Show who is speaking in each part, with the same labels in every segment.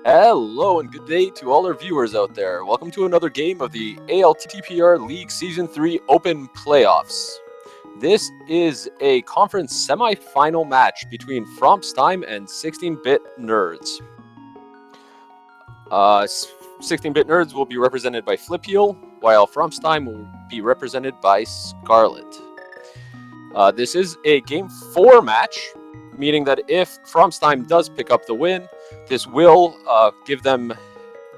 Speaker 1: Hello and good day to all our viewers out there. Welcome to another game of the ALTTPR League Season 3 Open Playoffs. This is a conference semi-final match between Frompstime and 16-Bit Nerds. 16-Bit Nerds will be represented by Flipheal, while Frompstime will be represented by Scarlet. This is a Game 4 match, meaning that if Frompstime does pick up the win, this will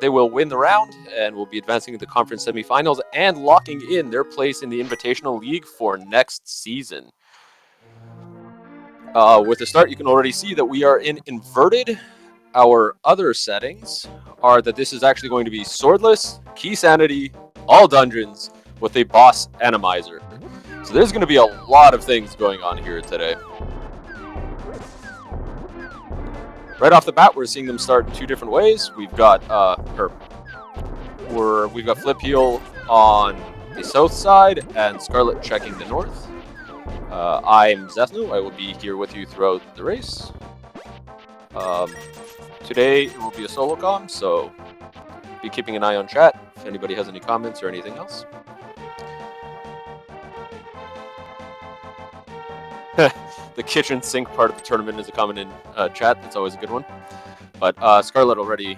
Speaker 1: they will win the round and will be advancing to the conference semifinals and locking in their place in the Invitational League for next season. With the start, you can already see that we are in inverted. Our other settings are that this is actually going to be swordless, key sanity, all dungeons, with a boss Randomizer. So there's going to be a lot of things going on here today. Right off the bat, we're seeing them start in two different ways. We've got Flipheal on the south side and Scarlet checking the north. I'm Zethno. I will be here with you throughout the race. Today it will be a solo comm, so be keeping an eye on chat if anybody has any comments or anything else. The kitchen sink part of the tournament is a comment in chat. That's always a good one. But Scarlet already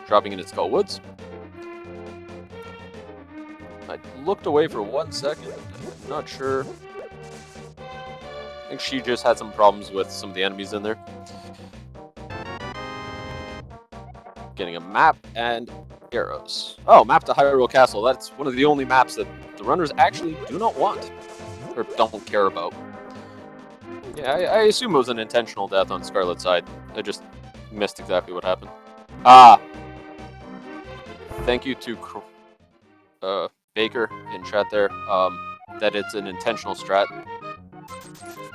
Speaker 1: dropping in at Skull Woods. I looked away for 1 second. I'm not sure. I think she just had some problems with some of the enemies in there. Getting a map and arrows. Oh, map to Hyrule Castle. That's one of the only maps that the runners actually do not want. Or don't care about. Yeah, I assume it was an intentional death on Scarlet's side. I just missed exactly what happened. Thank you to Baker in chat there, that it's an intentional strat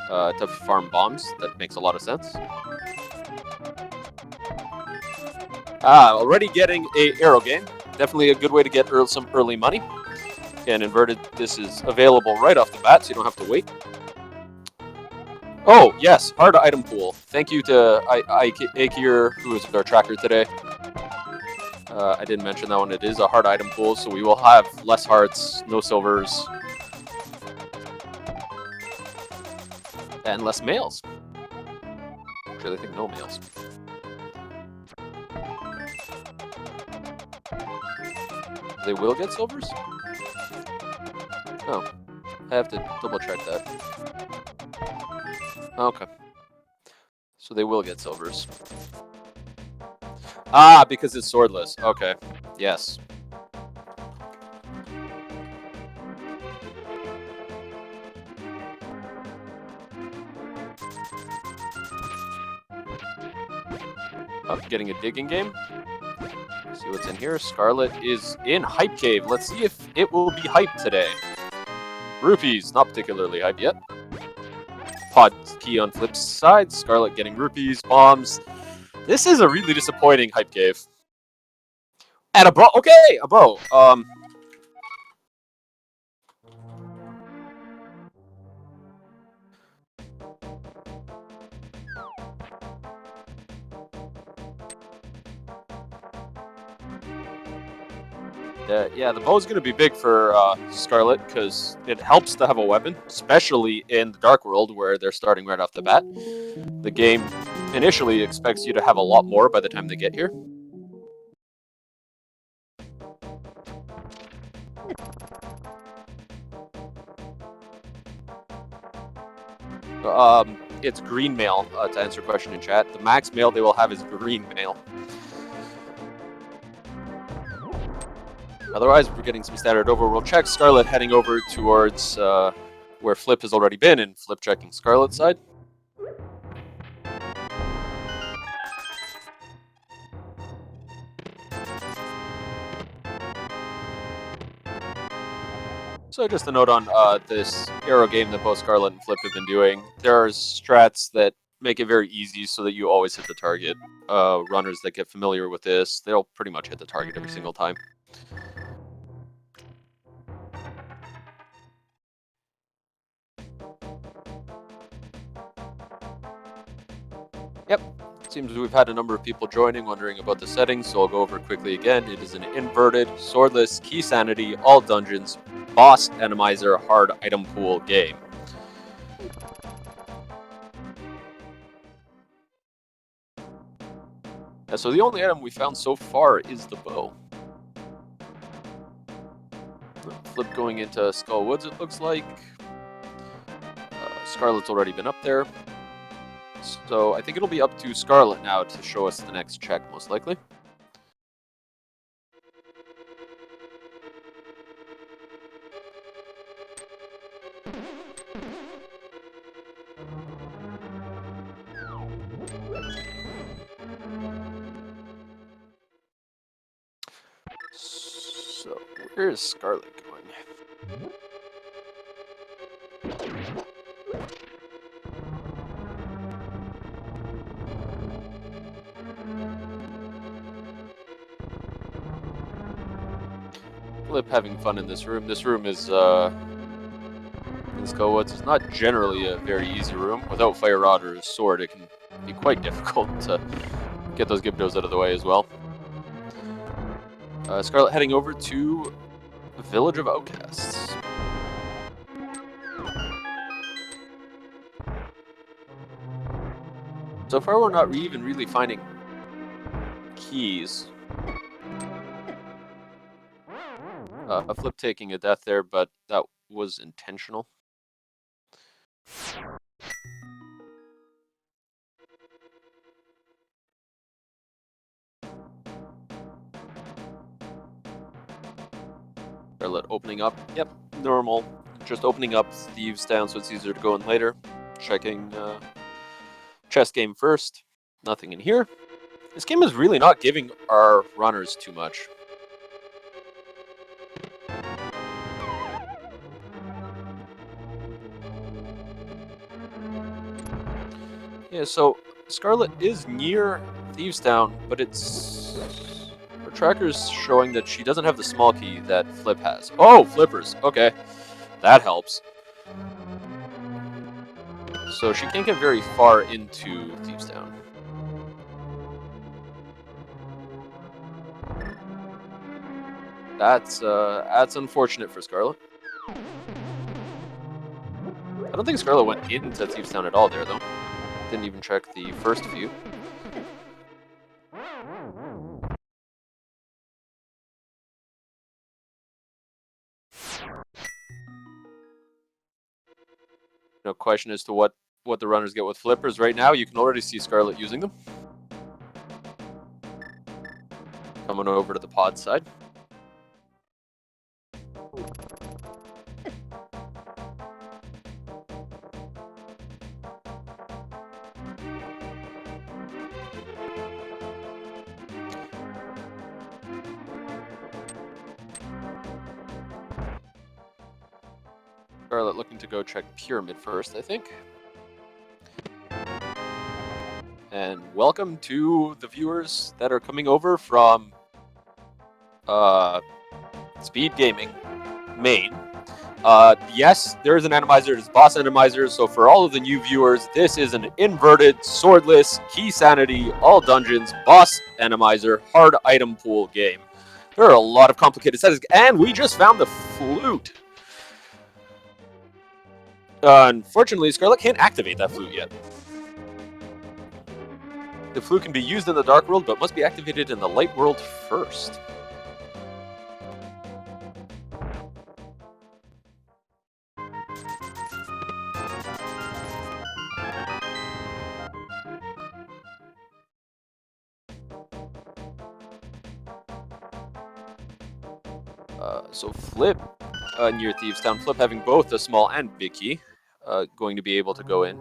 Speaker 1: to farm bombs. That makes a lot of sense. Already getting a arrow game. Definitely a good way to get some early money. And inverted, this is available right off the bat, so you don't have to wait. Oh, yes, hard item pool. Thank you to Akir, who is our tracker today. I didn't mention that one. It is a hard item pool, so we will have less hearts, no silvers, and less males. Actually, I think no males. They will get silvers? Oh, I have to double check that. Okay. So they will get silvers. Because it's swordless. Okay. Yes. Oh, getting a digging game. See what's in here. Scarlet is in Hype Cave. Let's see if it will be hype today. Rupees, not particularly hype yet. Pod key on Flip's side. Scarlet getting rupees, bombs. This is a really disappointing Hype Cave. And a bow. Okay, a bow. Yeah, the bow is going to be big for Scarlet because it helps to have a weapon, especially in the Dark World where they're starting right off the bat. The game initially expects you to have a lot more by the time they get here. It's green mail, to answer your question in chat. The max mail they will have is green mail. Otherwise, we're getting some standard overworld checks. Scarlet heading over towards where Flip has already been, and Flip checking Scarlet's side. So just a note on this arrow game that both Scarlet and Flip have been doing. There are strats that make it very easy so that you always hit the target. Runners that get familiar with this, they'll pretty much hit the target every single time. Yep. Seems we've had a number of people joining, wondering about the settings, so I'll go over quickly again. It is an inverted, swordless, key sanity, all dungeons, boss randomizer, hard item pool game. So the only item we found so far is the bow. Flip going into Skull Woods, it looks like. Scarlet's already been up there. So I think it'll be up to Scarlet now to show us the next check, most likely. So, where is Scarlet going? Flip having fun in this room. This room is, in Skull Woods, is not generally a very easy room. Without Fire Rod or Sword, it can be quite difficult to get those Gibdos out of the way as well. Scarlet heading over to the Village of Outcasts. So far, we're not even really finding keys. A Flip taking a death there, but that was intentional. Scarlet opening up. Yep, normal. Just opening up Thieves down so it's easier to go in later. Checking chess game first. Nothing in here. This game is really not giving our runners too much. Yeah, so Scarlet is near Thieves Town, but it's... her tracker's showing that she doesn't have the small key that Flip has. Oh, flippers. Okay. That helps. So she can't get very far into Thieves Town. That's unfortunate for Scarlet. I don't think Scarlet went into Thieves Town at all there, though. Didn't even check the first few. No question as to what the runners get with flippers right now. You can already see Scarlet using them. Coming over to the pod side. Scarlet looking to go check Pyramid first, I think. And welcome to the viewers that are coming over from SpeedGaming Maine. Yes, there is an randomizer. It's boss randomizer. So for all of the new viewers, this is an inverted, swordless, key sanity, all dungeons, boss randomizer, hard item pool game. There are a lot of complicated settings, and we just found the flute. Unfortunately, Scarlet can't activate that flute yet. The flute can be used in the Dark World, but must be activated in the Light World first. So Flip, near Thieves Town, Flip having both the small and big key, going to be able to go in.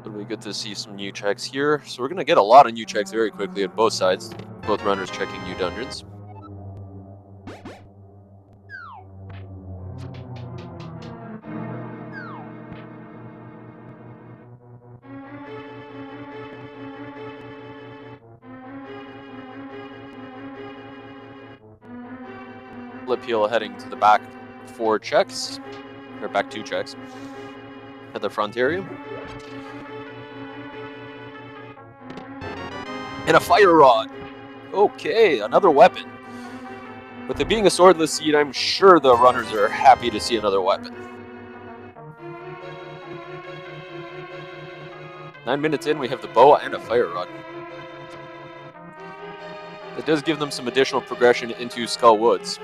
Speaker 1: It'll be good to see some new checks here. So we're going to get a lot of new checks very quickly on both sides. Both runners checking new dungeons. Flipheal heading to the back for checks, or back 2 checks at the front area. And a fire rod. Okay, another weapon. With it being a swordless seed, I'm sure the runners are happy to see another weapon. 9 minutes in, we have the bow and a fire rod. It does give them some additional progression into Skull Woods.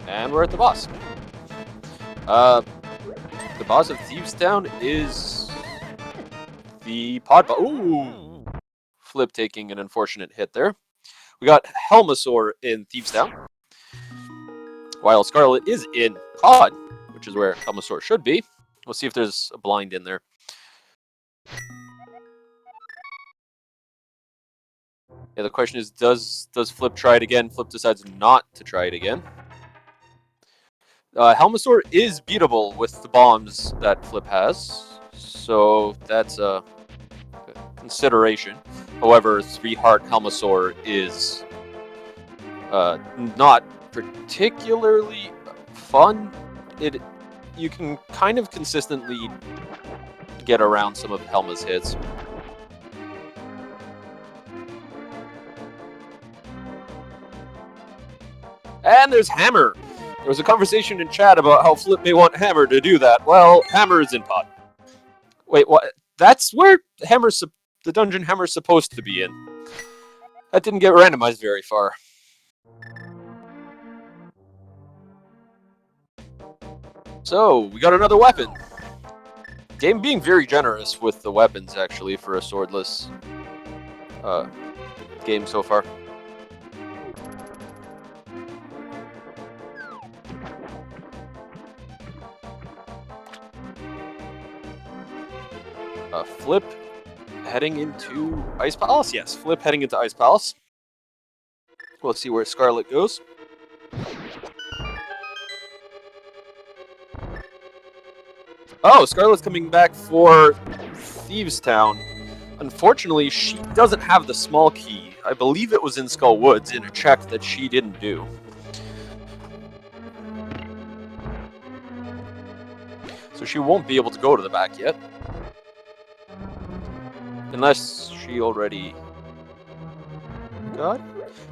Speaker 1: And we're at the boss. The boss of Thieves Town is the pod boss. Ooh! Flip taking an unfortunate hit there. We got Helmasaur in Thieves Town, while Scarlet is in pod, which is where Helmasaur should be. We'll see if there's a blind in there. Yeah, the question is, does Flip try it again? Flip decides not to try it again. Helmasaur is beatable with the bombs that Flip has, so that's a consideration. However, 3-heart Helmasaur is not particularly fun. You can kind of consistently get around some of Helma's hits. And there's Hammer. There was a conversation in chat about how Flip may want Hammer to do that. Well, Hammer is in pod. Wait, what? That's where the dungeon Hammer's supposed to be in. That didn't get randomized very far. So, we got another weapon. Game being very generous with the weapons, actually, for a swordless game so far. Flip heading into Ice Palace? Yes, Flip heading into Ice Palace. We'll see where Scarlet goes. Oh, Scarlet's coming back for Thieves Town. Unfortunately, she doesn't have the small key. I believe it was in Skull Woods in a check that she didn't do. So she won't be able to go to the back yet. Unless she already got it.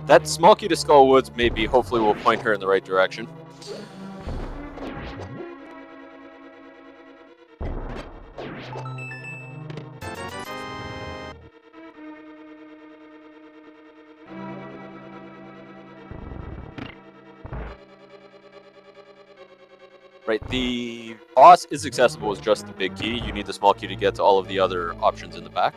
Speaker 1: That small key to Skull Woods maybe, hopefully will point her in the right direction. Right, the boss is accessible with just the big key. You need the small key to get to all of the other options in the back.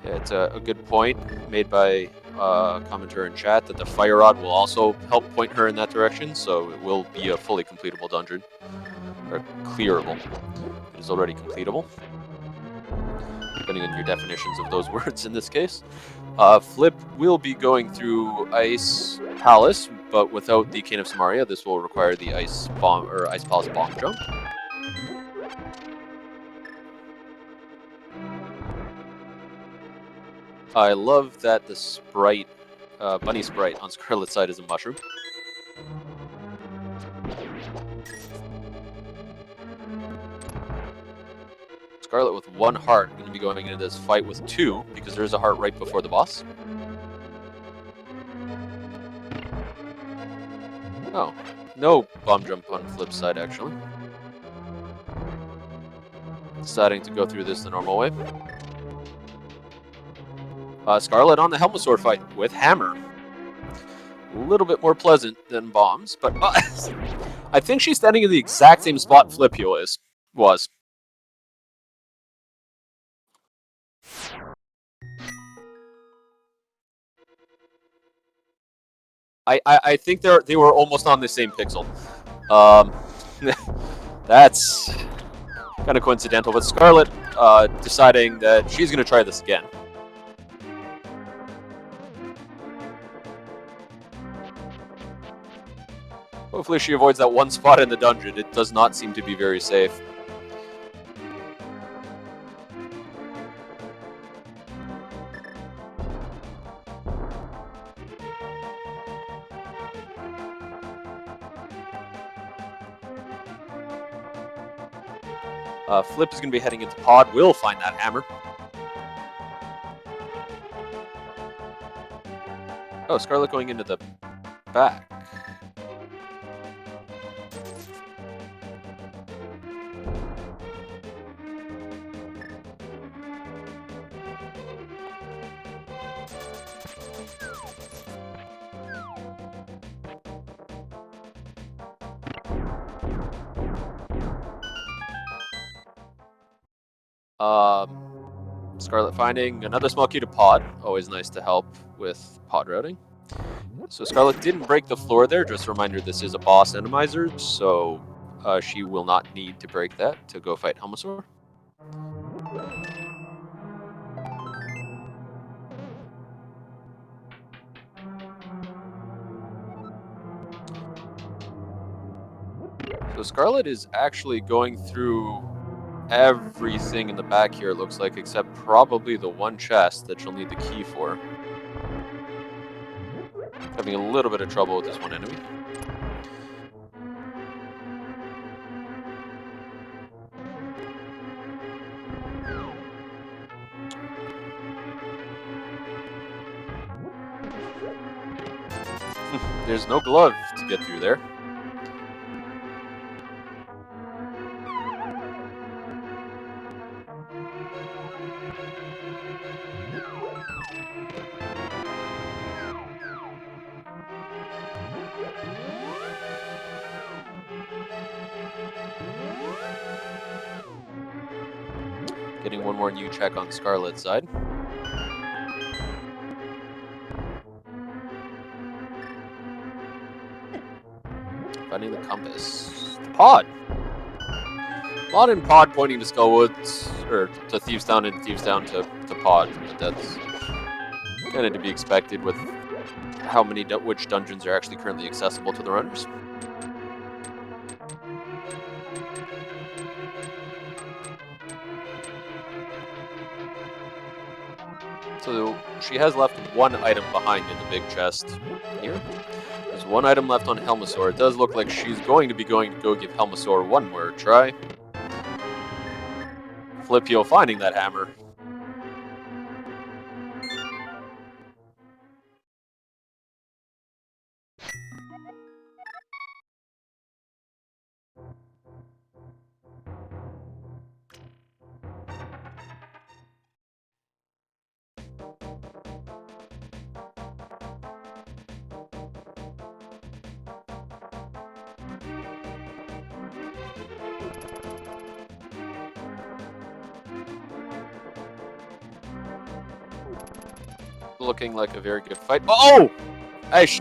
Speaker 1: Yeah, it's a good point made by a commenter in chat that the fire rod will also help point her in that direction, so it will be a fully completable dungeon. Or clearable. It is already completable, depending on your definitions of those words in this case. Flip will be going through Ice Palace, but without the Cane of Samaria. This will require the Ice Palace bomb jump. I love that the sprite, bunny sprite on Scarlet's side is a mushroom. Scarlet with 1 heart going to be going into this fight with 2 because there's a heart right before the boss. Oh, no bomb jump on Flip's side actually. Deciding to go through this the normal way. Scarlet on the Helmasaur fight with Hammer. A little bit more pleasant than bombs, but I think she's standing in the exact same spot Flipheal was. I think they were almost on the same pixel. That's kind of coincidental, but Scarlet deciding that she's going to try this again. Hopefully she avoids that one spot in the dungeon. It does not seem to be very safe. Flip is going to be heading into pod. Will find that hammer. Oh, Scarlet going into the back. Scarlet finding another small key to pod. Always nice to help with pod routing. So Scarlet didn't break the floor there. Just a reminder, this is a boss randomizer, so she will not need to break that to go fight Helmasaur. So Scarlet is actually going through everything in the back here, it looks like, except probably the one chest that she'll need the key for. Having a little bit of trouble with this one enemy. There's no glove to get through there. Getting one more new check on Scarlet's side. Finding the compass. The pod! Pod and pod pointing to Skullwoods, or to Thieves Town and Thieves Town to pod, but that's kind of to be expected with how many which dungeons are actually currently accessible to the runners. So she has left one item behind in the big chest here. There's one item left on Helmasaur. It does look like she's going to go give Helmasaur one more try. Flipheal finding that hammer. Looking like a very good fight. Oh! As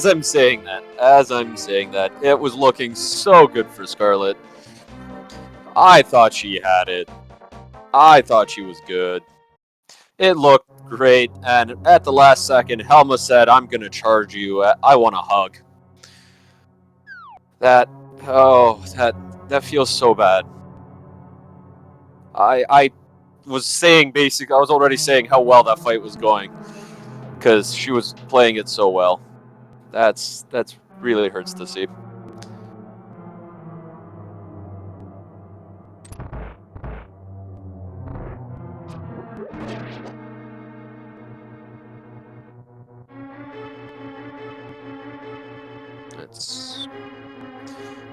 Speaker 1: I'm saying that, it was looking so good for Scarlet. I thought she had it. I thought she was good. It looked great, and at the last second, Helma said, "I'm gonna charge you. I want a hug." That feels so bad. I was saying I was already saying how well that fight was going, because she was playing it so well. That's really hurts to see.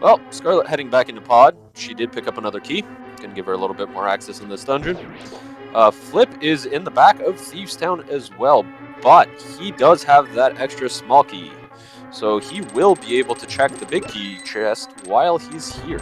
Speaker 1: Well, Scarlet heading back into pod. She did pick up another key. Gonna give her a little bit more access in this dungeon. Flip is in the back of Thieves Town as well, but he does have that extra small key. So he will be able to check the big key chest while he's here.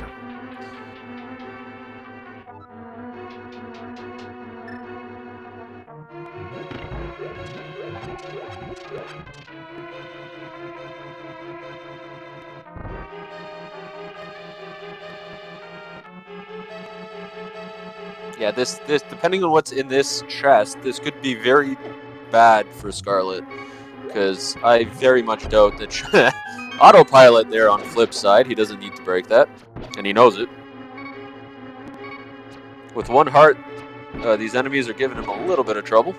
Speaker 1: Yeah, this depending on what's in this chest, this could be very bad for Scarlet, because I very much doubt that autopilot there on Flip's side. He doesn't need to break that, and he knows it. With one heart, these enemies are giving him a little bit of trouble.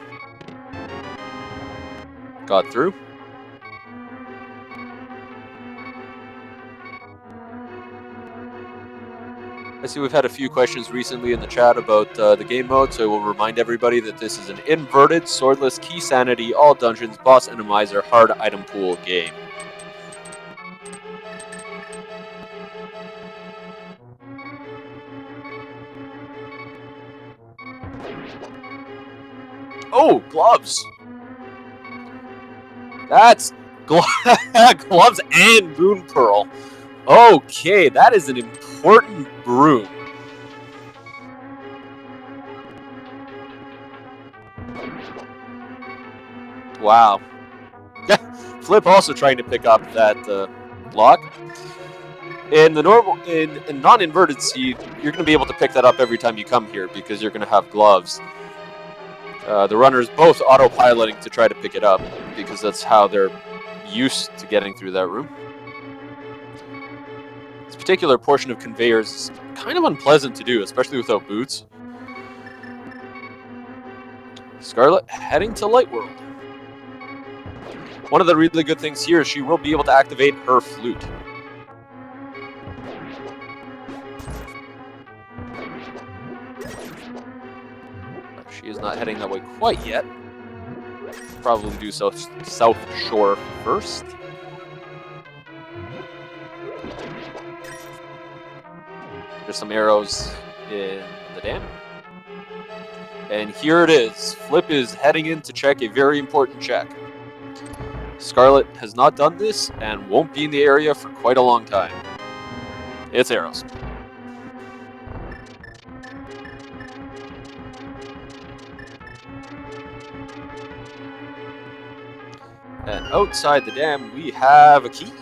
Speaker 1: Got through. I see we've had a few questions recently in the chat about the game mode, so I will remind everybody that this is an inverted, swordless, key sanity, all dungeons, boss randomizer, hard item pool game. Oh, gloves! That's gloves and Moon Pearl. Okay, that is an important broom. Wow. Flip also trying to pick up that block. In the in non-inverted seed, you're going to be able to pick that up every time you come here because you're going to have gloves. The runners both autopiloting to try to pick it up because that's how they're used to getting through that room. This particular portion of conveyors is kind of unpleasant to do, especially without boots. Scarlet heading to Light World. One of the really good things here is she will be able to activate her flute. She is not heading that way quite yet. Probably do so South Shore first. There's some arrows in the dam. And here it is. Flip is heading in to check a very important check. Scarlet has not done this and won't be in the area for quite a long time. It's arrows. And outside the dam, we have a key.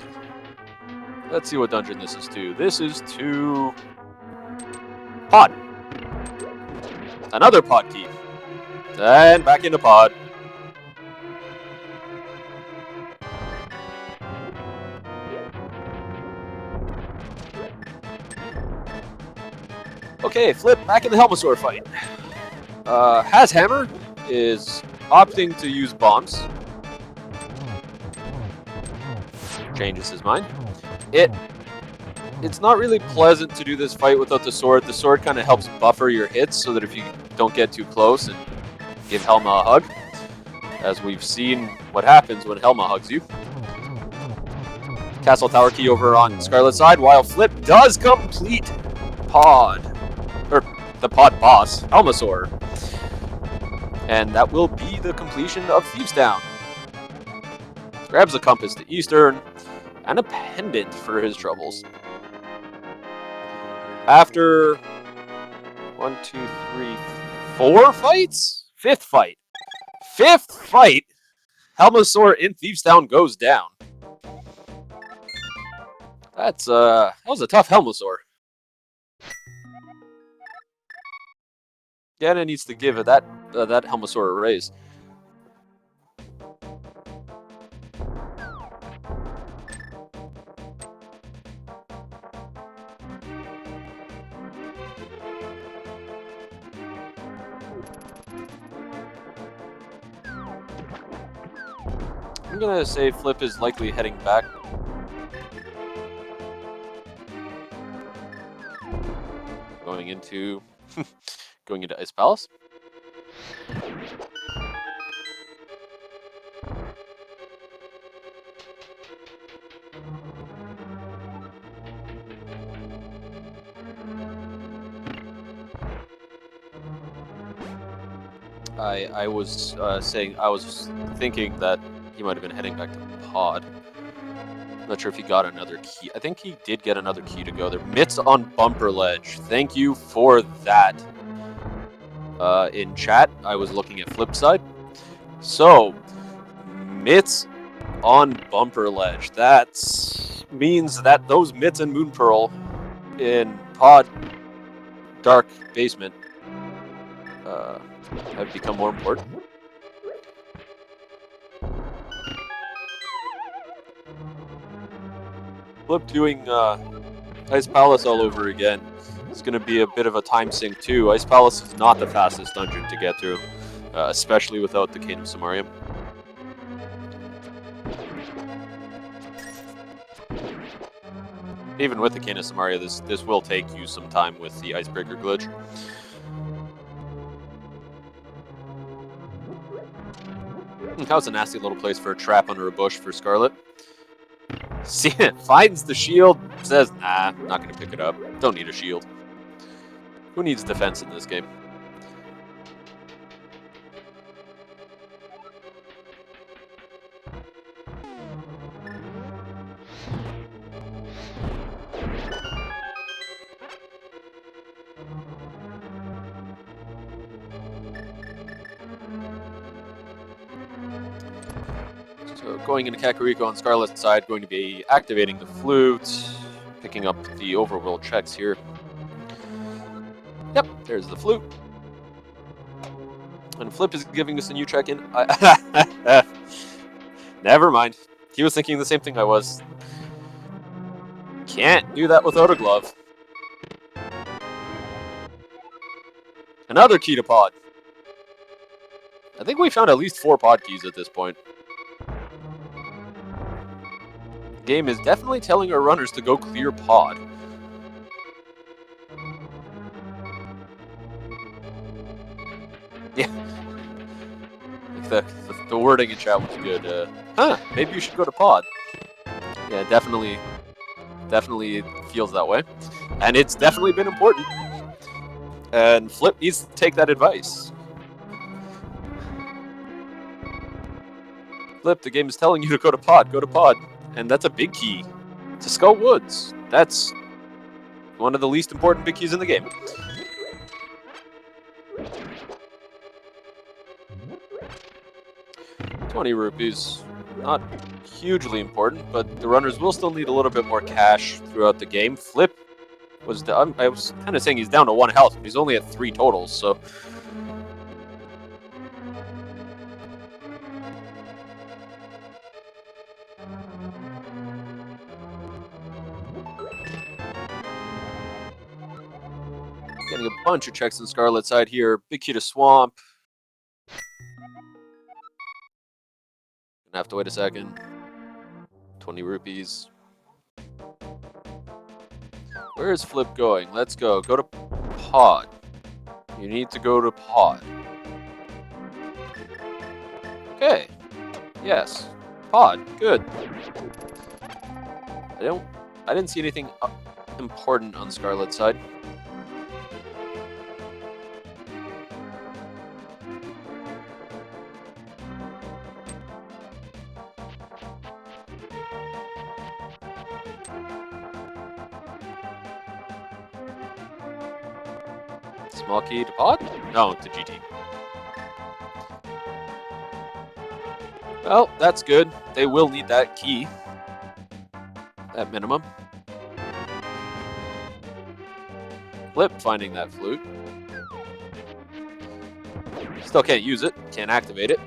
Speaker 1: Let's see what dungeon this is to. This is to Pod. Another pod key. And back into pod. Okay, Flip back in the Helmosaur fight. Hammer is opting to use bombs. Changes his mind. It's not really pleasant to do this fight without the sword. The sword kind of helps buffer your hits so that if you don't get too close and give Helma a hug, as we've seen what happens when Helma hugs you. Castle Tower key over on Scarlet's side, while Flip does complete pod. Or the pod boss, Helmosaur. And that will be the completion of Thieves Town. Grabs a compass to Eastern and a pendant for his troubles. After 1, 2, 3, 4 fights? Fifth fight, Helmosaur in Thieves Town goes down. That was a tough Helmosaur. Ganna needs to give that Helmosaur a raise. I'm gonna say Flip is likely heading back. Going into Ice Palace. I was thinking that he might have been heading back to Pod. I'm not sure if he got another key. I think he did get another key to go there. Mitts on Bumper Ledge. Thank you for that. In chat, I was looking at Flip side. So, Mitts on Bumper Ledge. That means that those Mitts and Moon Pearl in Pod Dark Basement have become more important. Flip doing Ice Palace all over again. It's going to be a bit of a time sink too. Ice Palace is not the fastest dungeon to get through, especially without the Cane of Samarium. Even with the Cane of Samaria, this will take you some time with the Icebreaker glitch. That was a nasty little place for a trap under a bush for Scarlet. See it, finds the shield, says, nah, I'm not going to pick it up. Don't need a shield. Who needs defense in this game? So going into Kakariko on Scarlet's side, going to be activating the flute, picking up the overworld checks here. Yep, there's the flute. And Flip is giving us a new check-in. Never mind. He was thinking the same thing I was. Can't do that without a glove. Another key to pod. I think we found at least 4 pod keys at this point. The game is definitely telling our runners to go clear pod. Yeah. The wording in chat was good. Maybe you should go to pod. Yeah, definitely feels that way. And it's definitely been important. And Flip needs to take that advice. Flip, the game is telling you to go to pod. And that's a big key to Skull Woods. That's one of the least important big keys in the game. ₹20. Not hugely important, but the runners will still need a little bit more cash throughout the game. Flip was I was kind of saying he's down to 1 health, but he's only at 3 totals, so... Getting a bunch of checks on Scarlet's side here. Big key to Swamp. Gonna have to wait a second. ₹20. Where is Flip going? Let's go. Go to pod. You need to go to pod. Okay. Yes. Pod. Good. I didn't see anything important on Scarlet's side. Small key to pod? No, to GT. Well, that's good. They will need that key. At minimum. Flip finding that flute. Still can't use it. Can't activate it.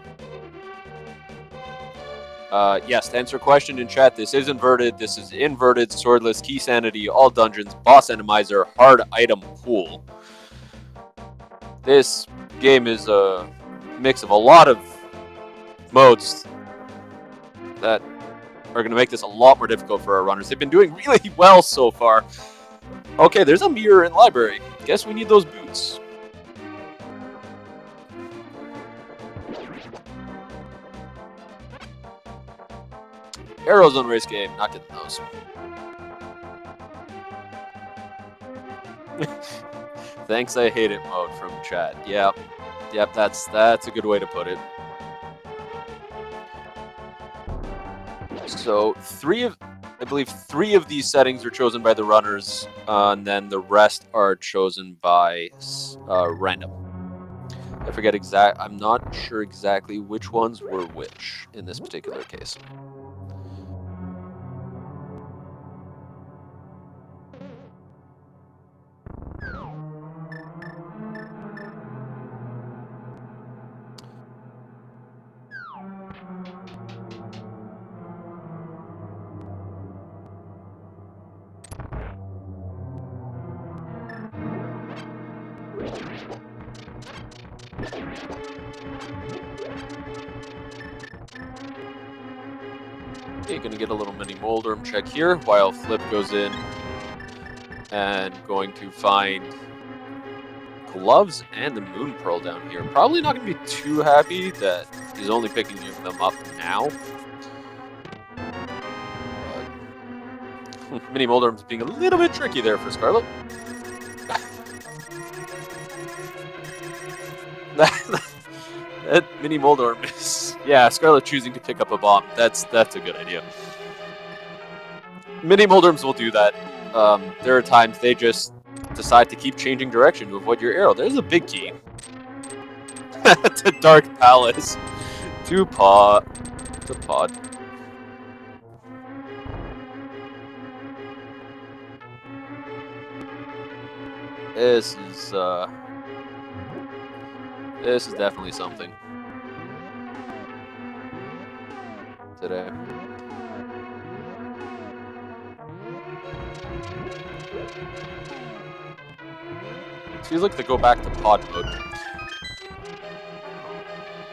Speaker 1: Yes, to answer a question in chat, this is inverted. This is inverted, swordless, key sanity, all dungeons, boss randomizer, hard item pool. This game is a mix of a lot of modes that are going to make this a lot more difficult for our runners. They've been doing really well so far. Okay, there's a mirror in library. Guess we need those boots. Arrows on race game, not getting those. Thanks, I hate it mode from chat. Yep, that's a good way to put it. So I believe three of these settings are chosen by the runners, and then the rest are chosen by random. I forget I'm not sure exactly which ones were which in this particular case. Okay, gonna get a little mini Moldorm check here while Flip goes in and going to find gloves and the Moon Pearl down here. Probably not gonna be too happy that he's only picking them up now. Mini Moldorm's being a little bit tricky there for Scarlet. That Mini Moldorm is... Yeah, Scarlet choosing to pick up a bomb. That's a good idea. Mini Moldorms will do that. There are times they just decide to keep changing direction to avoid your arrow. There's a big key. To Dark Palace. To pod. This is definitely something today. Feels like they go back to pod mode.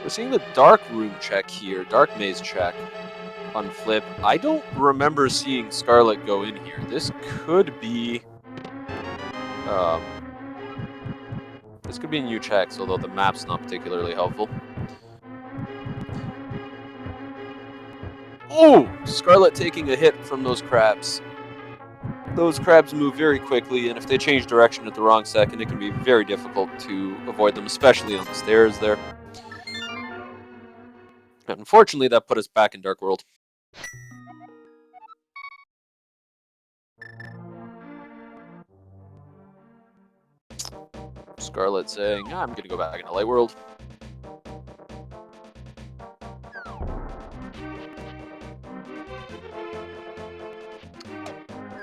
Speaker 1: We're seeing the dark room check here, dark maze check on Flip. I don't remember seeing Scarlet go in here. This could be new checks, although the map's not particularly helpful. Oh! Scarlet taking a hit from those crabs. Those crabs move very quickly, and if they change direction at the wrong second, it can be very difficult to avoid them, especially on the stairs there. And unfortunately, that put us back in Dark World. Scarlet saying, I'm gonna go back into Light World.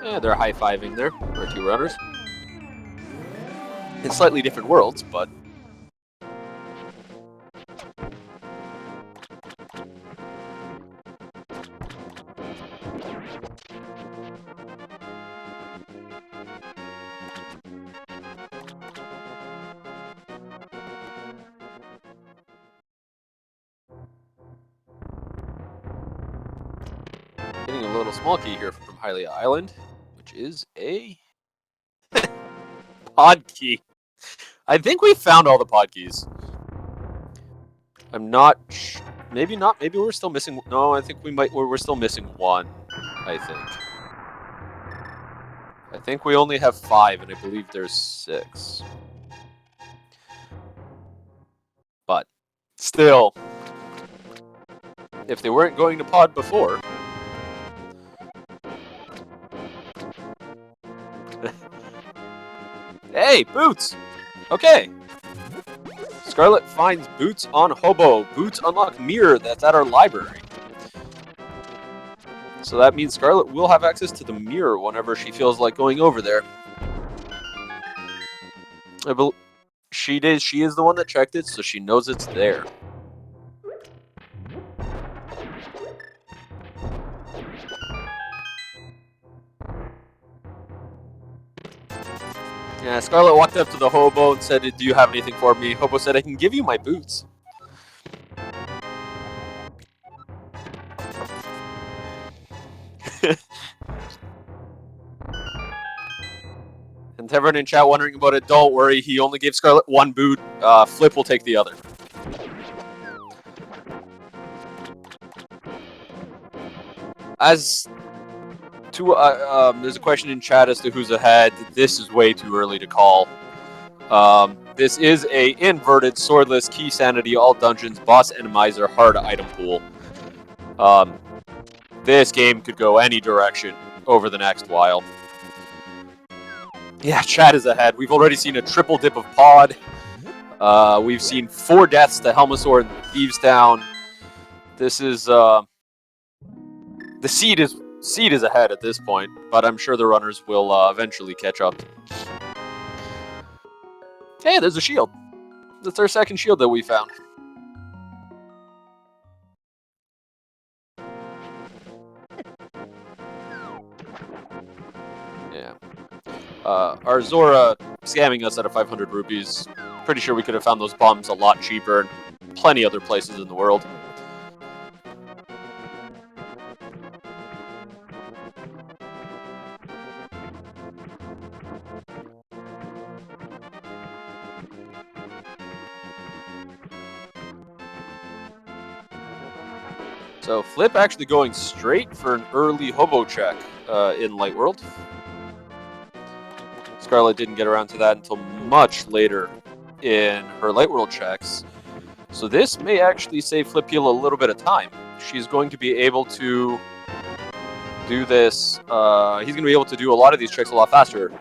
Speaker 1: Yeah, they're high-fiving there, our two runners. In slightly different worlds, but... Getting a little small key here from Hylia Island, which is a pod key. I think we found all the pod keys. I'm not... Maybe not. Maybe we're still missing... No, I think we might... We're still missing one, I think. I think we only have 5, and I believe there's 6. But, still... If they weren't going to pod before... Hey, boots! Okay. Scarlet finds boots on Hobo. Boots unlock mirror that's at our library. So that means Scarlet will have access to the mirror whenever she feels like going over there. She is the one that checked it, so she knows it's there. Yeah, Scarlet walked up to the Hobo and said, do you have anything for me? Hobo said, I can give you my boots. And to everyone in chat wondering about it, don't worry, he only gave Scarlet 1 boot. Flip will take the other. As to, there's a question in chat as to who's ahead. This is way too early to call. This is a inverted, swordless, key sanity, all dungeons, boss enemizer, hard item pool. This game could go any direction over the next while. Yeah, chat is ahead. We've already seen a triple dip of pod. We've seen 4 deaths to Helmasaur and Thieves Town. This is the seed is ahead at this point, but I'm sure the runners will eventually catch up. Hey, there's a shield. That's our second shield that we found. Yeah. Our Zora scamming us out of 500 rupees. Pretty sure we could have found those bombs a lot cheaper in plenty other places in the world. So Flip actually going straight for an early hobo check in Light World. Scarlet didn't get around to that until much later in her Light World checks. So this may actually save Flipheal a little bit of time. She's going to be able to do this. He's going to be able to do a lot of these tricks a lot faster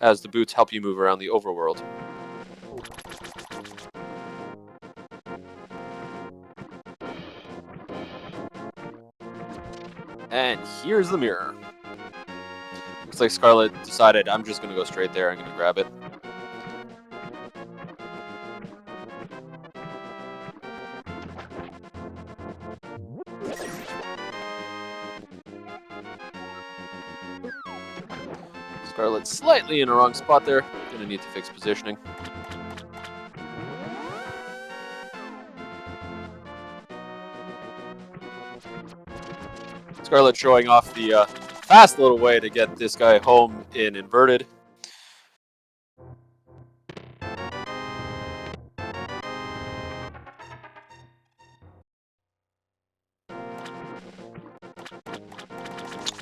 Speaker 1: as the boots help you move around the overworld. And here's the mirror. Looks like Scarlet decided, I'm just going to go straight there. I'm going to grab it. Scarlet slightly in a wrong spot there. Going to need to fix positioning. Scarlet showing off the fast little way to get this guy home in inverted.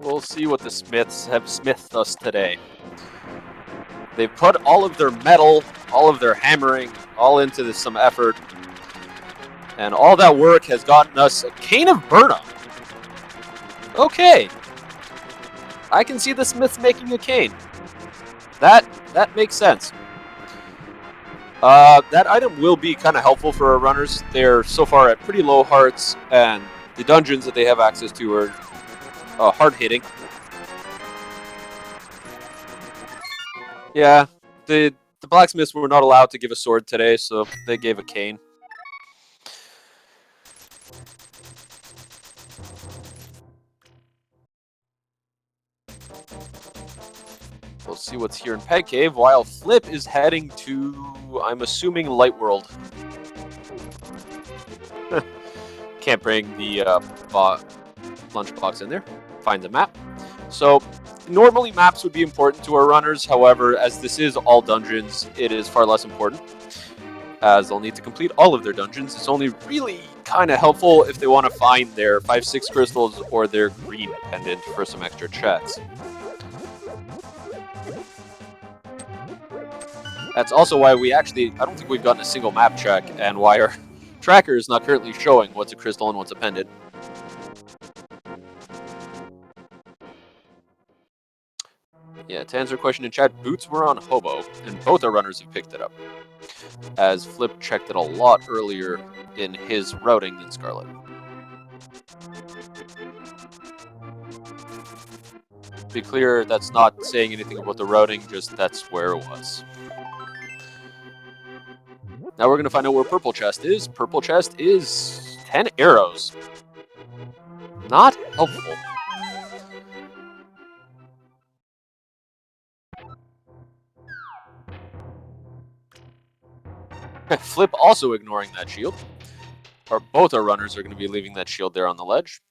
Speaker 1: We'll see what the Smiths have smithed us today. They've put all of their metal, all of their hammering, all into this, some effort. And all that work has gotten us a Cane of Burnham. Okay. I can see the Smiths making a cane. That makes sense. That item will be kind of helpful for our runners. They're so far at pretty low hearts, and the dungeons that they have access to are hard-hitting. Yeah, the blacksmiths were not allowed to give a sword today, so they gave a cane. We'll see what's here in Peg Cave, while Flip is heading to, I'm assuming, Light World. Can't bring the lunchbox in there. Find the map. So, normally maps would be important to our runners. However, as this is all dungeons, it is far less important, as they'll need to complete all of their dungeons. It's only really kind of helpful if they want to find their 5-6 crystals or their green pendant for some extra checks. That's also why we actually, I don't think we've gotten a single map check, and why our tracker is not currently showing what's a crystal and what's a pendant. Yeah, to answer a question in chat, boots were on hobo, and both our runners have picked it up, as Flip checked it a lot earlier in his routing than Scarlet. To be clear, that's not saying anything about the routing, just that's where it was. Now we're going to find out where Purple Chest is. Purple Chest is 10 arrows. Not helpful. Flip also ignoring that shield. Or both our runners are going to be leaving that shield there on the ledge.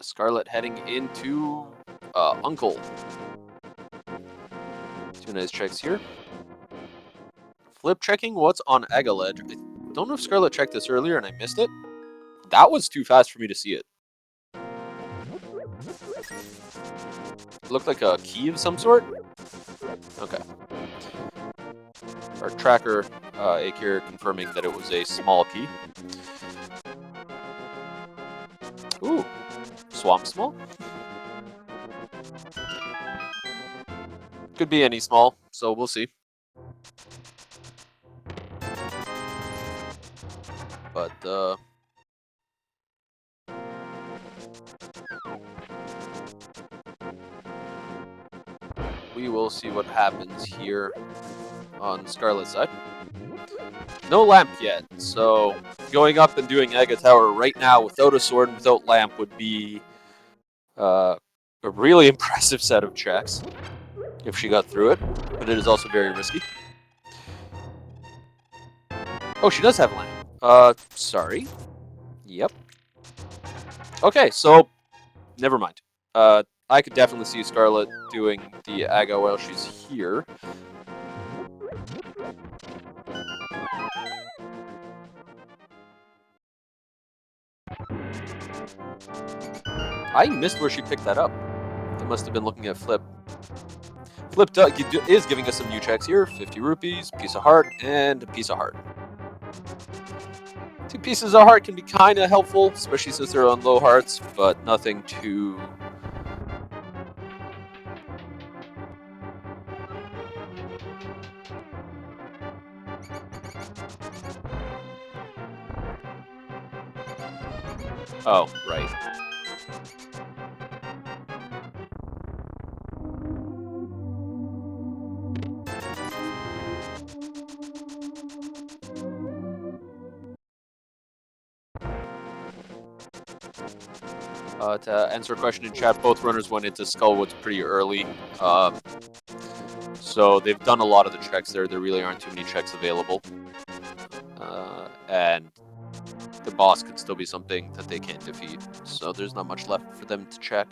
Speaker 1: Scarlet heading into Uncle. Two nice checks here. Flip checking what's on Aga ledge. I don't know if Scarlet checked this earlier and I missed it. That was too fast for me to see it. Looked like a key of some sort? Okay. Our tracker, Akir, confirming that it was a small key. Ooh. Swamp small? Could be any small, so we'll see. But, we will see what happens here on Scarlet's side. No lamp yet, so going up and doing Aga Tower right now without a sword and without lamp would be a really impressive set of checks if she got through it, but it is also very risky. Oh, she does have lamp. Sorry. Yep. Okay, so never mind. I could definitely see Scarlet doing the Aga while she's here. I missed where she picked that up. I must have been looking at Flip. Flip is giving us some new checks here. 50 rupees, piece of heart, and a piece of heart. 2 pieces of heart can be kind of helpful, especially since they're on low hearts, but nothing too... Oh, right. To answer a question in chat, both runners went into Skullwoods pretty early. So they've done a lot of the checks there. There really aren't too many checks available. And the boss could still be something that they can't defeat. So there's not much left for them to check.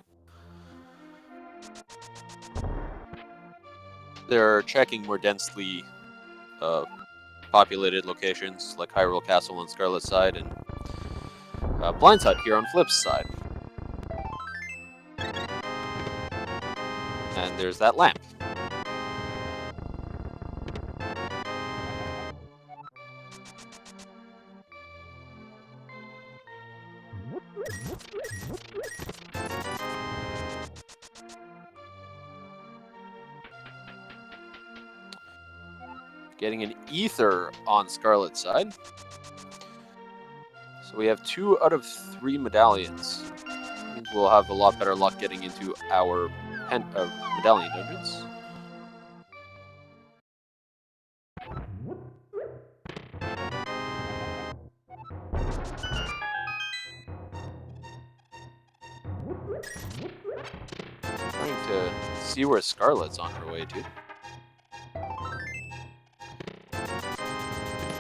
Speaker 1: They're checking more densely populated locations like Hyrule Castle on Scarlet's side and Blindside here on Flip's side. And there's that lamp. Getting an ether on Scarlet's side. So we have 2 out of 3 medallions. That means we'll have a lot better luck getting into our medallion dungeons. Trying to see where Scarlet's on her way to.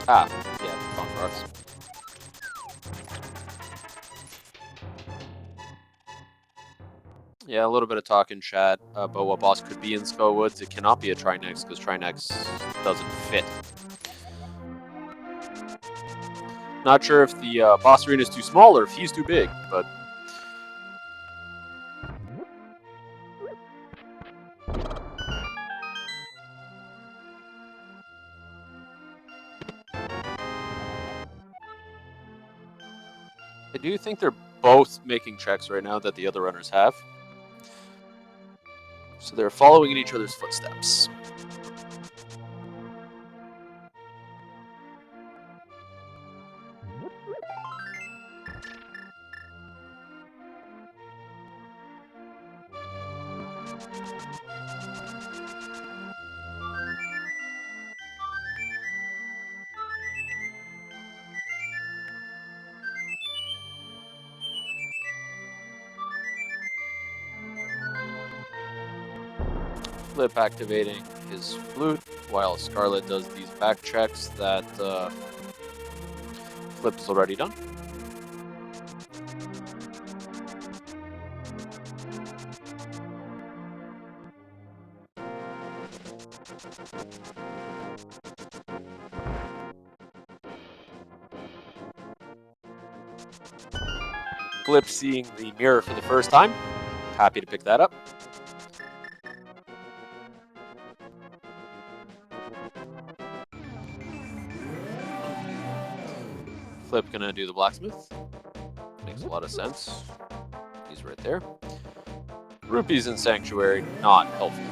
Speaker 1: Ah, yeah, Fun Rocks. Yeah, a little bit of talk in chat about what boss could be in Skullwoods. It cannot be a Trinex because Trinex doesn't fit. Not sure if the boss arena is too small or if he's too big, but... I do think they're both making checks right now that the other runners have. So they're following in each other's footsteps. Flip activating his flute while Scarlet does these back checks that Flip's already done. Flip seeing the mirror for the first time. Happy to pick that up. Flip gonna do the blacksmith. Makes a lot of sense. He's right there. Rupees in Sanctuary, not helpful.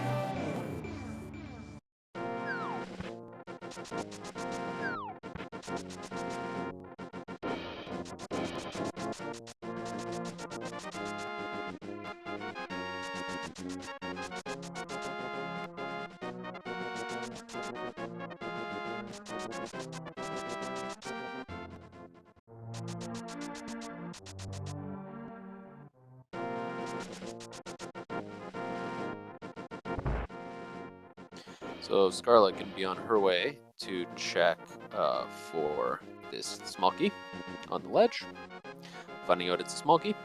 Speaker 1: So Scarlet can be on her way to check for this Smulky on the ledge. Finding out it's a Smulky.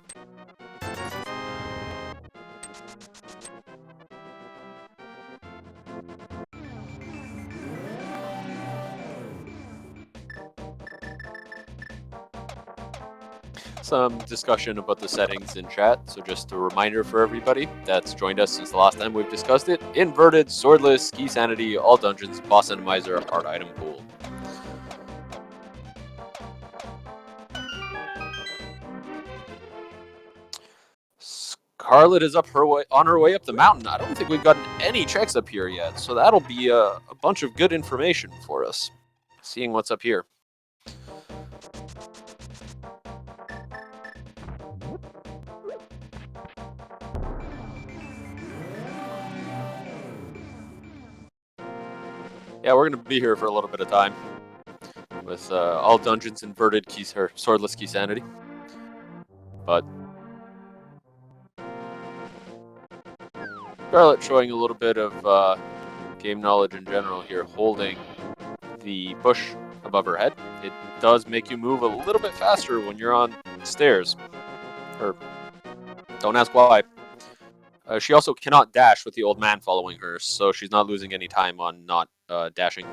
Speaker 1: some discussion about the settings in chat. So just a reminder for everybody that's joined us since the last time we've discussed it. Inverted, swordless, key sanity, all dungeons, boss randomizer, art item pool. Scarlet is on her way up the mountain. I don't think we've gotten any checks up here yet, so that'll be a bunch of good information for us. Seeing what's up here. Yeah, we're gonna be here for a little bit of time with all dungeons inverted keys or swordless key sanity, but Scarlet showing a little bit of game knowledge in general here, holding the bush above her head. It does make you move a little bit faster when you're on stairs, or don't ask why. She also cannot dash with the old man following her, so she's not losing any time on not dashing.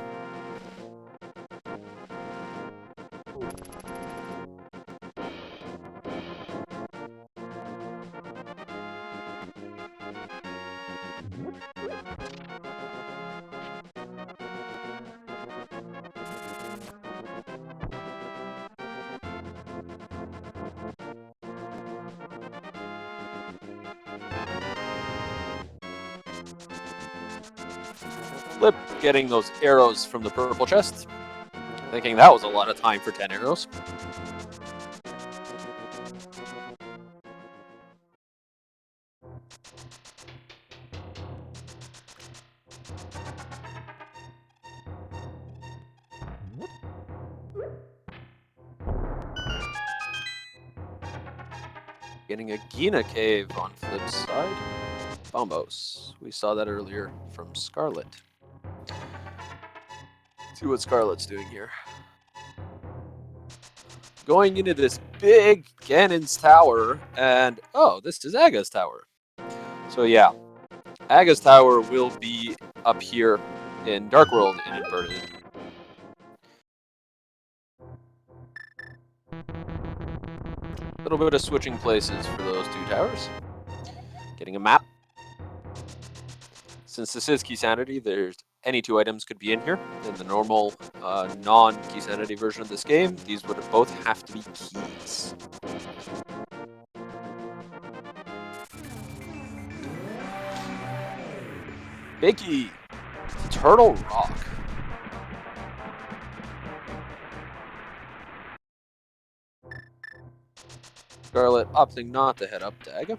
Speaker 1: Flip getting those arrows from the purple chest. Thinking that was a lot of time for 10 arrows. Getting a Gina cave on Flip's side. Bombos. We saw that earlier from Scarlet. See what Scarlet's doing here. Going into this big Ganon's tower, and oh, this is Aga's tower. So yeah, Aga's tower will be up here in Dark World in Inverted. A little bit of switching places for those two towers. Getting a map. Since this is Key Sanity, there's any two items could be in here. In the normal non-Key Sanity version of this game, these would both have to be keys. Biggie! Turtle Rock. Scarlet opting not to head up to Aga.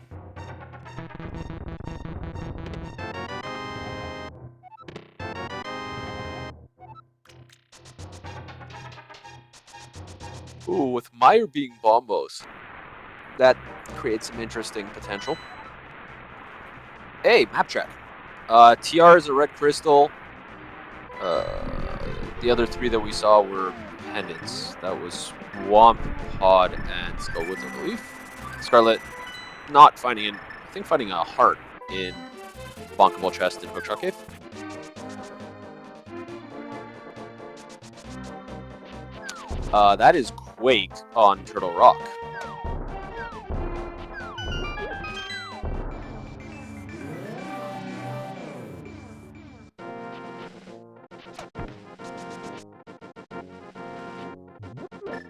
Speaker 1: Ooh, with Meyer being Bombos, that creates some interesting potential. Hey, map check. TR is a red crystal. The other three that we saw were pendants. That was Swamp, Pod, and Skullwoods, I believe. Scarlet not finding I think finding a heart in Bonkable Chest in Hookshot Cave. That is Quake on Turtle Rock.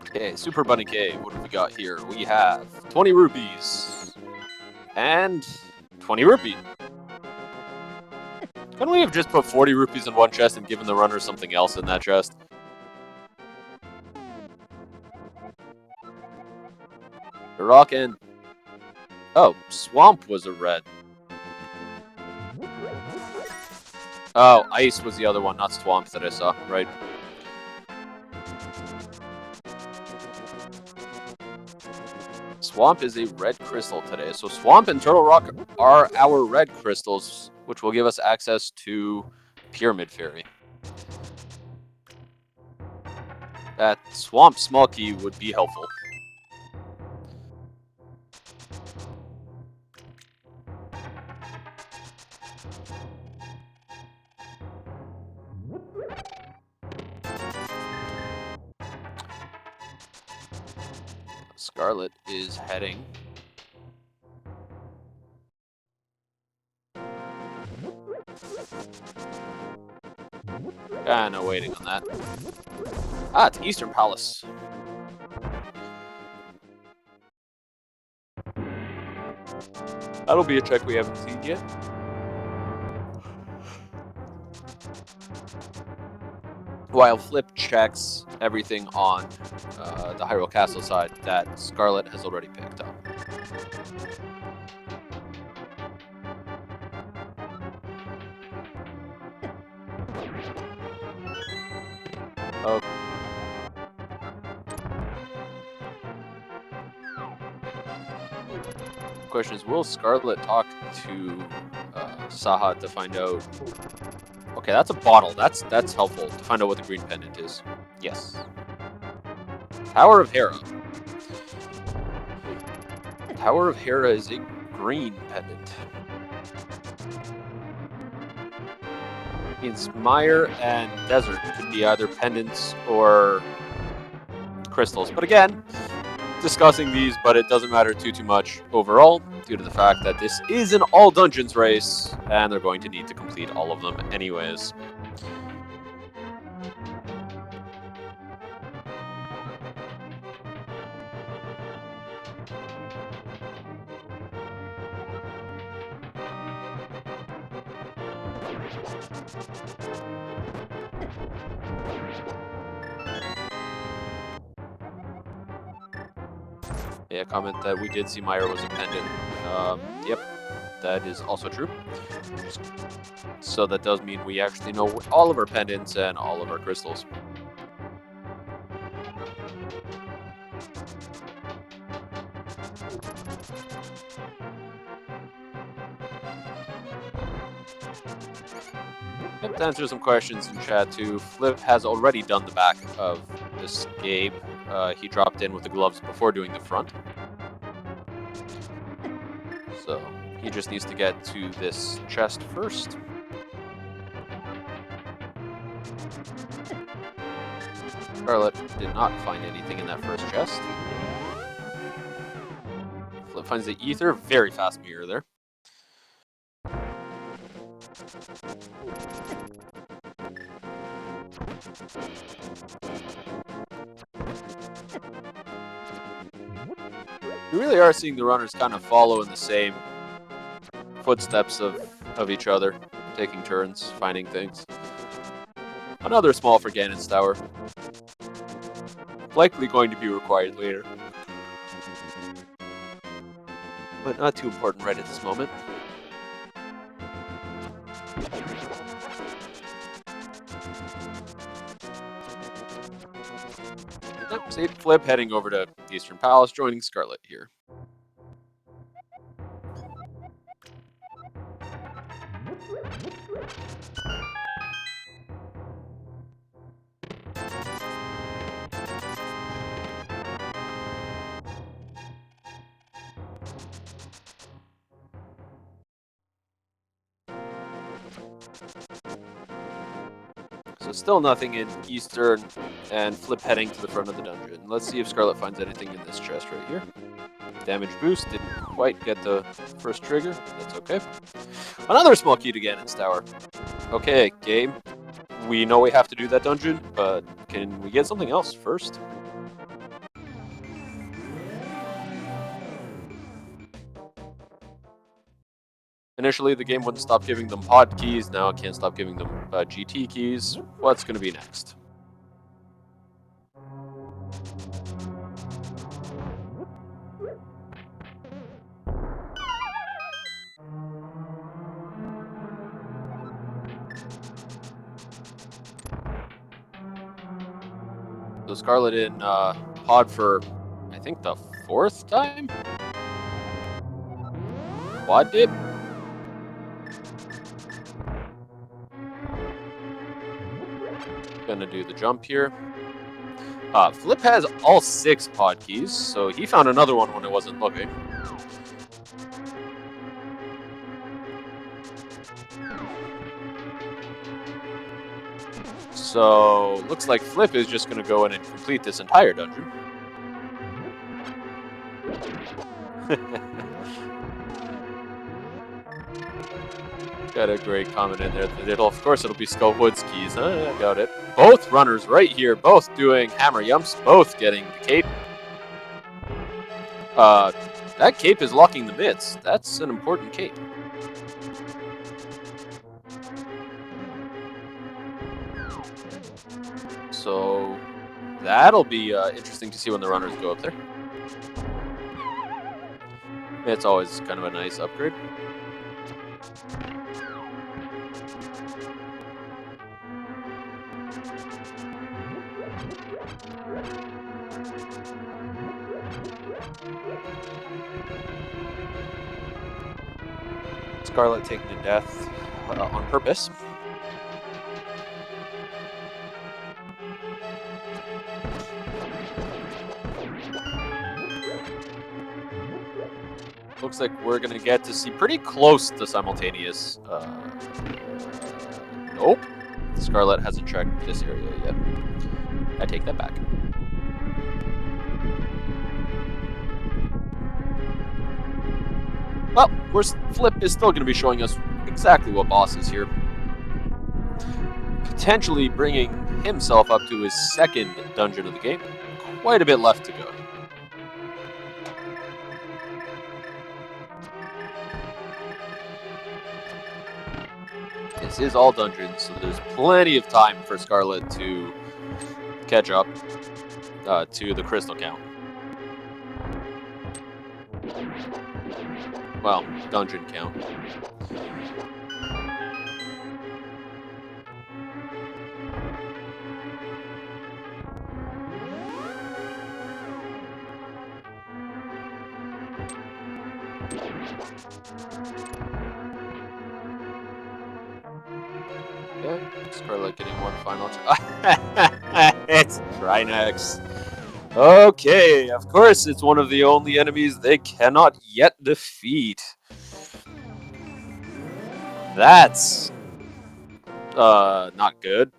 Speaker 1: Okay, Super Bunny Cave, what have we got here? We have 20 rupees and 20 rupees. Couldn't we have just put 40 rupees in one chest and given the runner something else in that chest? The rock and... oh, Swamp was a red. Oh, Ice was the other one, not Swamp that I saw, right? Swamp is a red crystal today. So Swamp and Turtle Rock are our red crystals, which will give us access to Pyramid Fairy. That Swamp small key would be helpful. Scarlet is heading. No waiting on that. It's Eastern Palace. That'll be a check we haven't seen yet. While Flip checks everything on the Hyrule Castle side that Scarlet has already picked up. Okay. Question is, will Scarlet talk to Saha to find out? Okay, that's a bottle. That's helpful to find out what the green pendant is. Yes. Tower of Hera. Tower of Hera is a green pendant. Means Mire and Desert could be either pendants or crystals. But again, discussing these, but it doesn't matter too much overall, due to the fact that this is an all dungeons race, and they're going to need to complete all of them anyways. Yeah, comment that we did see Mire was a pendant. Yep, that is also true. So that does mean we actually know all of our pendants and all of our crystals. Yep, to answer some questions in chat too, Flip has already done the back of Escape. He dropped in with the gloves before doing the front. So he just needs to get to this chest first. Scarlet did not find anything in that first chest. Flip finds the ether, very fast mirror there. We really are seeing the runners kind of follow in the same footsteps of each other, taking turns, finding things. Another small for Ganon's Tower. Likely going to be required later. But not too important right at this moment. Save Flip heading over to Eastern Palace, joining Scarlet here. So still nothing in Eastern, and Flip heading to the front of the dungeon. Let's see if Scarlet finds anything in this chest right here. Damage boost, didn't quite get the first trigger, that's okay. Another small key to Ganon's Tower. Okay, game. We know we have to do that dungeon, but can we get something else first? Initially, the game wouldn't stop giving them pod keys, now it can't stop giving them GT keys. What's going to be next? So Scarlet in pod for, I think, the 4th time? Quad dip? Gonna do the jump here. Flip has all 6 pod keys, so he found another one when I wasn't looking. So looks like Flip is just gonna go in and complete this entire dungeon. Got a great comment in there. Of course, it'll be Skullwoodski's. I got it. Both runners right here, both doing hammer yumps, both getting the cape. That cape is locking the mids. That's an important cape. So that'll be interesting to see when the runners go up there. It's always kind of a nice upgrade. Scarlet taking a death on purpose. Looks like we're going to get to see pretty close to simultaneous. Nope. Scarlet hasn't checked this area yet. I take that back. Well, of course, Flip is still going to be showing us exactly what boss is here. Potentially bringing himself up to his second dungeon of the game. Quite a bit left to go. This is all dungeons, so there's plenty of time for Scarlet to catch up to the crystal count. Well, dungeon count. Okay, Scarlet getting one final. It's Trinex. Okay, of course, it's one of the only enemies they cannot yet defeat. That's not good.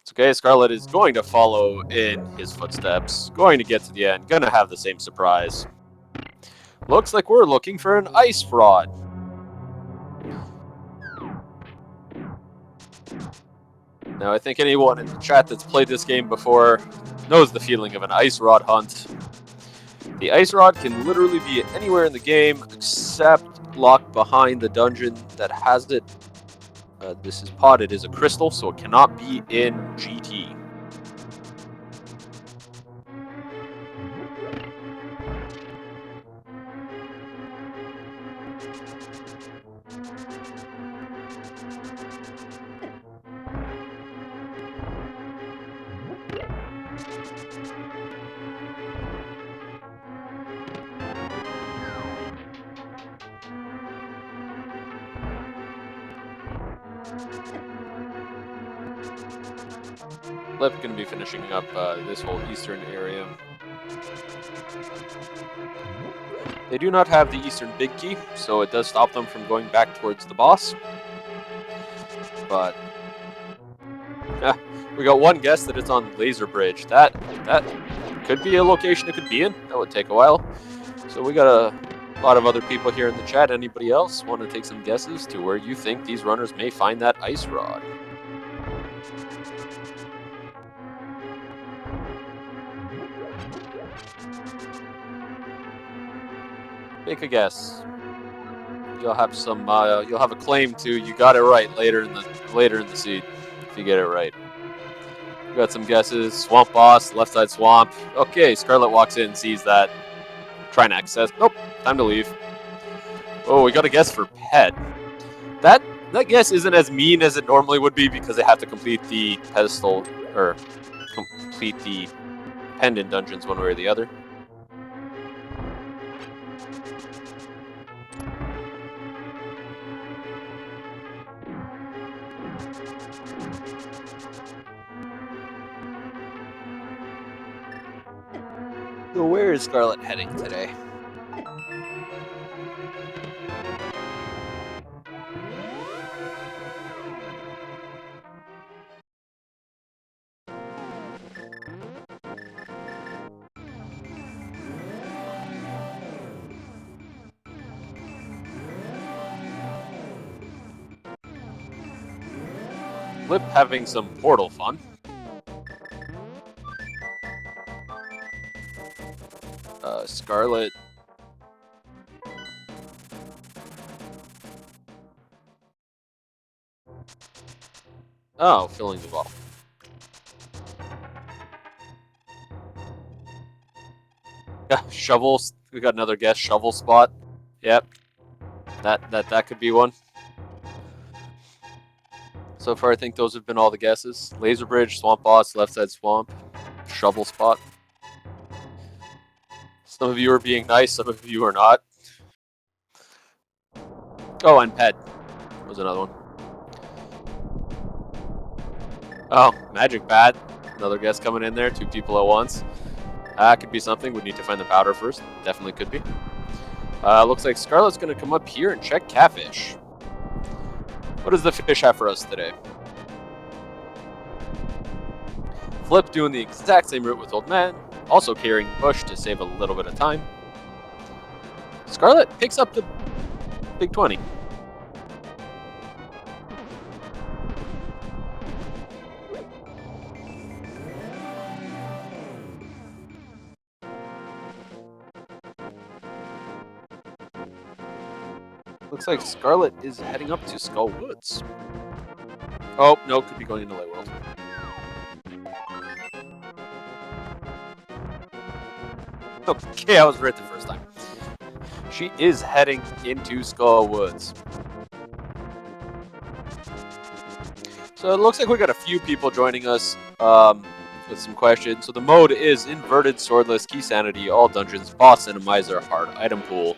Speaker 1: It's okay, Scarlet is going to follow in his footsteps, going to get to the end, gonna have the same surprise. Looks like we're looking for an ice rod. Now, I think anyone in the chat that's played this game before knows the feeling of an ice rod hunt. The ice rod can literally be anywhere in the game except locked behind the dungeon that has it. This is potted as a crystal, so it cannot be in GT. Flip going to be finishing up this whole eastern area. They do not have the eastern big key, so it does stop them from going back towards the boss. But we got one guess that it's on Laser Bridge. That could be a location it could be in. That would take a while. So we got a lot of other people here in the chat. Anybody else want to take some guesses to where you think these runners may find that ice rod? Make a guess. You'll have some. You'll have a claim to you got it right later in the seed if you get it right. We got some guesses. Swamp boss, left side swamp. Okay, Scarlet walks in, sees that. Trinex says, "Nope, time to leave." Oh, we got a guess for pet. That guess isn't as mean as it normally would be because they have to complete the pedestal or complete the pendant dungeons one way or the other. So where is Scarlet heading today? Flip having some portal fun. Scarlet. Oh, filling the ball. Yeah, shovels. We got another guess. Shovel spot. Yep. That could be one. So far, I think those have been all the guesses. Laser bridge, swamp boss, left side swamp, shovel spot. Some of you are being nice, some of you are not. Oh, and ped was another one. Oh, magic bat. Another guess coming in there. 2 people at once. Could be something. We need to find the powder first. Definitely could be. Looks like Scarlet's going to come up here and check catfish. What does the fish have for us today? Flip doing the exact same route with Old Man, also carrying Bush to save a little bit of time. Scarlet picks up the big 20. Looks like Scarlet is heading up to Skull Woods. Oh, no, could be going into Light World. Okay, I was right the first time. She is heading into Skull Woods. So it looks like we got a few people joining us with some questions. So the mode is inverted, swordless, key sanity, all dungeons, boss randomizer, hard item pool.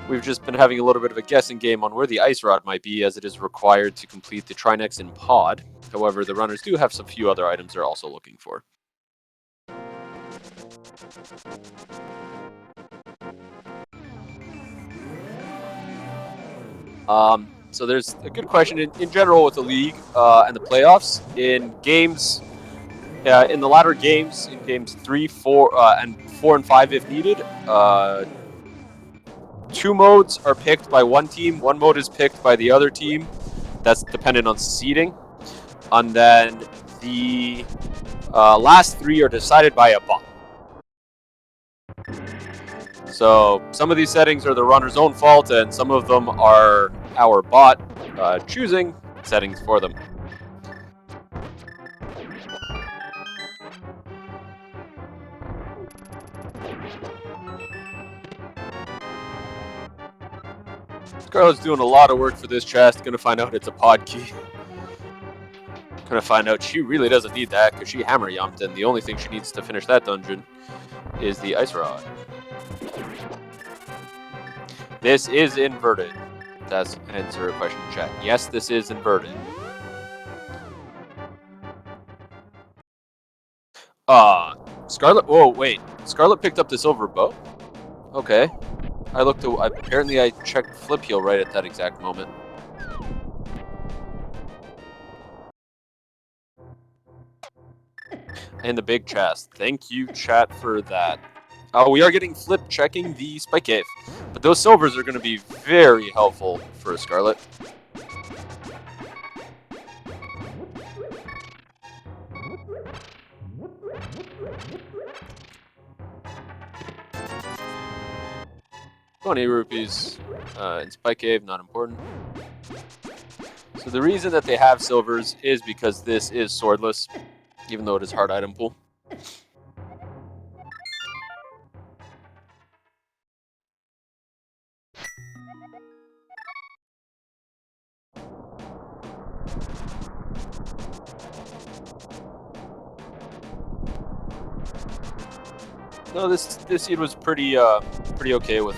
Speaker 1: We've just been having a little bit of a guessing game on where the ice rod might be, as it is required to complete the Trinex in pod. However, the runners do have some few other items they're also looking for. So there's a good question in general with the league and the playoffs. In games, in the latter games, in games 3, 4, and 4 and 5 if needed, 2 modes are picked by one team. 1 mode is picked by the other team. That's dependent on seeding. And then the last 3 are decided by a bot. So some of these settings are the runner's own fault, and some of them are our bot choosing settings for them. Scarlet's doing a lot of work for this chest. Gonna find out it's a pod key. Gonna find out she really doesn't need that because she hammer yumped, and the only thing she needs to finish that dungeon is the ice rod. This is inverted. That's answer a question in chat. Yes, this is inverted. Scarlet. Whoa, wait. Scarlet picked up the silver bow. Okay. Apparently I checked Flipheal right at that exact moment. And the big chest. Thank you, chat, for that. We are getting Flip checking the Spike Cave. But those silvers are going to be very helpful for Scarlet. ₹20 in Spike Cave, not important. So the reason that they have silvers is because this is swordless, even though it is hard item pool. No, this seed was pretty okay with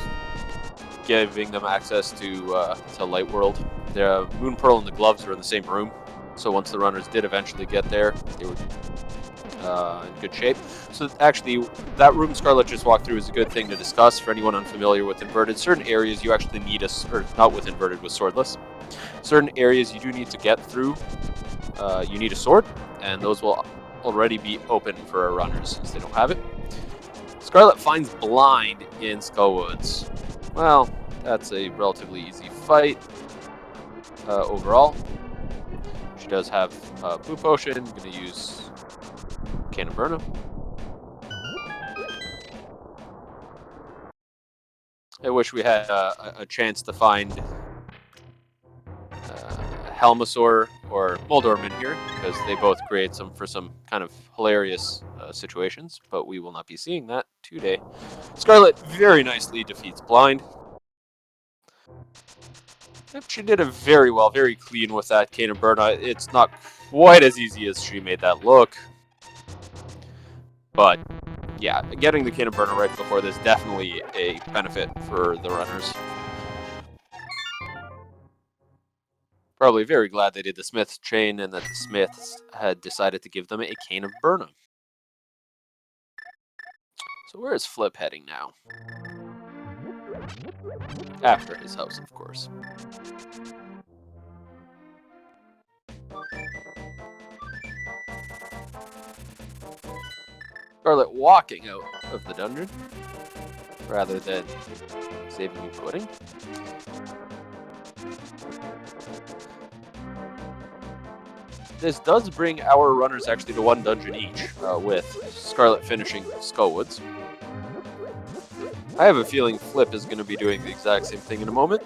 Speaker 1: giving them access to Light World. The Moon Pearl and the gloves were in the same room, so once the runners did eventually get there, they were in good shape. So actually, that room Scarlet just walked through is a good thing to discuss for anyone unfamiliar with inverted. Certain areas you actually need not with inverted, with swordless. Certain areas you do need to get through. You need a sword, and those will already be open for our runners since they don't have it. Scarlet finds blind in Skullwoods. Well, that's a relatively easy fight overall. She does have Blue Potion. I'm going to use Can of Burna. I wish we had a chance to find Helmasaur or Moldorm in here, because they both create some kind of hilarious situations, but we will not be seeing that today. Scarlet very nicely defeats Blind. She did it very well, very clean with that Cane of Burna. It's not quite as easy as she made that look. But yeah, getting the Cane of Burna right before this definitely a benefit for the runners. Probably very glad they did the Smith's chain and that the Smiths had decided to give them a Cane of Burna. So where is Flip heading now? After his house, of course. Scarlet walking out of the dungeon rather than saving me pudding. This does bring our runners actually to one dungeon each, with Scarlet finishing Skullwoods. I have a feeling Flip is going to be doing the exact same thing in a moment.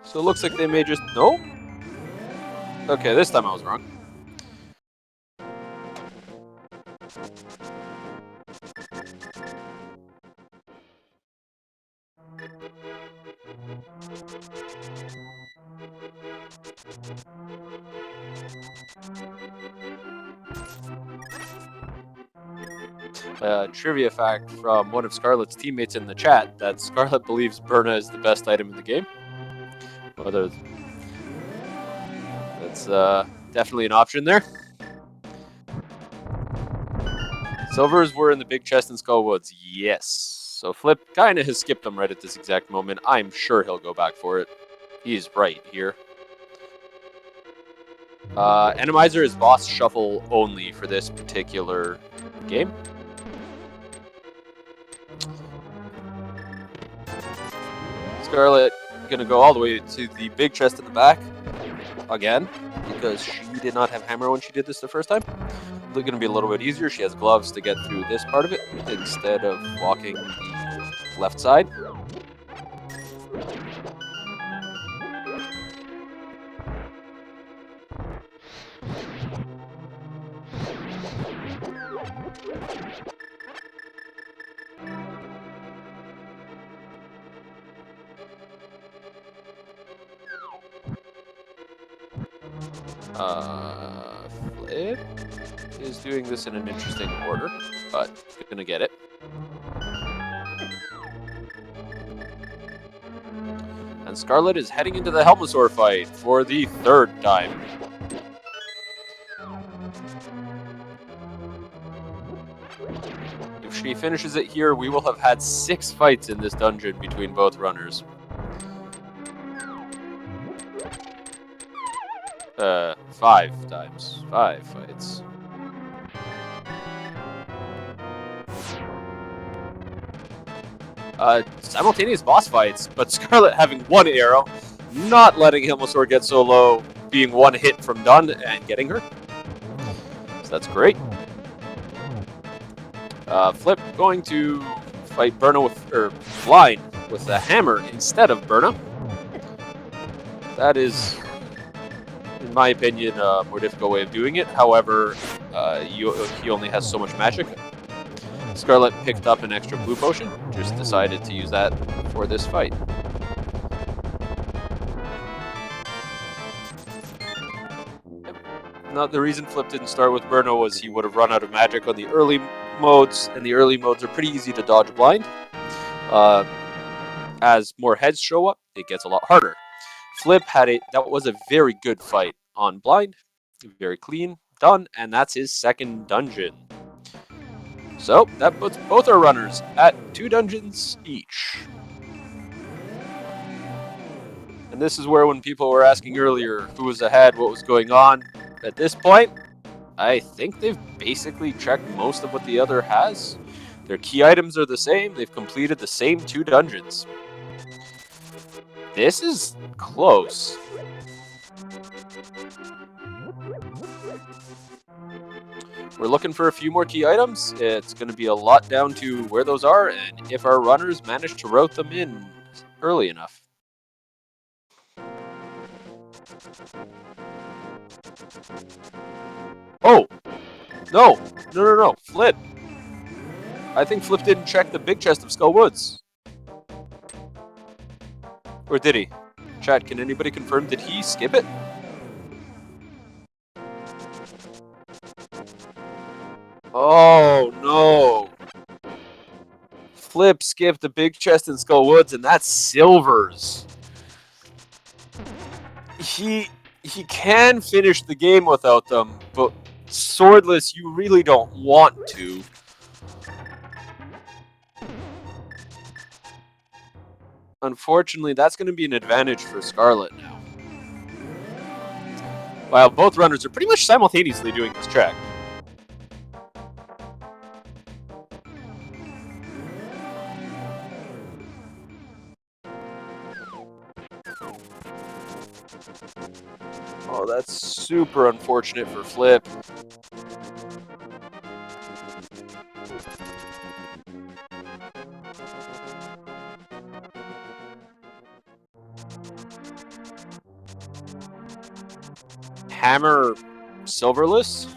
Speaker 1: So it looks like they may just... No? Okay, this time I was wrong. Trivia fact from one of Scarlet's teammates in the chat that Scarlet believes Burna is the best item in the game. Whether that's definitely an option there. Silvers were in the big chest in Skullwoods. Yes. So Flip kind of has skipped them right at this exact moment. I'm sure he'll go back for it. He's right here. Randomizer is boss shuffle only for this particular game. Scarlet gonna go all the way to the big chest in the back again, because she did not have hammer when she did this the first time. It's gonna be a little bit easier. She has gloves to get through this part of it instead of walking the left side. Flip is doing this in an interesting order, but he's gonna get it. And Scarlet is heading into the Helmasaur fight for the third time. If she finishes it here, we will have had 6 fights in this dungeon between both runners. 5 times. 5 fights. Simultaneous boss fights, but Scarlet having 1 arrow, not letting Helmasaur get so low, being 1 hit from done and getting her. So that's great. Flip going to fight Burna with, Blind with the hammer instead of Burna. That is, in my opinion, a more difficult way of doing it. However, he only has so much magic. Scarlet picked up an extra blue potion, just decided to use that for this fight. Now, the reason Flip didn't start with Burna was he would have run out of magic on the early modes, and the early modes are pretty easy to dodge blind. As more heads show up, it gets a lot harder. Flip had that was a very good fight on blind, very clean, done, and that's his 2nd dungeon. So that puts both our runners at 2 dungeons each. And this is where, when people were asking earlier who was ahead, what was going on, at this point, I think they've basically checked most of what the other has. Their key items are the same. They've completed the same 2 dungeons. This is close. we're looking for a few more key items. It's going to be a lot down to where those are and if our runners manage to route them in early enough. Oh! No! No. Flip! I think Flip didn't check the big chest of Skull Woods. Or did he? Chat, can anybody confirm, did he skip it? Oh, no. Flip skipped the big chest in Skull Woods, and that's silvers. He can finish the game without them, but swordless, you really don't want to. Unfortunately, that's going to be an advantage for Scarlet now. While both runners are pretty much simultaneously doing this check. Oh, that's super unfortunate for Flip. Hammer silverless?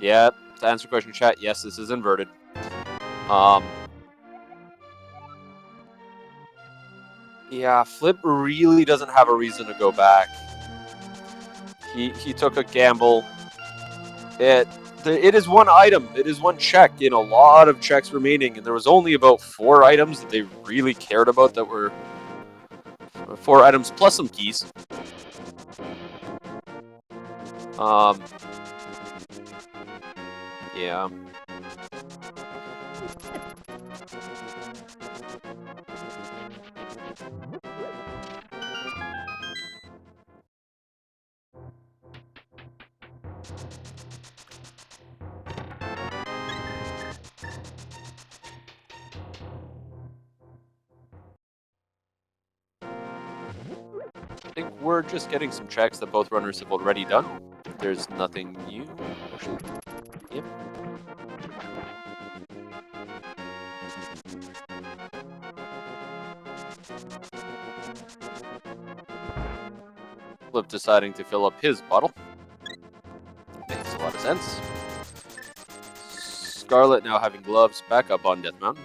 Speaker 1: Yeah, to answer the question, chat, yes, this is inverted. Yeah, Flip really doesn't have a reason to go back. He took a gamble. It is one item. It is one check in a lot of checks remaining, and there was only about 4 items that they really cared about that were 4 items plus some keys. Yeah. I think we're just getting some checks that both runners have already done. There's nothing new. Actually, yep. Flip deciding to fill up his bottle. Makes a lot of sense. Scarlet now having gloves back up on Death Mountain.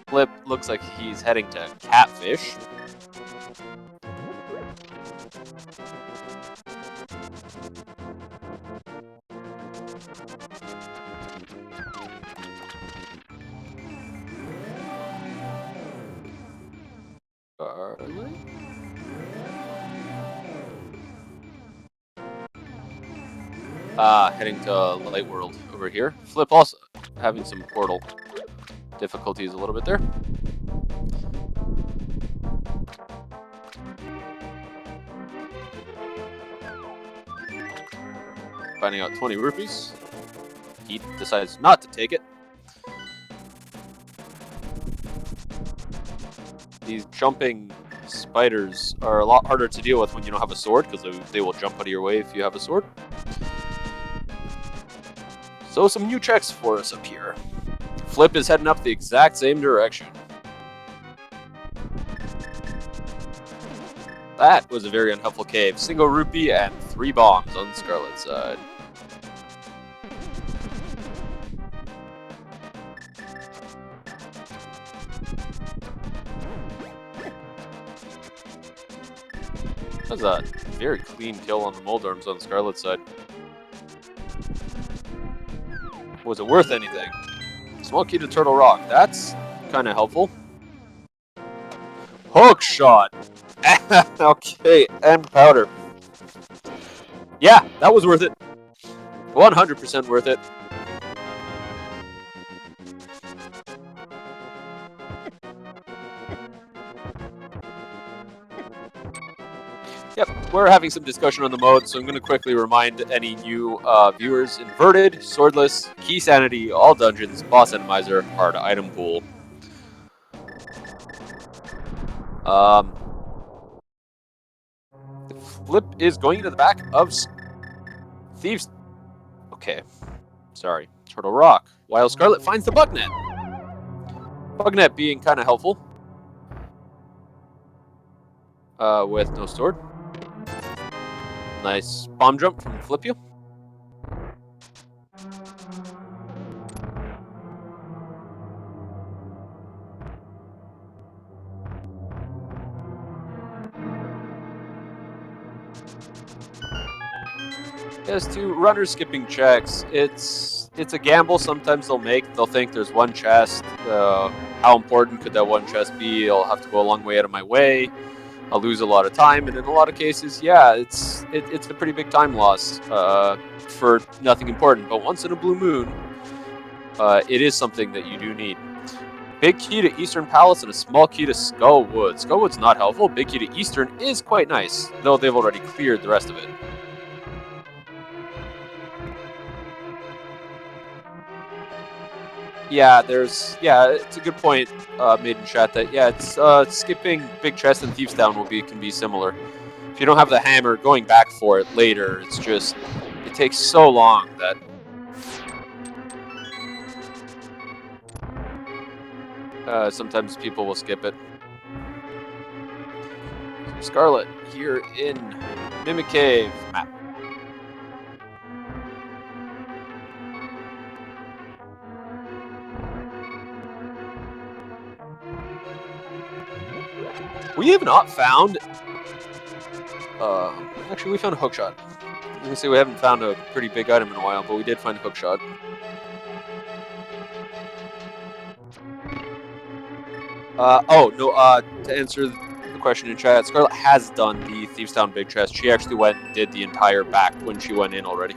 Speaker 1: Flip looks like he's heading to Catfish. Scarlet? Heading to Light World over here. Flip also having some portal difficulties a little bit there. Finding out 20 rupees. He decides not to take it. These jumping spiders are a lot harder to deal with when you don't have a sword, because they will jump out of your way if you have a sword. So some new checks for us up here. Flip is heading up the exact same direction. That was a very unhelpful cave. Single rupee and 3 bombs on the Scarlet side. That was a very clean kill on the mold arms on the Scarlet side. Was it worth anything? Small key to Turtle Rock. That's kind of helpful. Hook shot. Okay, and powder. Yeah, that was worth it. 100% worth it. Yep, we're having some discussion on the mode, so I'm going to quickly remind any new viewers. Inverted, swordless, key sanity, all dungeons, boss randomizer, hard item pool. Flip is going into the back of Thieves. Okay, sorry, Turtle Rock. While Scarlet finds the bug net. Bug net being kind of helpful. With no sword. Nice bomb jump from Flipheal. As to runner skipping checks, it's a gamble. Sometimes they'll think there's one chest. How important could that one chest be? I'll have to go a long way out of my way. I'll lose a lot of time, and in a lot of cases, yeah, it's a pretty big time loss for nothing important. But once in a blue moon, it is something that you do need. Big key to Eastern Palace and a small key to Skullwood. Skullwood's not helpful. Big key to Eastern is quite nice, though they've already cleared the rest of it. Yeah, it's a good point made in chat that, yeah, it's skipping Big Chest and Thieves Town can be similar. If you don't have the hammer, going back for it later, it takes so long that sometimes people will skip it. Scarlet here in Mimic Cave map. We have not found. Actually, we found a hookshot. I'm gonna say we haven't found a pretty big item in a while, but we did find a hookshot. To answer the question in chat, Scarlet has done the Thieves Town Big Chest. She actually went and did the entire back when she went in already.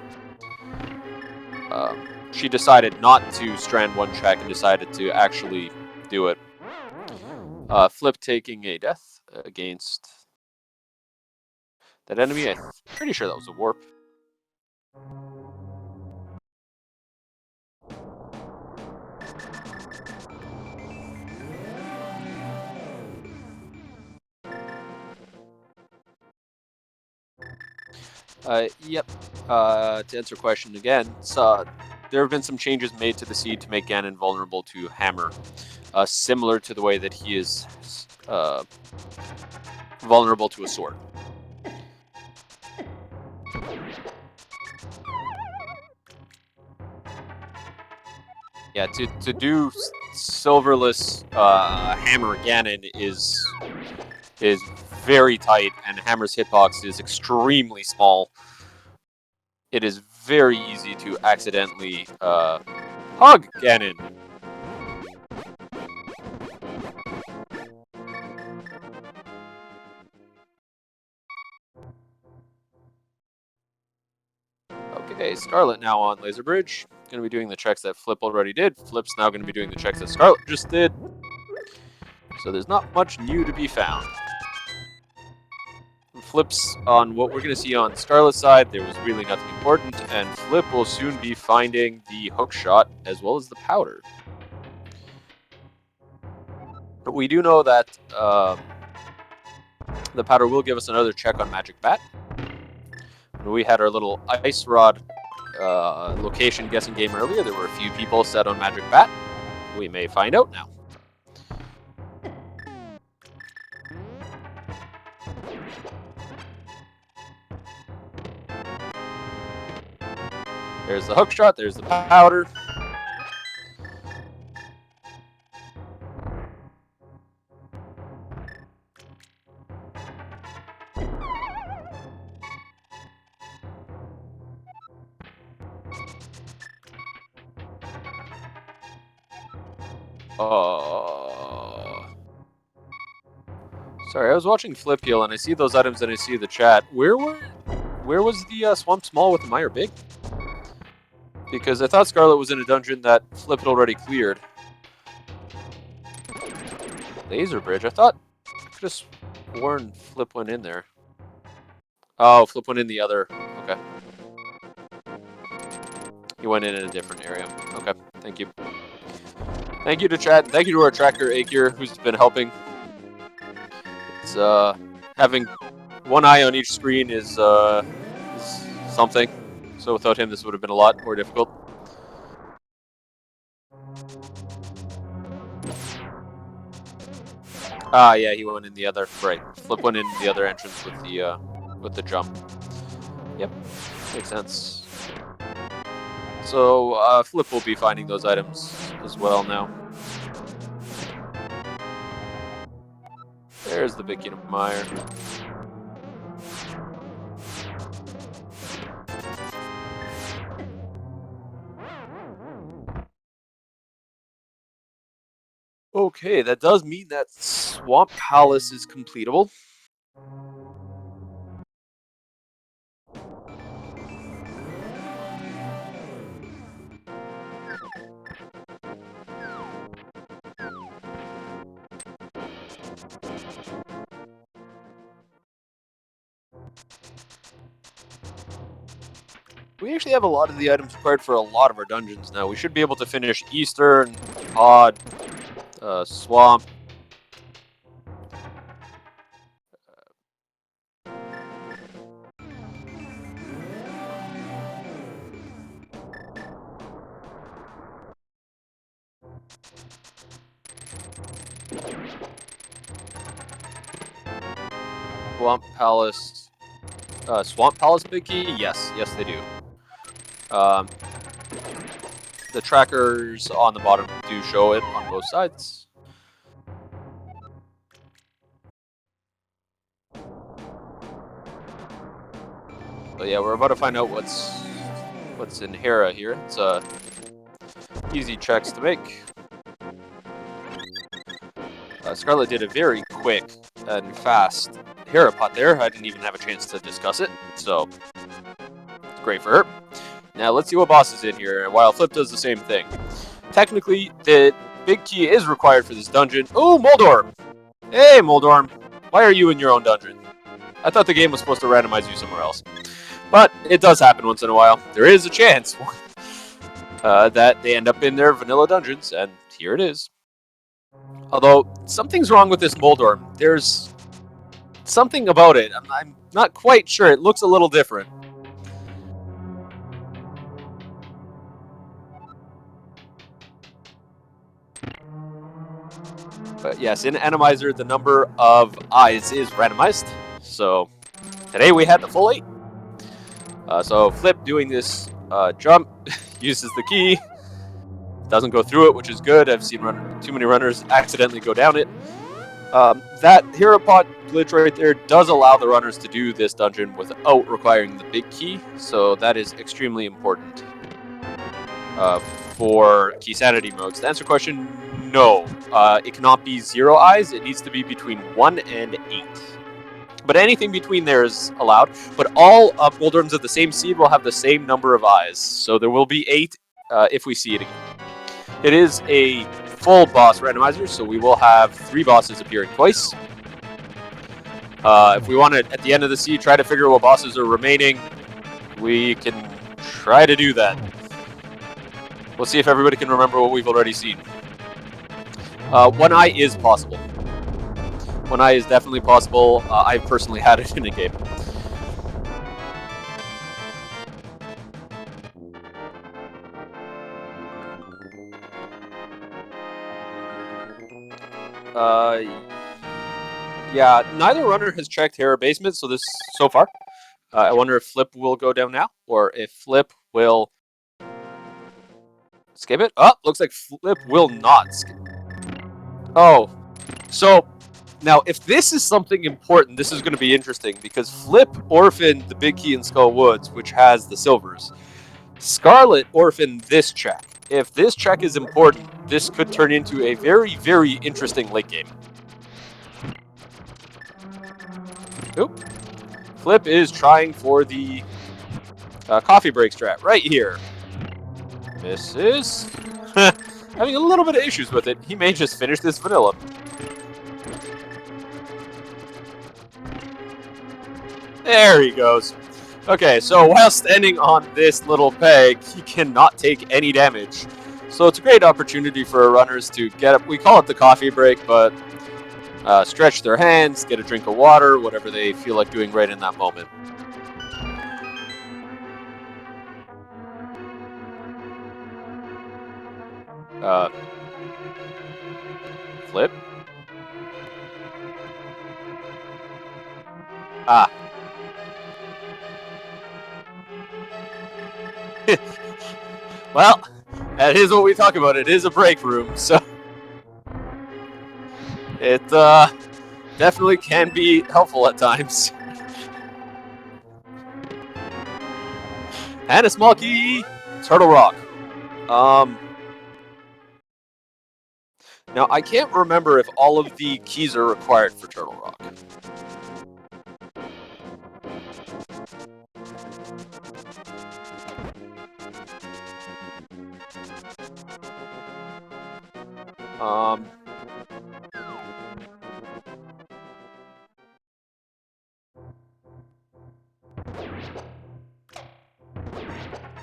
Speaker 1: She decided not to strand one check and decided to actually do it. Flip taking a death against that enemy. I'm pretty sure that was a warp. Yep. To answer your question again, there have been some changes made to the seed to make Ganon vulnerable to hammer, similar to the way that he is vulnerable to a sword. Yeah, to do silverless hammer Ganon is very tight, and Hammer's hitbox is extremely small. It is very easy to accidentally hug Ganon. Okay, Scarlet now on Laser Bridge. Going to be doing the checks that Flip already did. Flip's now going to be doing the checks that Scarlet just did. So there's not much new to be found. Flip's on what we're going to see on Scarlet's side. There was really nothing important, and Flip will soon be finding the hook shot as well as the powder. But we do know that the powder will give us another check on Magic Bat. We had our little ice rod location guessing game earlier. There were a few people set on Magic Bat. We may find out now. There's the hook shot, there's the powder. Sorry, I was watching Flipheal and I see those items and I see the chat. Where was the Swamp Small with the Mire Big? Because I thought Scarlet was in a dungeon that Flip had already cleared. Laser Bridge? I thought I could have sworn Flip went in there. Oh, Flip went in the other. Okay. He went in a different area. Okay, thank you. Thank you to chat. Thank you to our tracker, Akir, who's been helping. having one eye on each screen is something. So without him, this would have been a lot more difficult. Ah, yeah, he went in the other. Right, Flip went in the other entrance with the jump. Yep, makes sense. So Flip will be finding those items as well now. There's the big Mire. Okay, that does mean that Swamp Palace is completable. We actually have a lot of the items required for a lot of our dungeons now. We should be able to finish Eastern, Pod, Swamp. Swamp Palace big key? Yes, they do. The trackers on the bottom do show it on both sides. But yeah, we're about to find out what's in Hera here. It's easy checks to make. Scarlet did a very quick and fast Hera pot there. I didn't even have a chance to discuss it, so it's great for her. Now let's see what boss is in here, while Flip does the same thing. Technically, the big key is required for this dungeon. Oh, Moldorm! Hey, Moldorm! Why are you in your own dungeon? I thought the game was supposed to randomize you somewhere else. But it does happen once in a while. There is a chance that they end up in their vanilla dungeons, and here it is. Although, something's wrong with this Moldorm. There's something about it. I'm not quite sure. It looks a little different. But yes, in Randomizer, the number of eyes is randomized. So today we had the full 8. So Flip doing this jump uses the key. Doesn't go through it, which is good. I've seen too many runners accidentally go down it. That Hero Pot glitch right there does allow the runners to do this dungeon without requiring the big key. So that is extremely important for key sanity modes. To answer your question, no. It cannot be 0 eyes. It needs to be between 1 and 8. But anything between there is allowed. But all Moldorms of the same seed will have the same number of eyes. So there will be 8 if we see it again. It is a full boss randomizer, so we will have 3 bosses appearing twice. If we want to, at the end of the seed, try to figure what bosses are remaining, we can try to do that. We'll see if everybody can remember what we've already seen. 1 eye is possible. 1 eye is definitely possible. I've personally had it in a game. Yeah, neither runner has checked Hera Basement so far. I wonder if Flip will go down now, or if Flip will skip it. Oh, looks like Flip will not skip. Oh, so now if this is something important, this is going to be interesting, because Flip orphaned the big key in Skull Woods, which has the silvers. Scarlet orphaned this check. If this check is important, this could turn into a very, very interesting late game. Oop. Flip is trying for the coffee break strat right here. Misses. Having a little bit of issues with it. He may just finish this vanilla. There he goes. Okay, so while standing on this little peg, he cannot take any damage. So it's a great opportunity for runners to get up. We call it the coffee break, but stretch their hands, get a drink of water, whatever they feel like doing right in that moment. Flip. Ah. Well, that is what we talk about. It is a break room, so it definitely can be helpful at times. And a small key, Turtle Rock. Now I can't remember if all of the keys are required for Turtle Rock.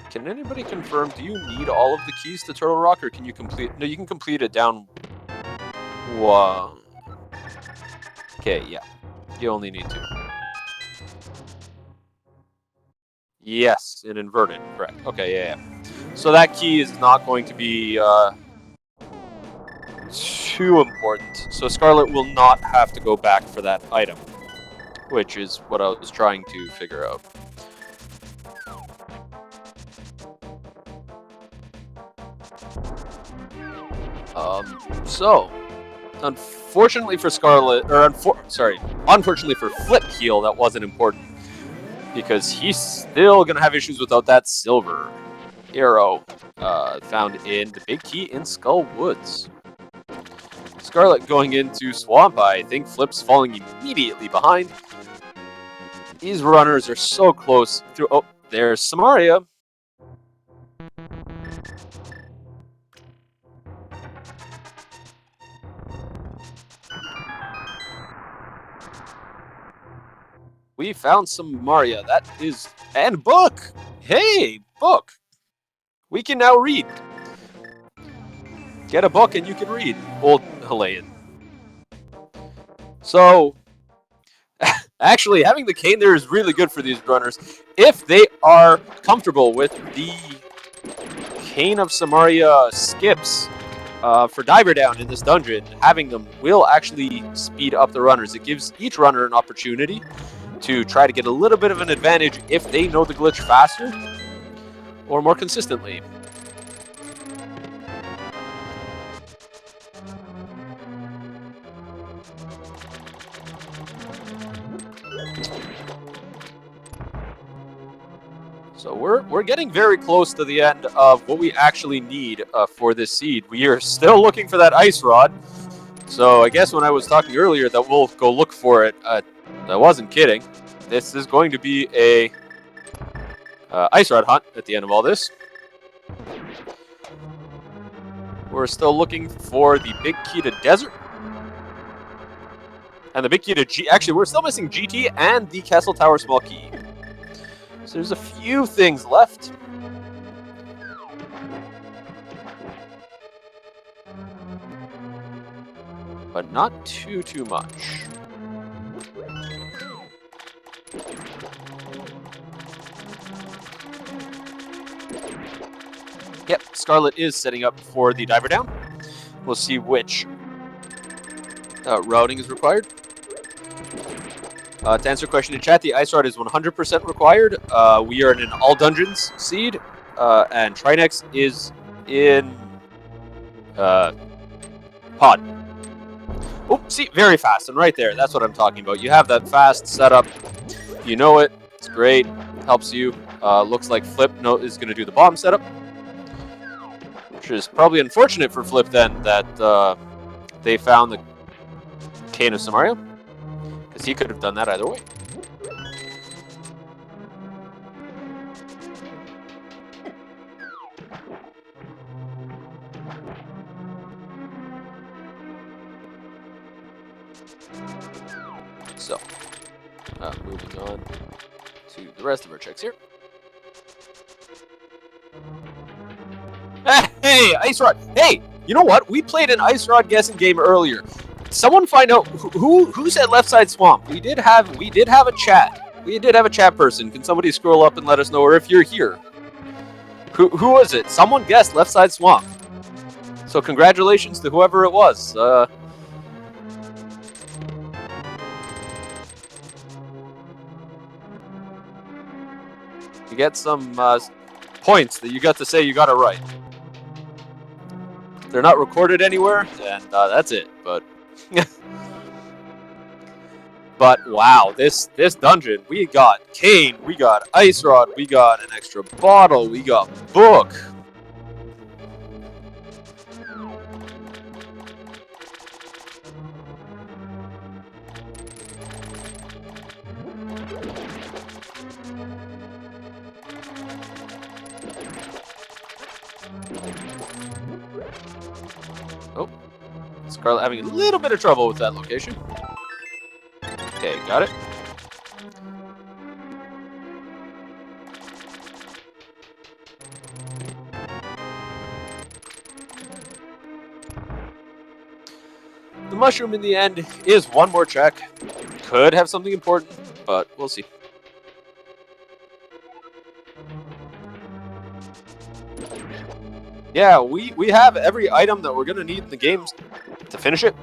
Speaker 1: Can anybody confirm, do you need all of the keys to Turtle Rock, or can you complete... No, you can complete it down... One. Okay, yeah. You only need 2. Yes, an inverted, correct. Okay, yeah. So that key is not going to be too important. So Scarlet will not have to go back for that item, which is what I was trying to figure out. So, unfortunately for Scarlet, or unfortunately for Flipheal, that wasn't important, because he's still gonna have issues without that silver arrow found in the big key in Skull Woods. Scarlet going into Swamp. I think Flip's falling immediately behind. These runners are so close through. Oh, there's Samaria. We found some Maria. That is... And book! Hey, book! We can now read. Get a book and you can read. Old Halayan. So, actually, having the cane there is really good for these runners. If they are comfortable with the Cane of Samaria skips for Diver Down in this dungeon, having them will actually speed up the runners. It gives each runner an opportunity to try to get a little bit of an advantage if they know the glitch faster or more consistently. So we're getting very close to the end of what we actually need for this seed. We are still looking for that ice rod. So I guess when I was talking earlier that we'll go look for it, I wasn't kidding. This is going to be a ice rod hunt at the end of all this. We're still looking for the big key to Desert. And the big key to G... Actually, we're still missing GT and the Castle Tower small key. So there's a few things left. But not too much. Yep, Scarlet is setting up for the Diver Down. We'll see which routing is required. To answer a question in chat, the Ice Rod is 100% required. We are in an all dungeons seed, and Trinex is in pod. Oh, see, very fast, and right there, that's what I'm talking about. You have that fast setup. You know it. It's great. Helps you. Looks like Flip is going to do the bomb setup, which is probably unfortunate for Flip then that they found the Cane of Samaria, because he could have done that either way. So, moving on to the rest of our checks here. Hey, Ice Rod! Hey, you know what? We played an Ice Rod guessing game earlier. Someone find out who said left side swamp. We did have a chat. We did have a chat person. Can somebody scroll up and let us know, or if you're here? Who was it? Someone guessed left side swamp. So congratulations to whoever it was. You get some points that you got to say you got it right. They're not recorded anywhere, and that's it. But but wow, this dungeon, we got cane, we got ice rod, we got an extra bottle, we got book. Oh, Scarlet having a little bit of trouble with that location. Okay, got it. The mushroom in the end is one more check. Could have something important, but we'll see. Yeah, we have every item that we're going to need in the games to finish it.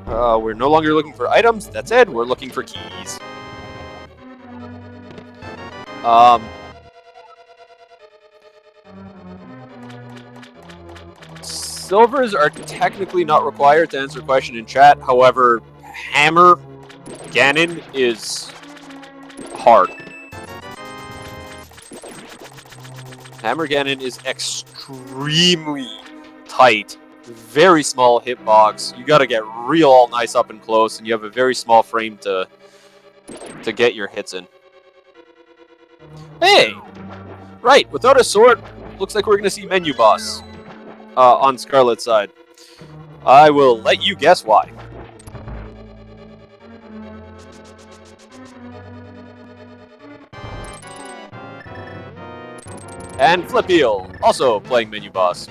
Speaker 1: We're no longer looking for items. That's it. We're looking for keys. Silvers are technically not required to answer a question in chat. However, Hammer Ganon is hard. Hammer Ganon is extremely tight. Very small hitbox. You gotta get real nice up and close, and you have a very small frame to get your hits in. Hey! Right, without a sword, looks like we're gonna see menu boss on Scarlet's side. I will let you guess why. And Flipheal, also playing menu boss.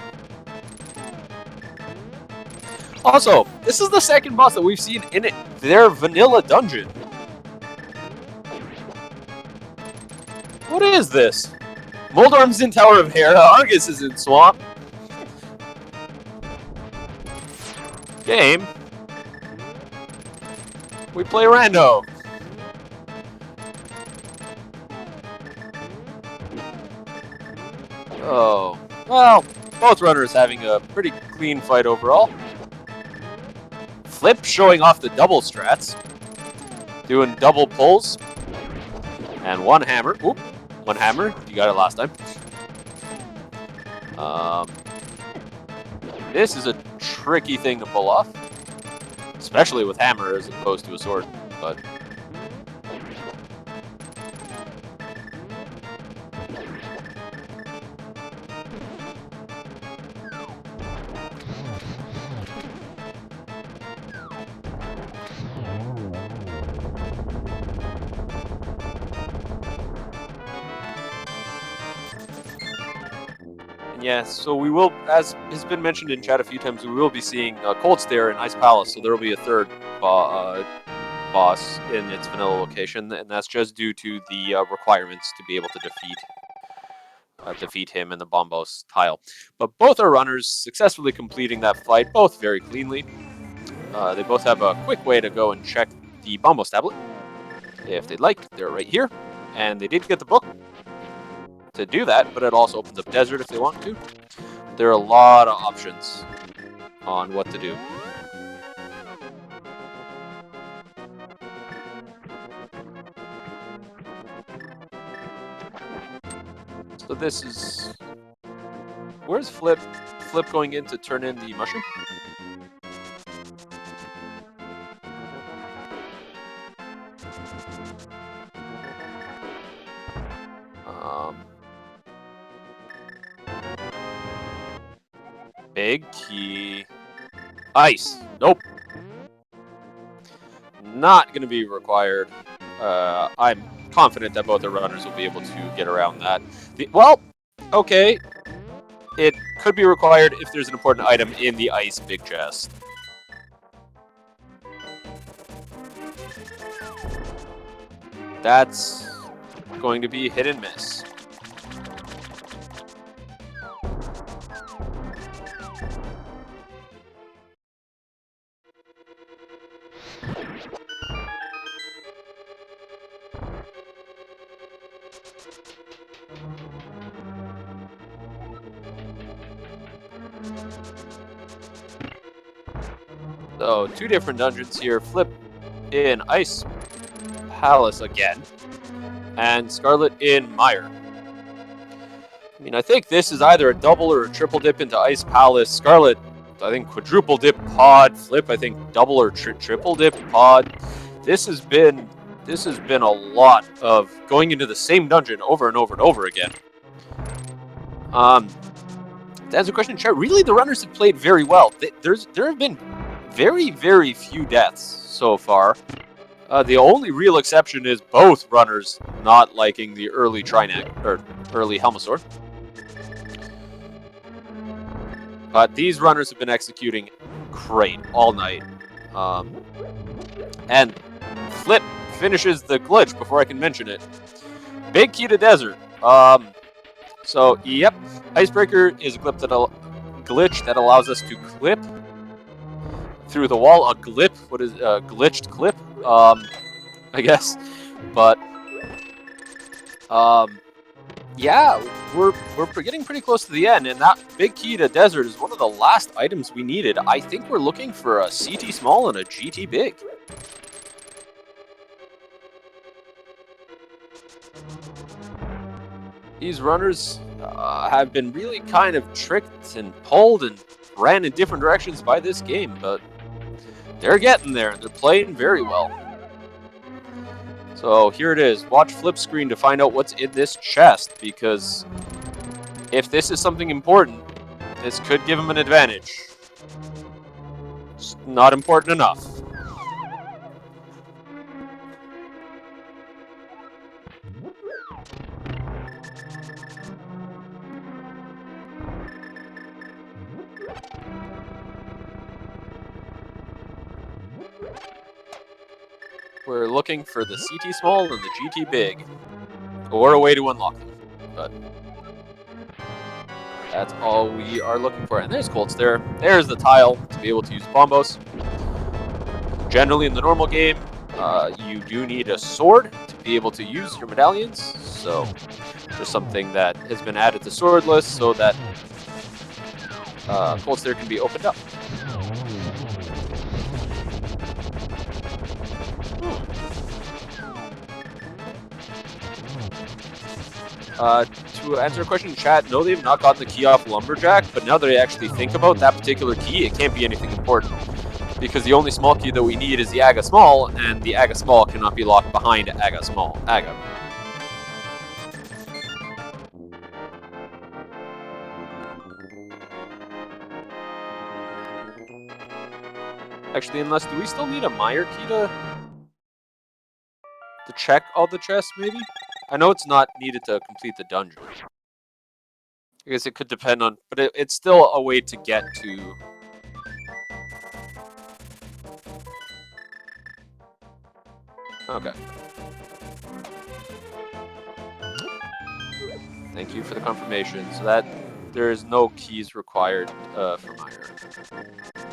Speaker 1: Also, this is the second boss that we've seen in their vanilla dungeon. What is this? Moldorm's in Tower of Hera, Argus is in Swamp. Game. We play rando. Oh, well, both runners having a pretty clean fight overall. Flip showing off the double strats. Doing double pulls. And one hammer. Oop, one hammer. You got it last time. This is a tricky thing to pull off. Especially with hammer as opposed to a sword. But yeah, so we will, as has been mentioned in chat a few times, we will be seeing Cold Stare and Ice Palace, so there will be a third boss in its vanilla location, and that's just due to the requirements to be able to defeat him in the Bombos tile. But both are runners, successfully completing that fight, both very cleanly. They both have a quick way to go and check the Bombos tablet, if they'd like. They're right here, and they did get the book to do that, but it also opens up desert if they want to. There are a lot of options on what to do. So this is... Where's Flip? Flip going in to turn in the mushroom? Big key. Ice. Nope. Not going to be required. I'm confident that both the runners will be able to get around that. Well, okay. It could be required if there's an important item in the ice big chest. That's going to be hit and miss. So, two different dungeons here. Flip in Ice Palace again, and Scarlet in Mire. I mean, I think this is either a double or a triple dip into Ice Palace. Scarlet, I think quadruple dip pod. Flip, I think double or triple dip pod. This has been a lot of going into the same dungeon over and over and over again. To answer the question, chat, really the runners have played very well. There have been very, very few deaths so far. The only real exception is both runners not liking the early Trineck, or early Helmasaur. But these runners have been executing great all night. And Flip finishes the glitch before I can mention it. Big key to Desert. So, yep, Icebreaker is a glitch that allows us to clip through the wall. A glip? What is a glitched clip? I guess. But, yeah, we're getting pretty close to the end, and that big key to Desert is one of the last items we needed. I think we're looking for a CT small and a GT big. These runners have been really kind of tricked and pulled and ran in different directions by this game, but they're getting there, and they're playing very well. So here it is. Watch Flip screen to find out what's in this chest, because if this is something important, this could give him an advantage. It's not important enough. We're looking for the CT small and the GT big, or a way to unlock them, but that's all we are looking for. And there's Colts there. There's the tile to be able to use Bombos. Generally in the normal game, you do need a sword to be able to use your medallions, so just something that has been added to sword list so that Colts there can be opened up. To answer a question in chat, no, they've not gotten the key off Lumberjack, but now that I actually think about that particular key, it can't be anything important. Because the only small key that we need is the Aga Small, and the Aga Small cannot be locked behind Aga Small. Aga. Actually, unless, do we still need a Mire key to check all the chests, maybe? I know it's not needed to complete the dungeon. I guess it could depend on, but it's still a way to get to... Okay. Thank you for the confirmation. So that there is no keys required for Mire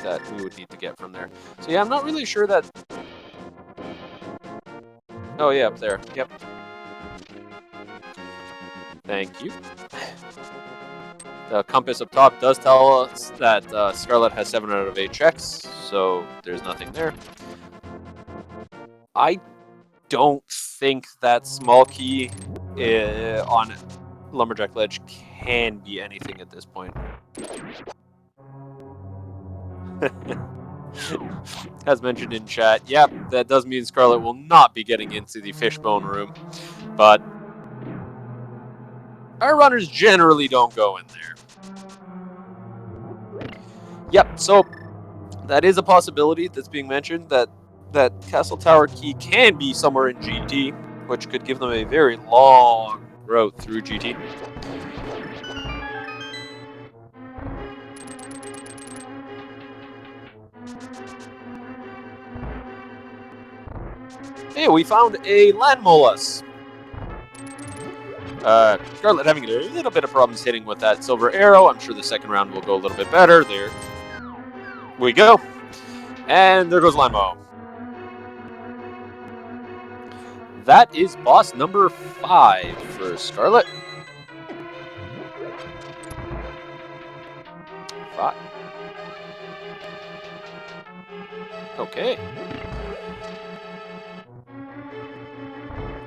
Speaker 1: that we would need to get from there. So yeah, I'm not really sure that... Oh yeah, up there. Yep. Thank you. The compass up top does tell us that Scarlet has 7 out of 8 checks, so there's nothing there. I don't think that small key on Lumberjack Ledge can be anything at this point. As mentioned in chat, yep, that does mean Scarlet will not be getting into the fishbone room, but our runners generally don't go in there. Yep, so that is a possibility that's being mentioned, that Castle Tower key can be somewhere in GT, which could give them a very long route through GT. Hey, we found a land molus. Scarlet having a little bit of problems hitting with that silver arrow. I'm sure the second round will go a little bit better. There we go. And there goes Landmo. That is boss number 5 for Scarlet. 5. Okay.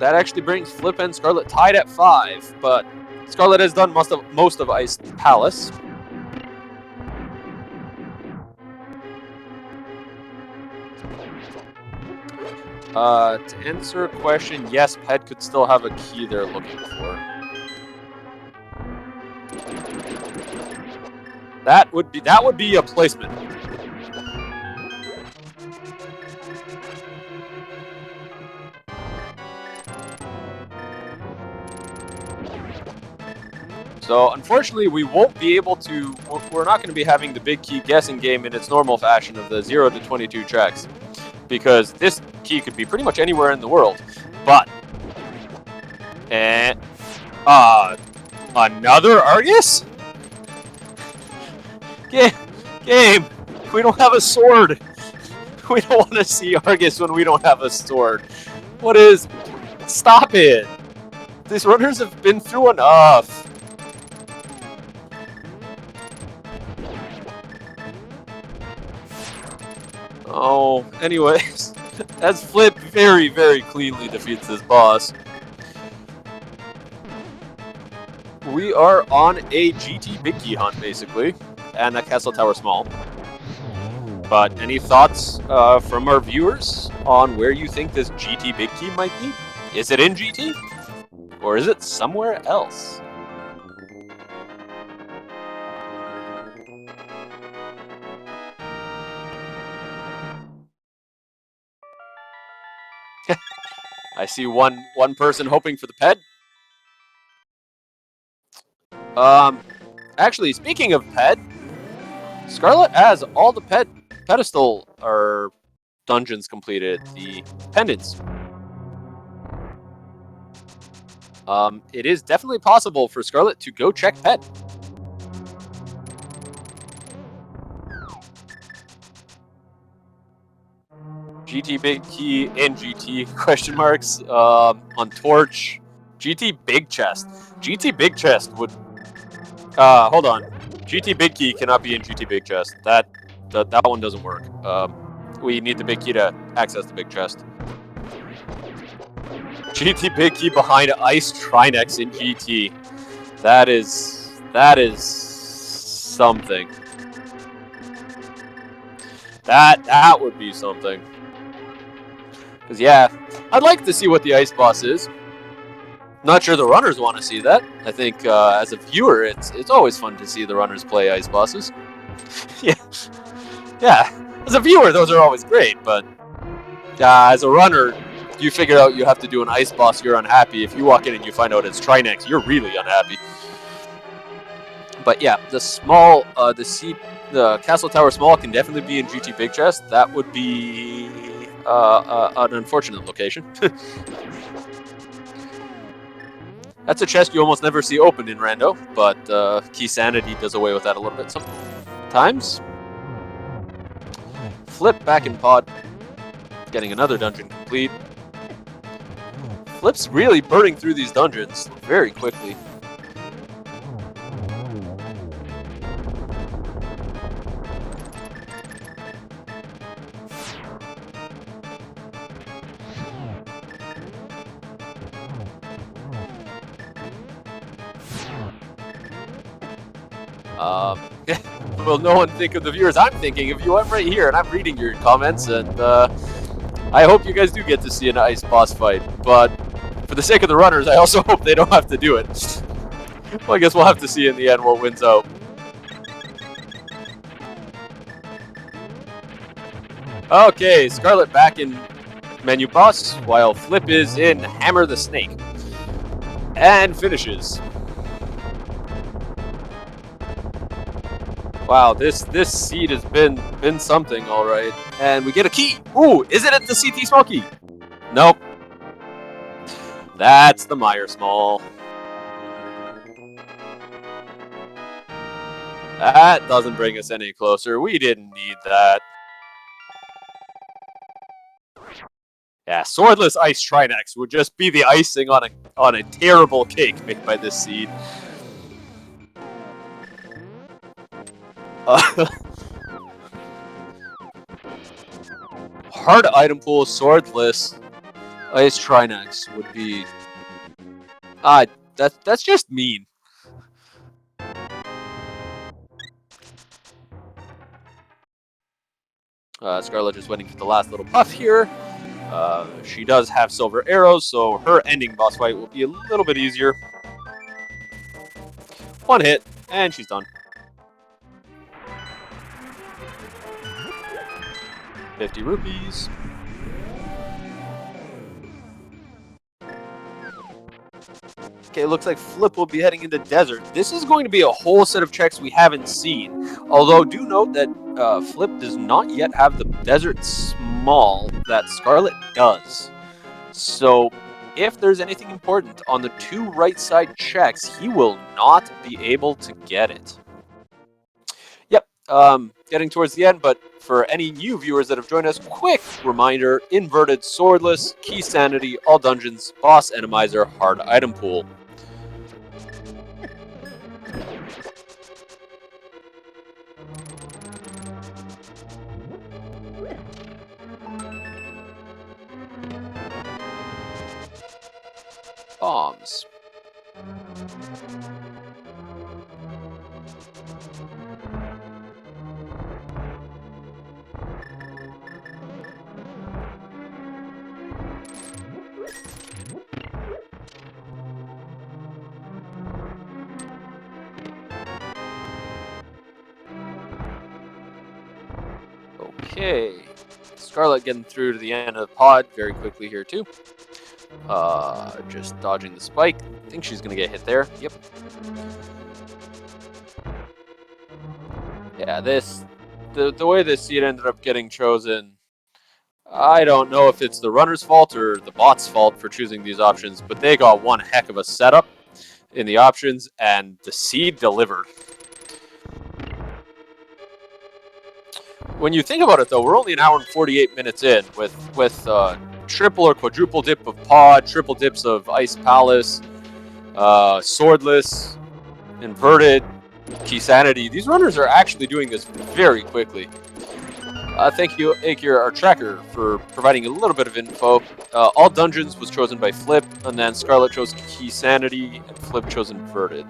Speaker 1: That actually brings Flip and Scarlet tied at 5, but Scarlet has done most of Ice Palace. To answer a question, yes, Ped could still have a key they're looking for. That would be a placement. So unfortunately, we won't be able to. We're not going to be having the big key guessing game in its normal fashion of the 0 to 22 tracks, because this key could be pretty much anywhere in the world. But another Argus? Game. We don't have a sword. We don't want to see Argus when we don't have a sword. What is? Stop it! These runners have been through enough. Oh, anyways, as Flip very, very cleanly defeats this boss, we are on a GT Big Key hunt, basically, and a Castle Tower Small. But any thoughts from our viewers on where you think this GT Big Key might be? Is it in GT? Or is it somewhere else? I see one person hoping for the ped. Actually, speaking of ped, Scarlet has all the pedestal or dungeons completed, the pendants. It is definitely possible for Scarlet to go check ped. GT Big Key in GT question marks on Torch. GT Big Chest. GT Big Chest would hold on. GT Big Key cannot be in GT Big Chest. That one doesn't work. We need the Big Key to access the Big Chest. GT Big Key behind Ice Trinex in GT. That is something. That would be something. Because, yeah, I'd like to see what the Ice Boss is. Not sure the runners want to see that. I think, as a viewer, it's always fun to see the runners play Ice Bosses. Yeah. As a viewer, those are always great, but as a runner, you figure out you have to do an Ice Boss, you're unhappy. If you walk in and you find out it's Trinex, you're really unhappy. But yeah, the small, the Castle Tower Small can definitely be in GT Big Chest. That would be an unfortunate location. That's a chest you almost never see opened in Rando, but Key Sanity does away with that a little bit sometimes. Flip back in pod, getting another dungeon complete. Flip's really burning through these dungeons very quickly. Will no one think of the viewers? I'm thinking of you. I'm right here, and I'm reading your comments, and I hope you guys do get to see an Ice Boss fight. But for the sake of the runners, I also hope they don't have to do it. Well, I guess we'll have to see in the end what wins out. Okay, Scarlet back in menu boss, while Flip is in Hammer the Snake. And finishes. Wow, this seed has been something, all right. And we get a key. Ooh, is it at the CT Small Key? Nope, That's the Meyer Small. That doesn't bring us any closer. We didn't need that. Yeah, swordless ice Trinex would just be the icing on a terrible cake made by this seed. Hard item pool, swordless ice Trinex would be. That's just mean. Scarlet just waiting for the last little buff here. She does have silver arrows, so her ending boss fight will be a little bit easier. One hit, and she's done. 50 rupees. Okay, looks like Flip will be heading into Desert. This is going to be a whole set of checks we haven't seen. Although, do note that Flip does not yet have the Desert Small that Scarlet does. So, if there's anything important on the 2 right side checks, he will not be able to get it. Yep, getting towards the end, but for any new viewers that have joined us, quick reminder, inverted, swordless, key sanity, all dungeons, boss Randomizer, hard item pool. Bombs. Okay, Scarlet getting through to the end of the pod very quickly here too. Just dodging the spike. I think she's gonna get hit there. Yep. Yeah, the way this seed ended up getting chosen, I don't know if it's the runner's fault or the bot's fault for choosing these options, but they got one heck of a setup in the options, and the seed delivered. When you think about it, though, we're only an hour and 48 minutes in with triple or quadruple dip of pod, triple dips of Ice Palace, swordless, inverted, key sanity. These runners are actually doing this very quickly. Thank you, Akir, our tracker, for providing a little bit of info. All dungeons was chosen by Flip, and then Scarlet chose key sanity, and Flip chose inverted.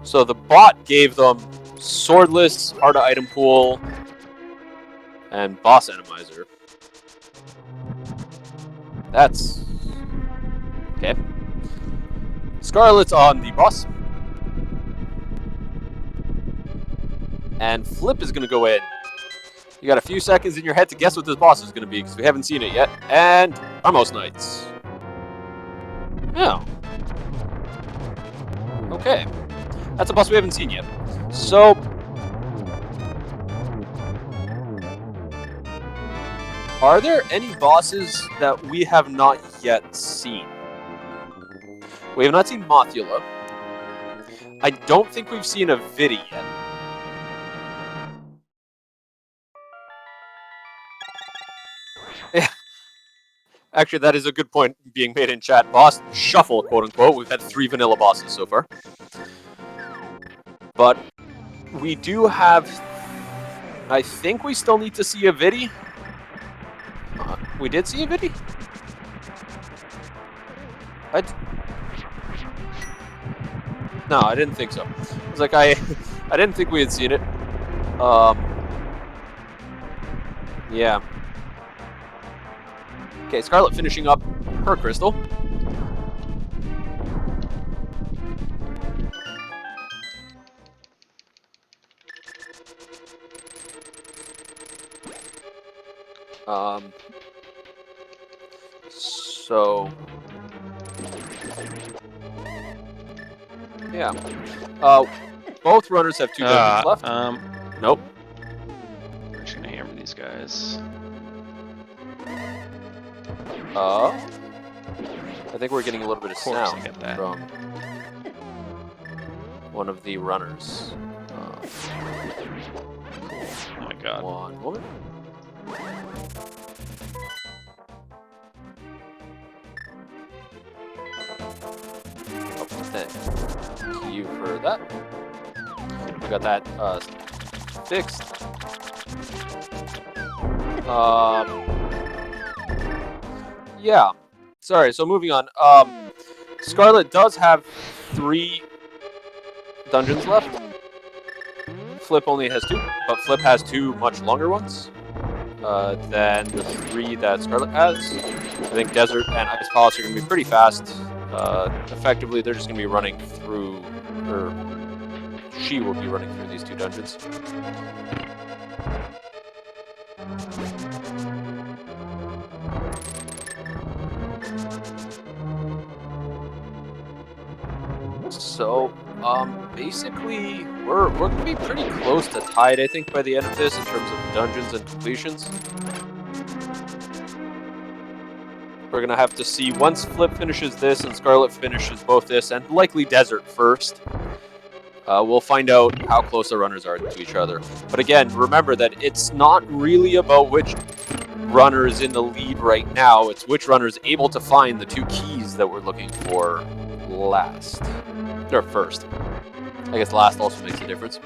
Speaker 1: So the bot gave them swordless, hard item pool, and boss Randomizer. That's okay. Scarlet's on the boss, and Flip is going to go in. You got a few seconds in your head to guess what this boss is going to be, because we haven't seen it yet. And Armos Knights. Oh. Okay. That's a boss we haven't seen yet. So, are there any bosses that we have not yet seen? We have not seen Mothula. I don't think we've seen a Vidi yet. Actually, that is a good point being made in chat. Boss shuffle, quote unquote. We've had 3 vanilla bosses so far. But we do have... I think we still need to see a Vidi. We did see a Vidi? No, I didn't think so. I was like, I didn't think we had seen it. Yeah. Okay, Scarlet finishing up her crystal. So yeah. Both runners have 2 dungeons left. Nope.
Speaker 2: We're just gonna hammer these guys.
Speaker 1: I think we're getting a little bit of
Speaker 2: Of course I
Speaker 1: sound
Speaker 2: get that.
Speaker 1: from one of the runners.
Speaker 2: Oh my god.
Speaker 1: One moment. Oh, thank you for that. We got that fixed. Yeah. Sorry, so moving on. Scarlet does have 3 dungeons left. Flip only has 2, but Flip has 2 much longer ones than the 3 that Scarlet has. I think Desert and Ice Palace are going to be pretty fast. Effectively, they're just going to be running through, or she will be running through these 2 dungeons. So, basically, we're going to be pretty close to tied, I think, by the end of this in terms of dungeons and completions. We're going to have to see once Flip finishes this and Scarlet finishes both this and likely Desert first. We'll find out how close the runners are to each other. But again, remember that it's not really about which runner is in the lead right now. It's which runner is able to find the 2 keys that we're looking for last. Or first. I guess last also makes a difference.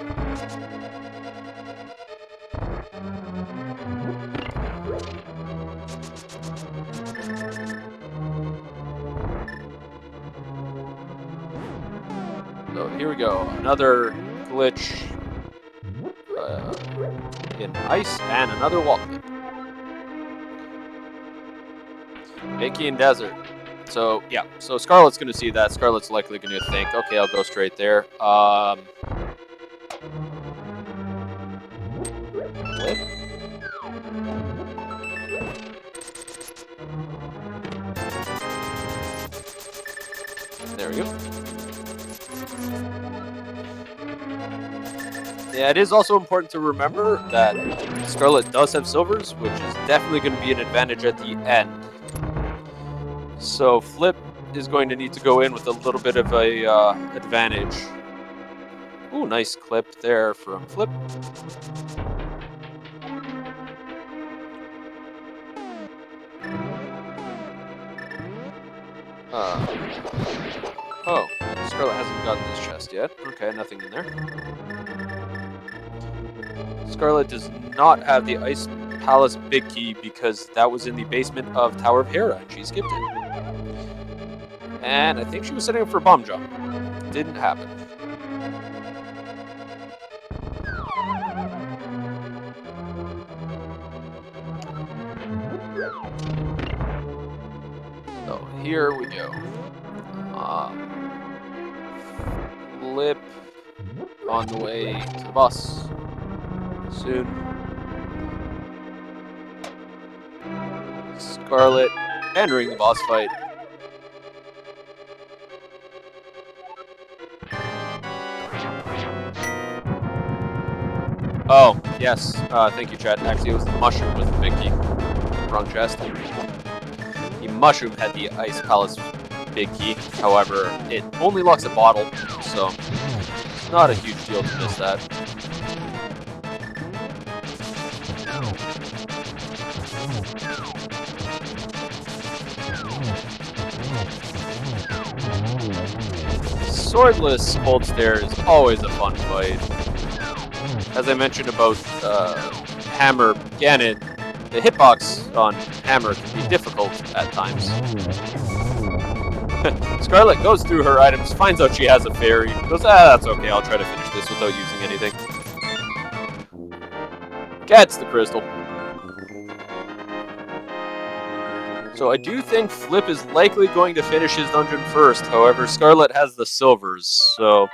Speaker 1: So here we go. Another glitch in ice and another wall clip. Mickey and Desert. So, yeah. So Scarlet's going to see that. Scarlet's likely going to think, okay, I'll go straight there. Flip? There we go. Yeah, it is also important to remember that Scarlet does have silvers, which is definitely going to be an advantage at the end. So Flip is going to need to go in with a little bit of a advantage. Ooh, nice clip there from Flip. Oh, Scarlet hasn't gotten this chest yet. Okay, nothing in there. Scarlet does not have the Ice Palace big key because that was in the basement of Tower of Hera and she skipped it. And I think she was setting up for a bomb jump. Didn't happen. So here we go. Flip on the way to the boss soon. Scarlet entering the boss fight. Oh, yes. Thank you, chat. Actually, it was the mushroom with the big key. Wrong chest. The mushroom had the Ice Palace big key. However, it only locks a bottle, so it's not a huge deal to miss that. Swordless Old Stair is always a fun fight. As I mentioned about Hammer Ganon, the hitbox on Hammer can be difficult at times. Scarlet goes through her items, finds out she has a fairy, goes, that's okay, I'll try to finish this without using anything. Gets the crystal. So I do think Flip is likely going to finish his dungeon first, however Scarlet has the silvers, so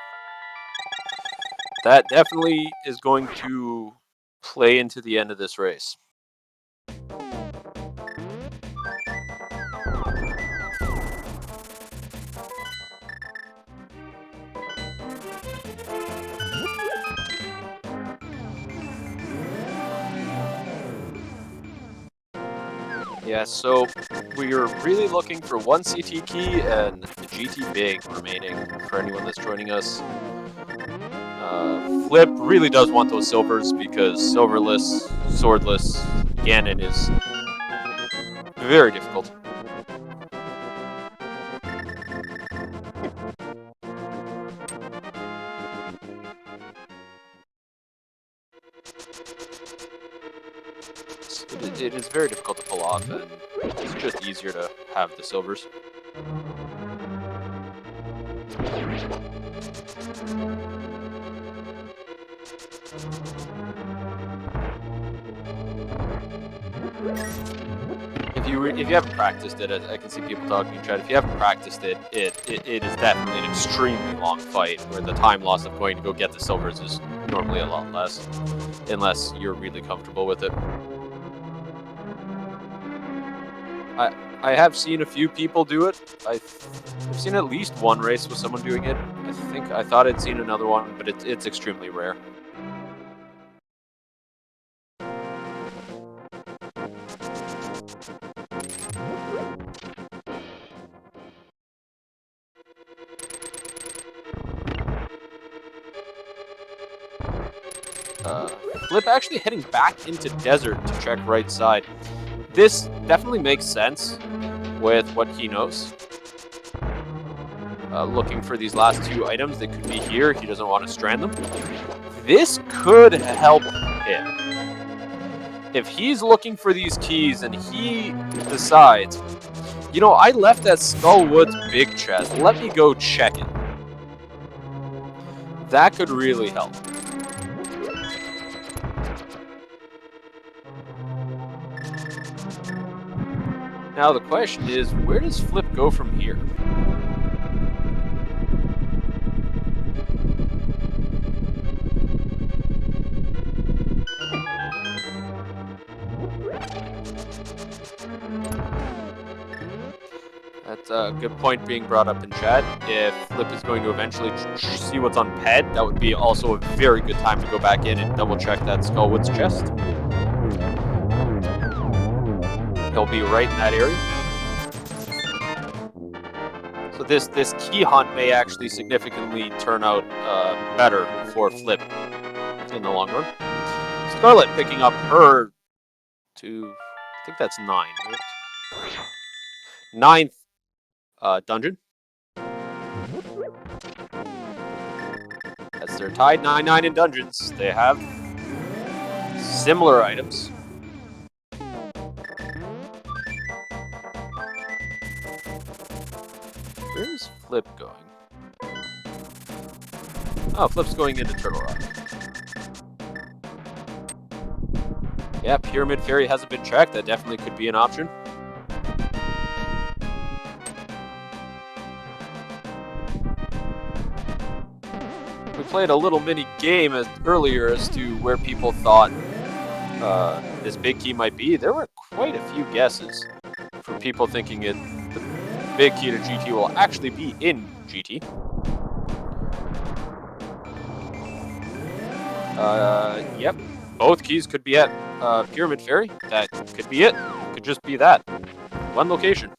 Speaker 1: that definitely is going to play into the end of this race. Yeah, so we are really looking for one CT key and a GT big remaining for anyone that's joining us. Flip really does want those silvers because silverless, swordless Ganon is very difficult. It is very difficult to pull off, and it's just easier to have the silvers. If you haven't practiced it, I can see people talking in chat. If you haven't practiced it, it is definitely an extremely long fight where the time loss of going to go get the silvers is normally a lot less, unless you're really comfortable with it. I have seen a few people do it. I've seen at least one race with someone doing it. I thought I'd seen another one, but it's extremely rare. Flip actually heading back into desert to check right side. This definitely makes sense with what he knows. Looking for these last two items that could be here. He doesn't want to strand them. This could help him. If he's looking for these keys and he decides, you know, I left that Skullwood's big chest. Let me go check it. That could really help. Now the question is, where does Flip go from here? That's a good point being brought up in chat. If Flip is going to eventually see what's on PED, that would be also a very good time to go back in and double check that Skullwood's chest. He'll be right in that area. So this key hunt may actually significantly turn out better for Flip in the long run. Scarlet picking up her to, I think that's 9, right? 9th dungeon. As they're tied 9-9 in dungeons, they have similar items. Where's Flip going? Oh, Flip's going into Turtle Rock. Yeah, Pyramid Fairy hasn't been checked. That definitely could be an option. We played a little mini game earlier as to where people thought this big key might be. There were quite a few guesses from people thinking the big key to GT will actually be in GT. Yep, both keys could be at Pyramid Fairy. That could be it. Could just be that. One location.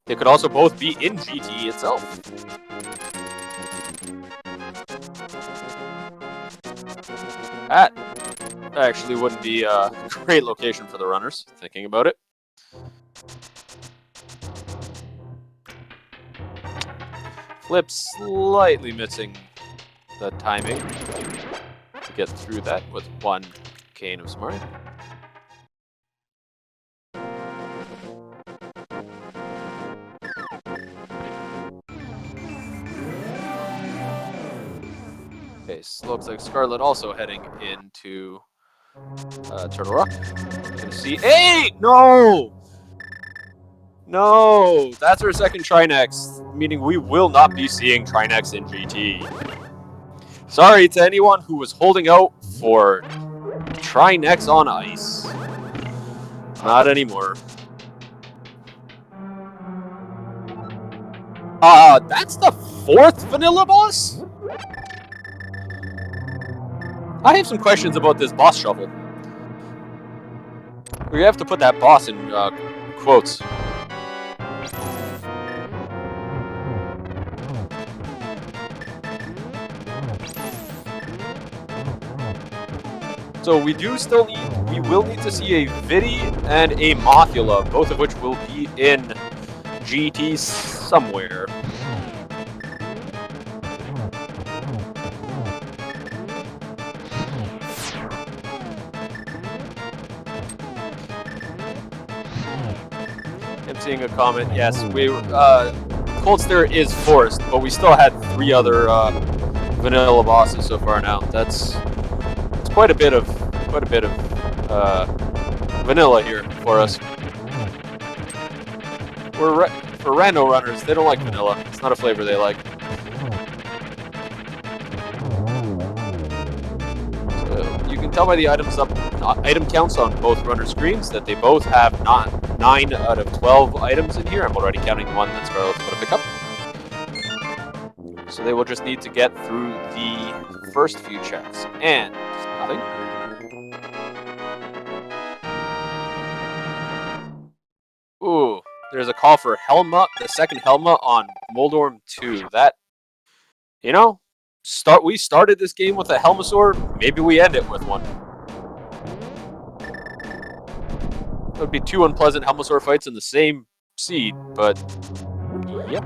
Speaker 1: They could also both be in GT itself. That actually wouldn't be a great location for the runners, thinking about it. Flip slightly missing the timing to get through that with one Cane of Smart. Okay, so looks like Scarlet also heading into Turtle Rock. Gonna see. Hey! No! No! That's our second Trinex, meaning we will not be seeing Trinex in GT. Sorry to anyone who was holding out for Trinex on ice. Not anymore. That's the 4th vanilla boss? I have some questions about this boss shovel. We have to put that boss in quotes. So we will need to see a Vidi and a Mothula, both of which will be in GT somewhere. I'm seeing a comment. Yes, Cold Stare is forced, but we still had 3 other vanilla bosses so far now. It's quite a bit of vanilla here for us. For rando runners, they don't like vanilla. It's not a flavor they like. So you can tell by the item counts on both runner screens that they both have 9 out of 12 items in here. I'm already counting one that Scarlet's going to pick up. So they will just need to get through the first few checks. And nothing. Ooh, there's a call for Helma, the second Helma on Moldorm 2. That, you know, we started this game with a Helmasaur, maybe we end it with one. It would be 2 unpleasant Helmasaur fights in the same seed, but yep.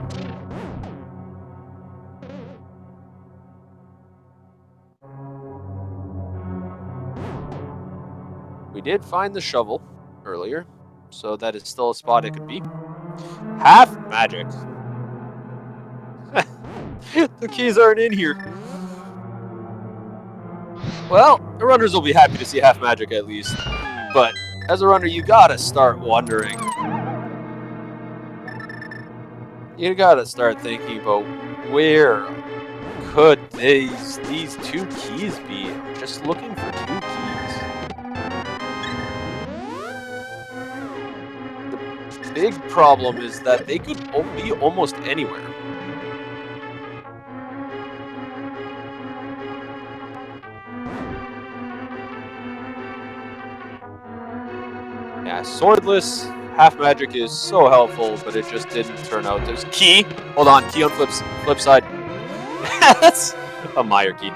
Speaker 1: We did find the shovel earlier, so that is still a spot it could be. Half magic. The keys aren't in here. Well, the runners will be happy to see half magic at least. But as a runner, you gotta start wondering. You gotta start thinking about where could these 2 keys be? I'm just looking for 2 keys. The big problem is that they could be almost anywhere. Yeah, swordless half magic is so helpful, but it just didn't turn out. There's key. Hold on, key on flip side. That's a Meyer key.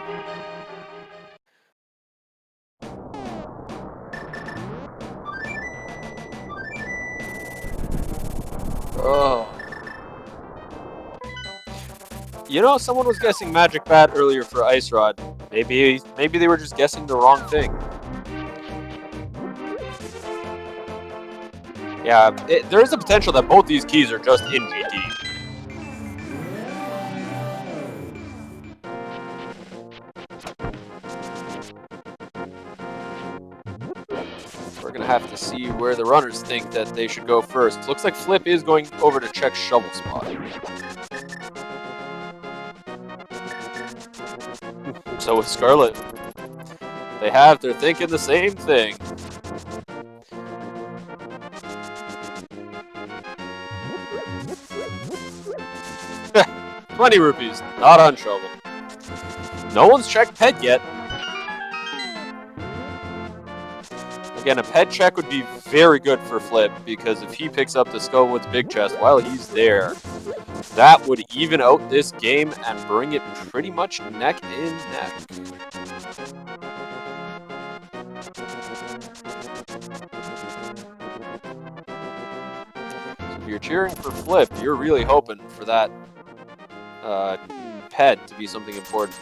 Speaker 1: Oh. You know, someone was guessing Magic Bat earlier for Ice Rod. Maybe they were just guessing the wrong thing. Yeah, there is a potential that both these keys are just in GT. We're going to have to see where the runners think that they should go first. Looks like Flip is going over to check shovel spot. So with Scarlet, they're thinking the same thing. $20 rupees, not on shovel. No one's checked pet yet. Again, a pet check would be very good for Flip, because if he picks up the Skullwood's big chest while he's there, that would even out this game and bring it pretty much neck and neck. So if you're cheering for Flip, you're really hoping for that pet to be something important.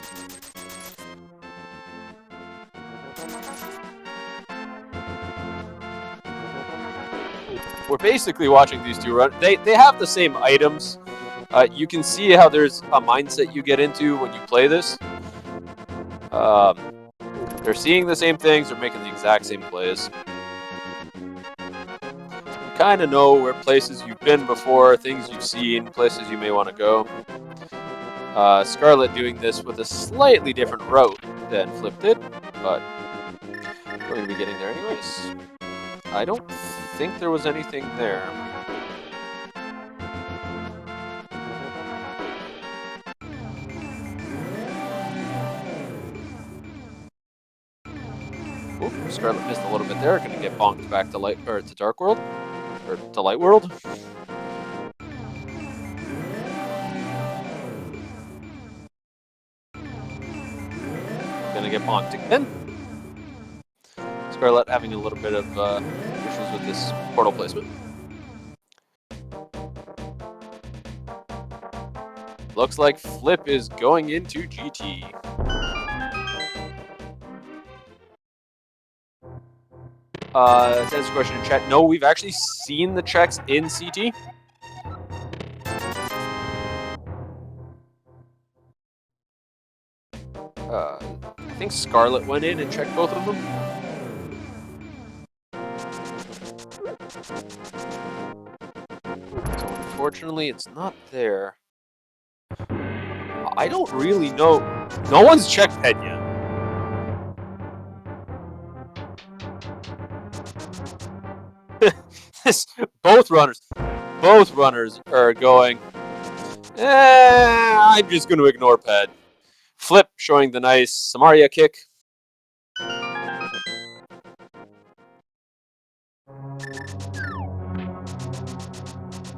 Speaker 1: We're basically watching these 2 run. They have the same items. You can see how there's a mindset you get into when you play this. They're seeing the same things. They're making the exact same plays. You kind of know where places you've been before, things you've seen, places you may want to go. Scarlet doing this with a slightly different route than Flip did, but we're going to be getting there anyways. I don't think there was anything there. Ooh, Scarlet missed a little bit there. Gonna get bonked back to to Dark World, or to Light World. Gonna get bonked again. Scarlet having a little bit of issues with this portal placement. Looks like Flip is going into GT. To answer the question in chat, no, we've actually seen the checks in CT. I think Scarlet went in and checked both of them. So unfortunately, it's not there. I don't really know. No one's checked Ped yet. Both runners are going, I'm just going to ignore Ped. Flip showing the nice Samaria kick.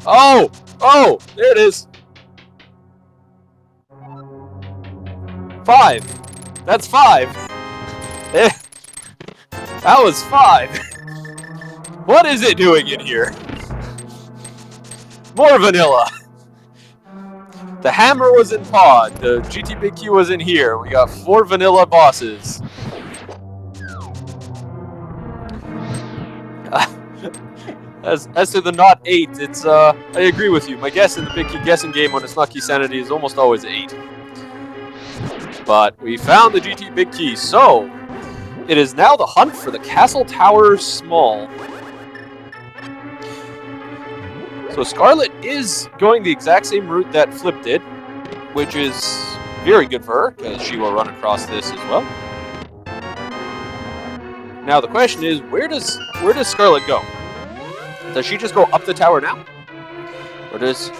Speaker 1: Oh, there it is. 5. That's 5. That was 5. What is it doing in here? More vanilla. The hammer was in pod. The GT Big Q was in here. We got 4 vanilla bosses. As to the not 8, it's I agree with you. My guess in the Big Q guessing game when it's not Key Sanity is almost always 8. But we found the GT Big Key, so it is now the hunt for the Castle Tower Small. So Scarlet is going the exact same route that Flip did, which is very good for her, because she will run across this as well. Now the question is, where does Scarlet go? Does she just go up the tower now? Or does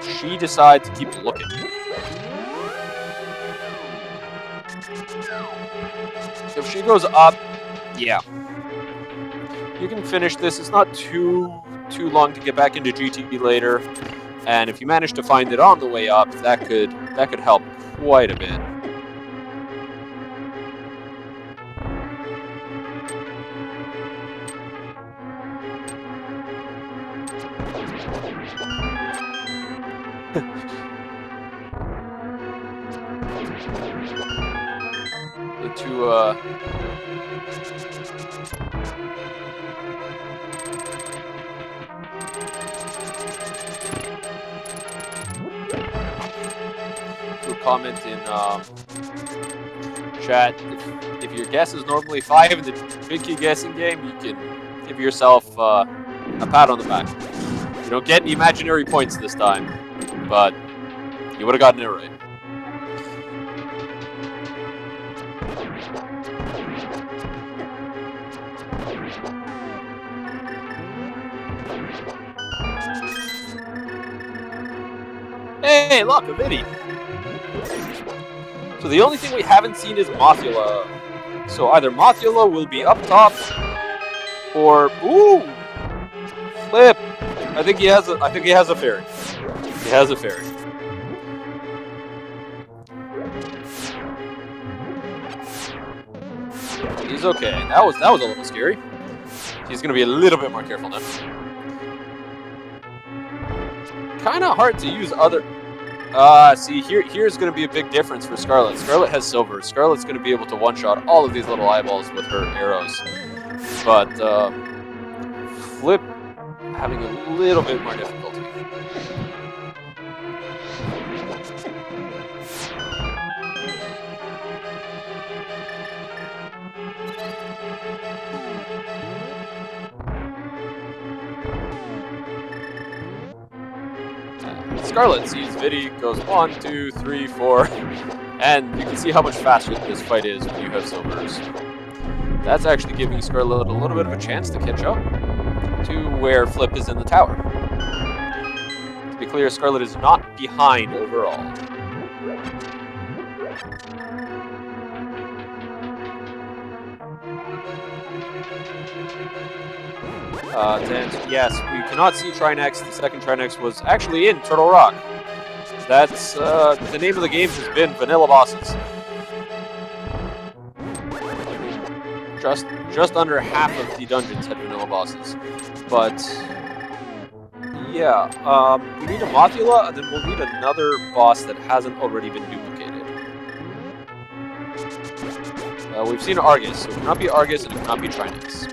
Speaker 1: she decide to keep looking? If she goes up, yeah. You can finish this. It's not too long to get back into GT later. And if you manage to find it on the way up, that could help quite a bit. The two comment in chat, if your guess is normally 5 in the Big Key guessing game, you can give yourself a pat on the back. You don't get any imaginary points this time, but you would have gotten it right. Hey, look, a Vinny. So the only thing we haven't seen is Mothula. So either Mothula will be up top, or ooh, Flip. I think he has a fairy. He has a fairy. He's okay. That was a little scary. He's gonna be a little bit more careful now. Kind of hard to use other. See, here's going to be a big difference for Scarlet. Scarlet has silver. Scarlet's going to be able to one-shot all of these little eyeballs with her arrows. But Flip having a little bit more difficulty. Scarlet sees Viddy, goes 1, 2, 3, 4, and you can see how much faster this fight is when you have silvers. That's actually giving Scarlet a little bit of a chance to catch up to where Flip is in the tower. To be clear, Scarlet is not behind overall. Yes, we cannot see Trinex. The second Trinex was actually in Turtle Rock. That's the name of the game has been Vanilla Bosses. Just under half of the dungeons had Vanilla Bosses, but yeah, we need a Mothula, and then we'll need another boss that hasn't already been duplicated. We've seen Argus, so it cannot be Argus, and it cannot be Trinex.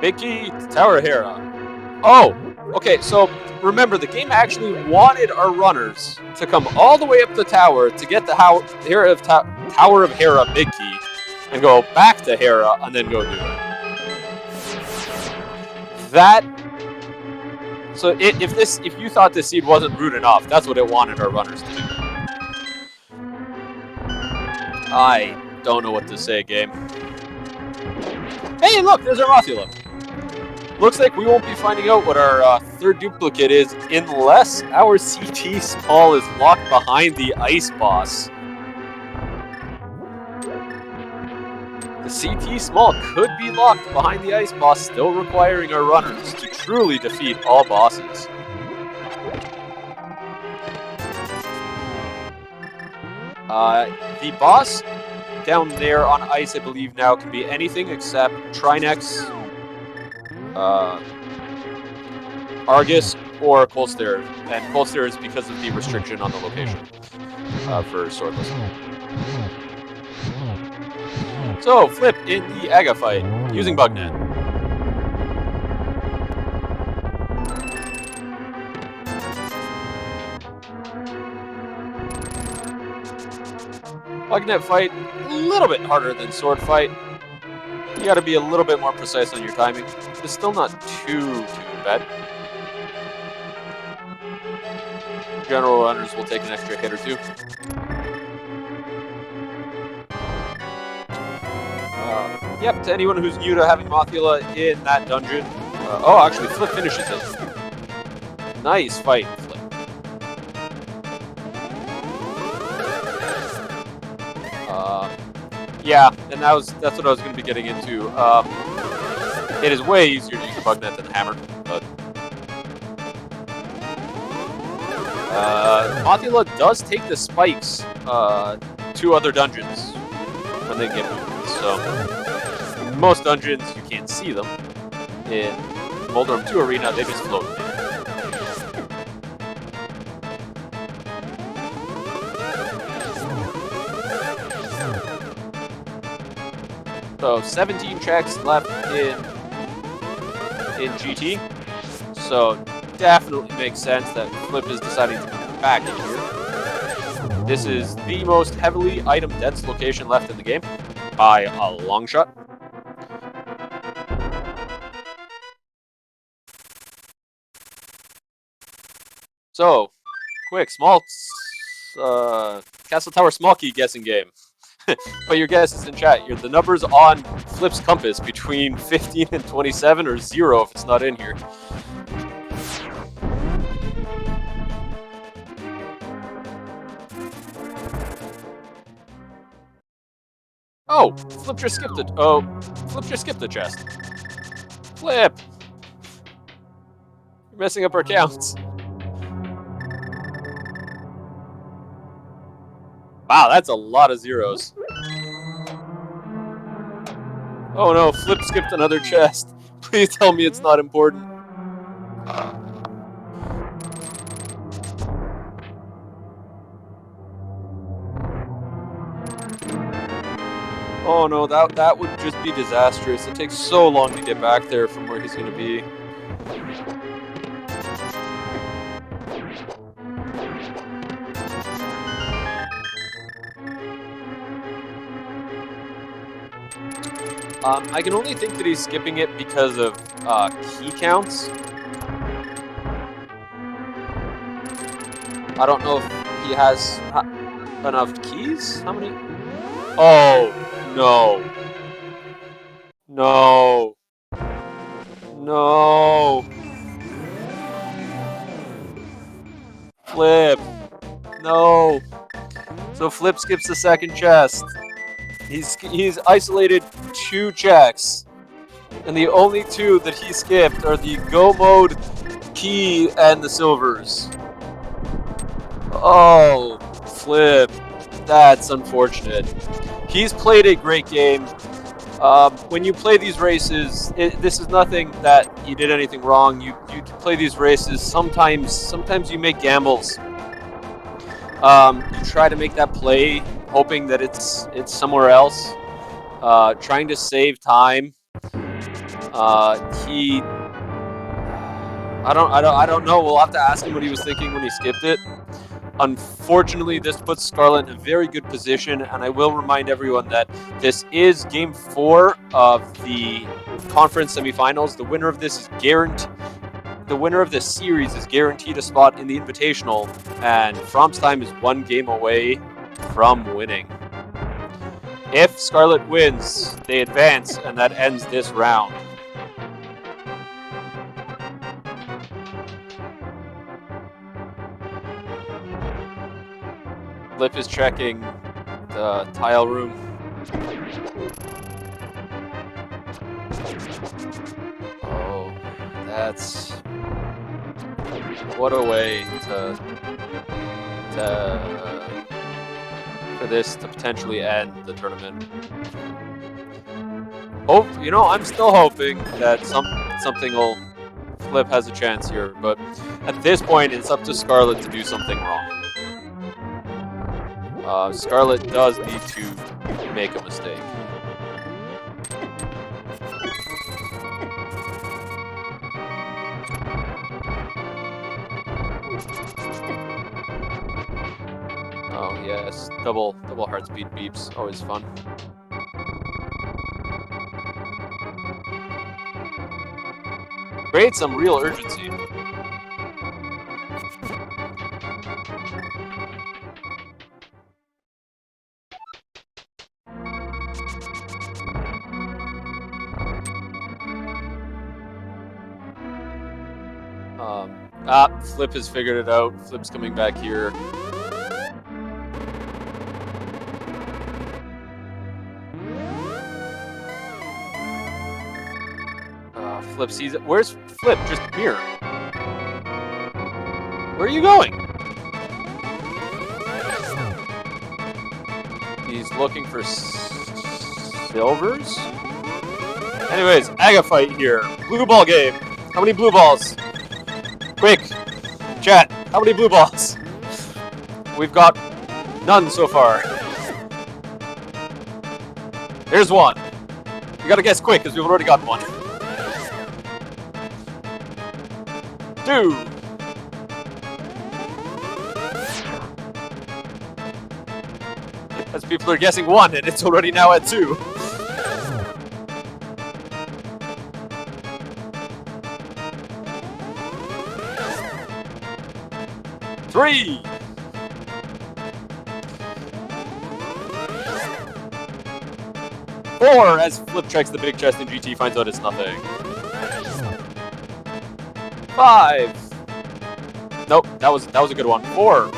Speaker 1: Big Key, Tower Hera. Oh, okay, so remember, the game actually wanted our runners to come all the way up the tower to get the Tower of Hera Big Key, and go back to Hera, and then go do it. So if you thought this seed wasn't rude enough, that's what it wanted our runners to do. I don't know what to say, game. Hey, look, there's our Mothula. Looks like we won't be finding out what our third duplicate is unless our CT Small is locked behind the ice boss. The CT Small could be locked behind the ice boss, still requiring our runners to truly defeat all bosses. The boss down there on ice, I believe now, can be anything except Trinex, Argus, or Colster. And Colster is because of the restriction on the location for Swordless. So, Flip in the Aga fight, using Bugnet. Bugnet fight, a little bit harder than Sword fight. You gotta be a little bit more precise on your timing. It's still not too bad. General runners will take an extra hit or two. Yep, to anyone who's new to having Mothula in that dungeon. Oh, actually, Flip finishes it. Nice fight, Flip. Yeah, and that's what I was going to be getting into. It is way easier to use a Bugnet than a hammer, but Mothula does take the spikes to other dungeons when they get moved. So in most dungeons you can't see them. In Moldorm 2 Arena, they just float. So 17 checks left in GT. So definitely makes sense that Flip is deciding to come back in here. This is the most heavily item dense location left in the game by a long shot. So, quick, Castle Tower small key guessing game. But your guess is in chat. The numbers on Flip's compass between 15 and 27 or 0 if it's not in here. Oh, Flip just skipped it. Oh, Flip just skipped the chest. Flip! You're messing up our counts. Wow, that's a lot of zeros. Oh no, Flip skipped another chest. Please tell me it's not important. Oh no, that would just be disastrous. It takes so long to get back there from where he's going to be. I can only think that he's skipping it because of key counts. I don't know if he has enough keys. How many? Oh, no. No. No. Flip. No. So Flip skips the second chest. He's isolated 2 checks, and the only 2 that he skipped are the go mode, key, and the silvers. Oh, Flip, that's unfortunate. He's played a great game. When you play these races, this is nothing that you did anything wrong. You play these races. Sometimes you make gambles. You try to make that play, hoping that it's somewhere else. Trying to save time. I don't know. We'll have to ask him what he was thinking when he skipped it. Unfortunately, this puts Scarlet in a very good position, and I will remind everyone that this is Game 4 of the conference semifinals. The winner of this is guaranteed. The winner of this series is guaranteed a spot in the Invitational, and Fromstheim is 1 game away from winning. If Scarlet wins, they advance, and that ends this round. Flip is checking the tile room. Oh, that's... What a way for this to potentially end the tournament. Oh, you know, I'm still hoping that something will... Flip has a chance here, but at this point, it's up to Scarlet to do something wrong. Scarlet does need to make a mistake. Oh yes, double heart speed beeps, always fun. Create some real urgency. Flip has figured it out. Flip's coming back here. Flip sees it. Where's Flip? Just here. Where are you going? He's looking for silvers? Anyways, Aga fight here. Blue ball game. How many blue balls? Quick, chat, how many blue balls? We've got none so far. There's one. You gotta guess quick, because we've already got one. 2. As people are guessing 1, and it's already now at 2. Three. 4, as Flip checks the big chest and GT finds out it's nothing. 5. Nope, that was a good one. 4.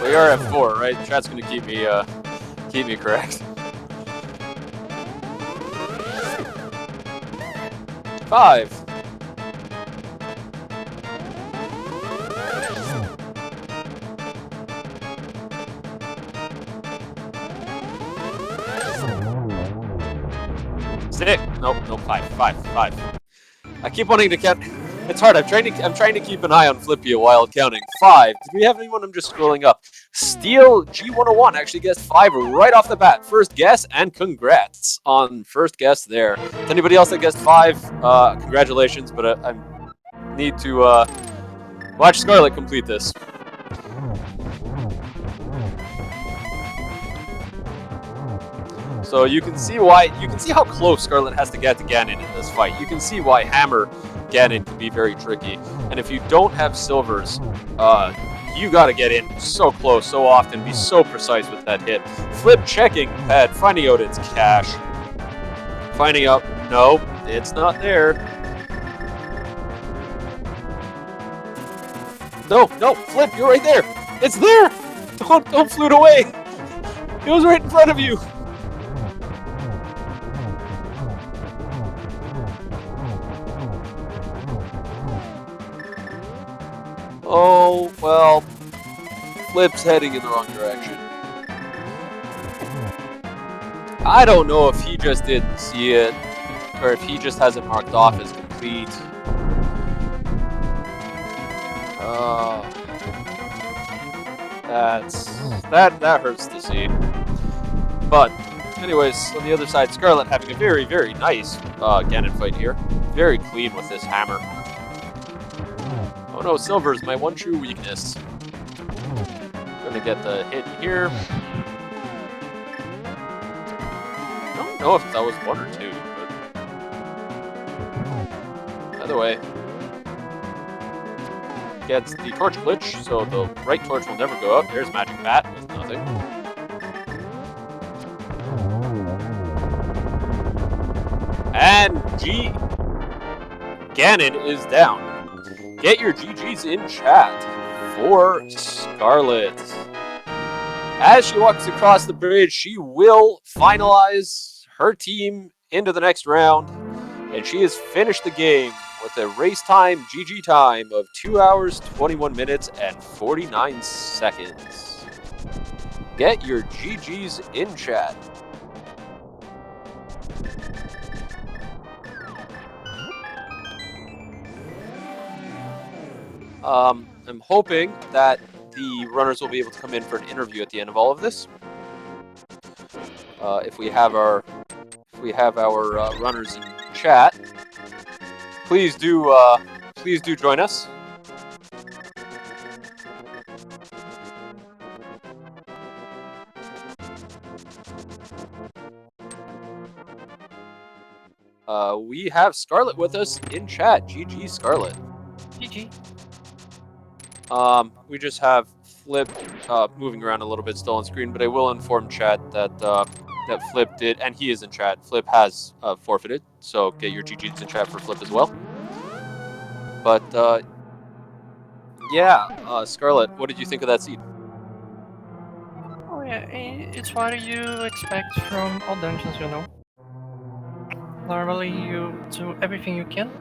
Speaker 1: We are at 4, right? Chat's gonna keep me correct. 5. 6. Nope, 5. I keep wanting to count. It's hard. I'm trying to keep an eye on Flipheal while counting. 5. Did we have anyone? I'm just scrolling up. Steel G101 actually guessed 5 right off the bat. First guess, and congrats on first guess there. To anybody else that guessed 5, congratulations, but I need to watch Scarlet complete this. So you can see how close Scarlet has to get to Ganon in this fight. You can see why Hammer Ganon can be very tricky. And if you don't have silvers, you gotta get in so close, so often, be so precise with that hit. Flip checking pad, finding out it's cash. Finding out, no, it's not there. No, Flip, you're right there. It's there. Don't flute away. It was right in front of you. Oh, well, Flip's heading in the wrong direction. I don't know if he just didn't see it, or if he just has it marked off as complete. That hurts to see. But, anyways, on the other side, Scarlet having a very, very nice Ganon fight here. Very clean with this hammer. Oh no, Silver's my one true weakness. Gonna get the hit here. I don't know if that was one or two, but either way. Gets the torch glitch, so the right torch will never go up. There's Magic Bat with nothing. And Ganon is down. Get your GGs in chat for Scarlet. As she walks across the bridge, she will finalize her team into the next round, and she has finished the game with a race time GG time of 2 hours, 21 minutes, and 49 seconds. Get your GGs in chat. I'm hoping that the runners will be able to come in for an interview at the end of all of this. If we have our runners in chat, please do join us. We have Scarlet with us in chat. GG, Scarlet.
Speaker 3: GG.
Speaker 1: We just have Flip moving around a little bit still on screen, but I will inform chat that that Flip did, and he is in chat. Flip has forfeited, so get your GGs in chat for Flip as well. But yeah, Scarlet, what did you think of that seed?
Speaker 3: Oh yeah, it's what you expect from all dungeons, you know. Normally you do everything you can,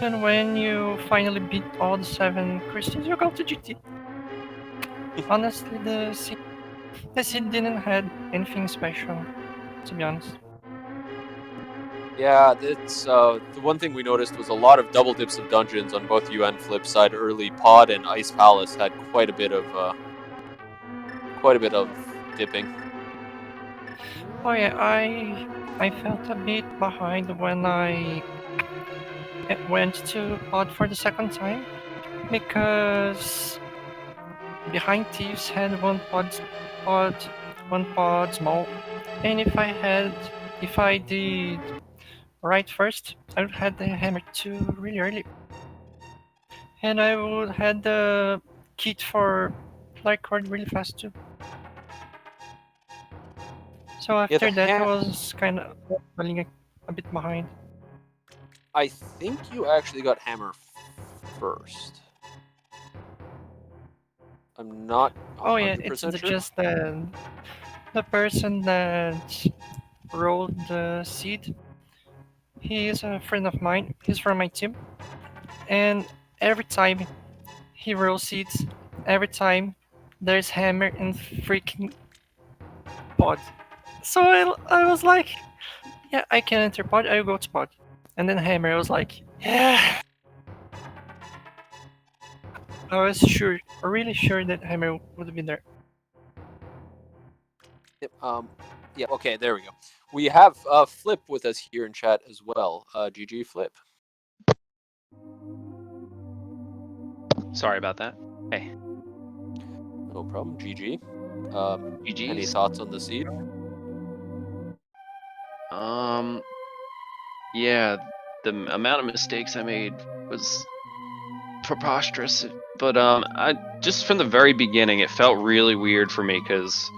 Speaker 3: and when you finally beat all the 7 crystals, you go to GT. Honestly, the seed didn't have anything special, to be honest.
Speaker 1: Yeah, that's the one thing we noticed was a lot of double dips of dungeons on both you and Flip's side early. Pod and Ice Palace had quite a bit of dipping.
Speaker 3: Oh yeah, I felt a bit behind when I went to Pod for the second time, because behind Thieves had one pod small, and if I did right first, I would have the hammer 2 really early, and I would have the kit for Black Cord really fast too. So after that, I was kind of falling a bit behind.
Speaker 1: I think you actually got hammer first. I'm not 100%
Speaker 3: Oh yeah, it's
Speaker 1: sure.
Speaker 3: just the person that rolled the seed. He is a friend of mine. He's from my team, and every time he rolls seeds, every time there's hammer and freaking pod. So I was like, yeah, I can enter pod. I'll go to pod, and then hammer was like, yeah. I was really sure that hammer would be there.
Speaker 1: Yep, yeah, okay, there we go. We have Flip with us here in chat as well. GG, Flip.
Speaker 2: Sorry about that. Hey.
Speaker 1: No problem, GG.
Speaker 2: GGs.
Speaker 1: Any thoughts on the seed?
Speaker 2: Yeah, the amount of mistakes I made was preposterous. But I just from the very beginning, it felt really weird for me because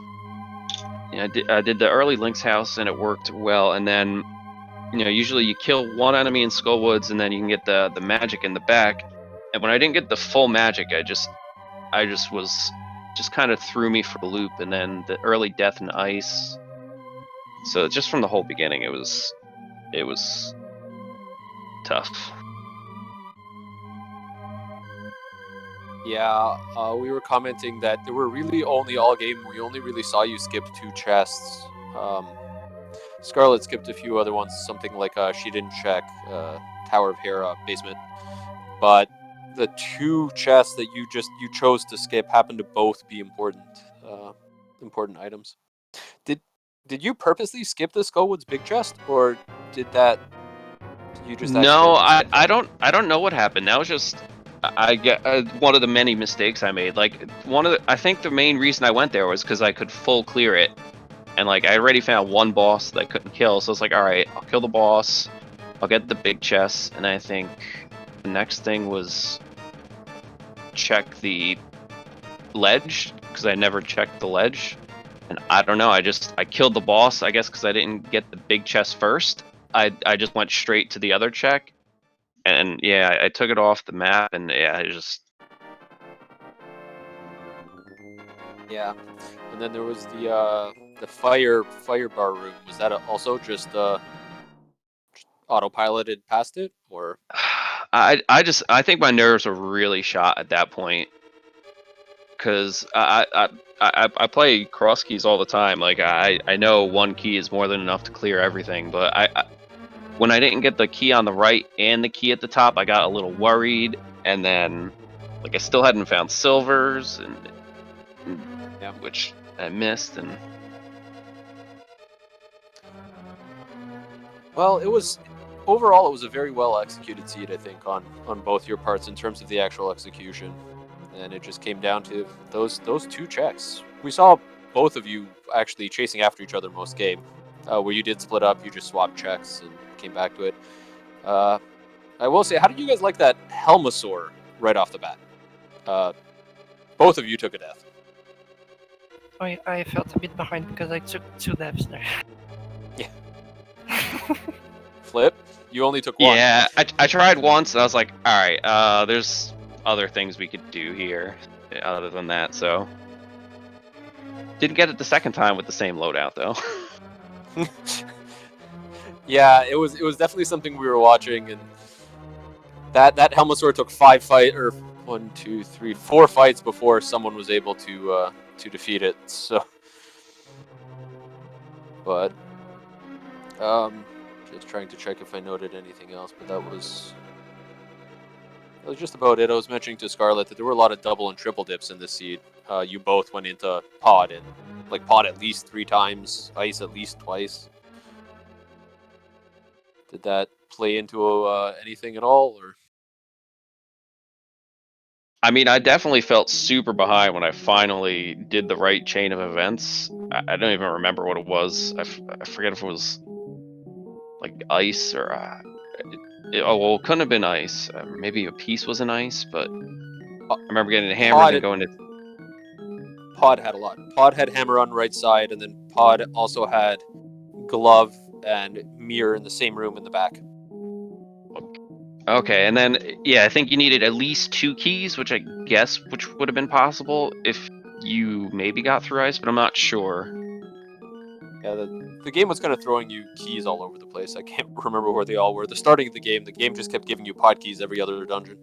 Speaker 2: I did the early Link's house and it worked well, and then usually you kill one enemy in Skullwoods and then you can get the magic in the back. And when I didn't get the full magic, I just was kind of threw me for a loop. And then the early death in ice. So just from the whole beginning, it was tough.
Speaker 1: Yeah, we were commenting that there were really only all game. We only really saw you skip 2 chests. Scarlet skipped a few other ones, something like she didn't check Tower of Hera basement. But the 2 chests that you chose to skip happened to both be important items. Did you purposely skip the Skullwoods big chest, or did you just
Speaker 2: No,
Speaker 1: accidentally skip that?
Speaker 2: I don't know what happened. That was just I get one of the many mistakes I made. Like I think the main reason I went there was because I could full clear it, and like I already found one boss that I couldn't kill. So it's like, all right, I'll kill the boss, I'll get the big chest, and I think the next thing was check the ledge because I never checked the ledge. And I don't know, I killed the boss, I guess, because I didn't get the big chest first. I just went straight to the other check, and yeah, I took it off the map, and yeah,
Speaker 1: Yeah, and then there was the fire bar room. Was that also just autopiloted past it, or?
Speaker 2: I think my nerves were really shot at that point, because I play cross keys all the time. Like I know one key is more than enough to clear everything, but when I didn't get the key on the right and the key at the top, I got a little worried, and then like I still hadn't found silvers, and
Speaker 1: Yeah.
Speaker 2: which I missed, and
Speaker 1: Well, overall it was a very well executed seed, I think, on both your parts in terms of the actual execution, and it just came down to those 2 checks. We saw both of you actually chasing after each other most game, where you did split up. You just swapped checks and came back to it. I will say, how did you guys like that Helmasaur right off the bat? Both of you took a death.
Speaker 3: I felt a bit behind because I took 2 deaths there.
Speaker 1: Yeah. Flip, you only took 1.
Speaker 2: yeah, I tried once, and I was like, all right, there's other things we could do here other than that, so didn't get it the second time with the same loadout though.
Speaker 1: Yeah, it was definitely something we were watching, and that Helmasaur took 4 fights before someone was able to defeat it. So, but just trying to check if I noted anything else, but that was just about it. I was mentioning to Scarlet that there were a lot of double and triple dips in this seed. You both went into pod, and like pod at least 3 times, ice at least twice. Did that play into anything at all, or?
Speaker 2: I mean, I definitely felt super behind when I finally did the right chain of events. I don't even remember what it was. I forget if it was like ice or it couldn't have been ice. Maybe a piece was an ice, but I remember getting hammered and going to.
Speaker 1: Pod had a lot. Pod had hammer on right side, and then Pod also had glove and mirror in the same room in the back.
Speaker 2: Okay, and then yeah, I think you needed at least 2 keys, which would have been possible if you maybe got through ice, but I'm not sure.
Speaker 1: Yeah, the game was kind of throwing you keys all over the place. I can't remember where they all were. The starting of the game just kept giving you pod keys every other dungeon.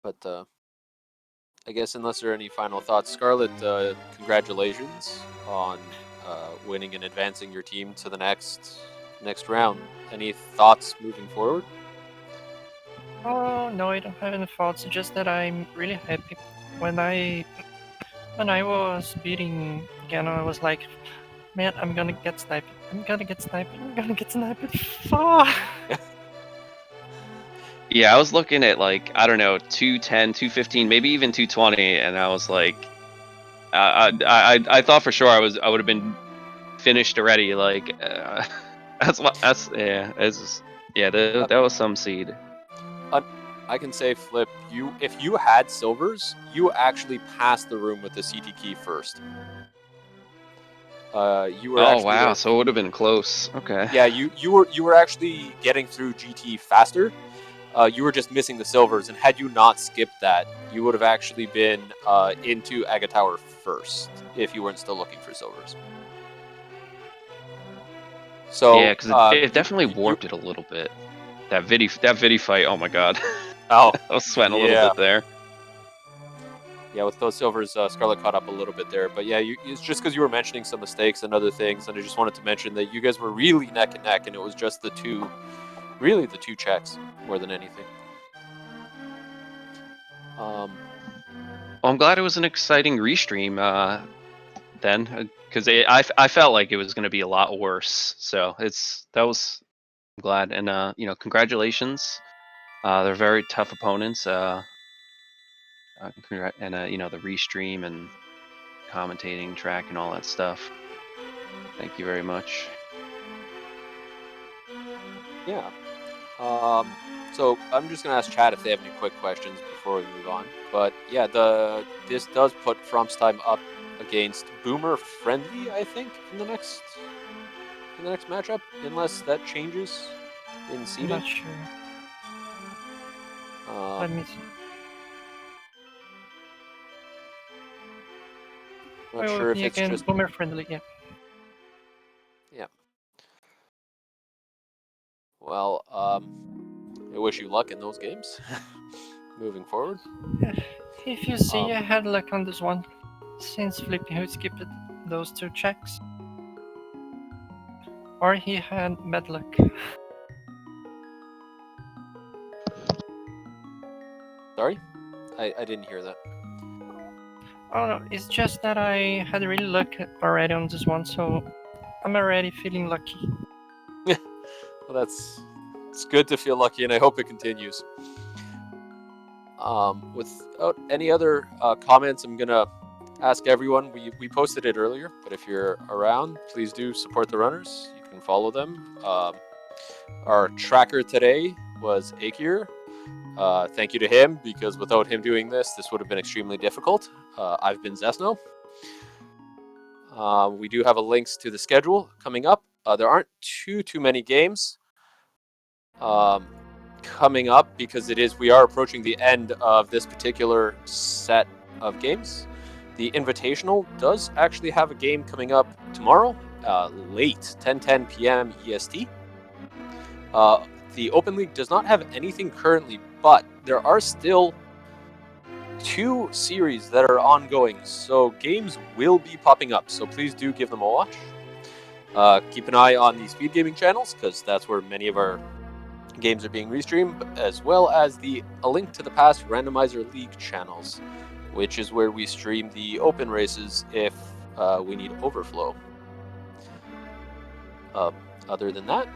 Speaker 1: But I guess unless there are any final thoughts, Scarlet, congratulations on winning and advancing your team to the next round. Any thoughts moving forward?
Speaker 3: Oh no, I don't have any thoughts. Just that I'm really happy. When I was beating Gano, I was like, man, I'm gonna get sniped. I'm gonna get sniped. I'm gonna get sniped. Fuck.
Speaker 2: Yeah, I was looking at like, I don't know, 210, 215, maybe even 220, and I was like, I thought for sure I would have been finished already. Like, that was some seed.
Speaker 1: I can say, Flip, if you had silvers, you actually passed the room with the CT key first. You were
Speaker 2: Oh
Speaker 1: actually
Speaker 2: wow,
Speaker 1: like,
Speaker 2: so it would have been close. Okay.
Speaker 1: yeah, you were actually getting through GT faster. You were just missing the silvers, and had you not skipped that, you would have actually been into Aga Tower first if you weren't still looking for silvers. So
Speaker 2: Yeah, because it definitely warped it a little bit. That Vidi fight. Oh my god.
Speaker 1: Oh,
Speaker 2: I was sweating a little
Speaker 1: yeah.
Speaker 2: bit there.
Speaker 1: Yeah, with those silvers, Scarlet caught up a little bit there. But yeah, it's just because you were mentioning some mistakes and other things, and I just wanted to mention that you guys were really neck and neck, and it was just the two checks more than anything.
Speaker 2: Well, I'm glad it was an exciting restream then, because I felt like it was going to be a lot worse. So I'm glad, and congratulations. They're very tough opponents. And the restream and commentating track and all that stuff. Thank you very much.
Speaker 1: Yeah. So I'm just gonna ask chat if they have any quick questions before we move on. But yeah, this does put Fromstime up against Boomer Friendly, I think, in the next matchup, unless that changes in
Speaker 3: I'm
Speaker 1: seeding.
Speaker 3: not sure. Let me see.
Speaker 1: Not sure if it's
Speaker 3: again,
Speaker 1: just
Speaker 3: boomer friendly, yeah.
Speaker 1: Yeah. Well, I wish you luck in those games moving forward.
Speaker 3: If you see, I had luck on this one, since Flipheal skipped those two checks. Or he had bad luck.
Speaker 1: Sorry? I didn't hear that.
Speaker 3: Oh no, it's just that I had really luck already on this one, so I'm already feeling lucky.
Speaker 1: Well, it's good to feel lucky, and I hope it continues. Without any other comments, I'm gonna ask everyone. We posted it earlier, but if you're around, please do support the runners. You can follow them. Our tracker today was Akir. Thank you to him, because without him doing this would have been extremely difficult. I've been Zesno. We do have links to the schedule coming up. There aren't too many games coming up, because we are approaching the end of this particular set of games. The Invitational does actually have a game coming up tomorrow, late 10:10 p.m. EST. The Open League does not have anything currently, but there are still 2 series that are ongoing, so games will be popping up, so please do give them a watch. Keep an eye on the SpeedGaming channels, because that's where many of our games are being restreamed, as well as a link to the past Randomizer League channels, which is where we stream the open races if we need overflow. Other than that,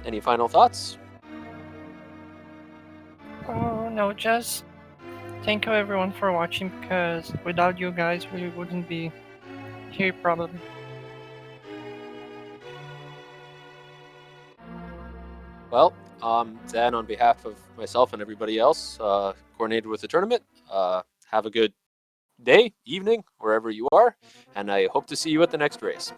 Speaker 1: any final thoughts?
Speaker 3: Oh no, just thank you everyone for watching, because without you guys we wouldn't be here probably.
Speaker 1: Well, then on behalf of myself and everybody else coordinated with the tournament, have a good day, evening, wherever you are, and I hope to see you at the next race.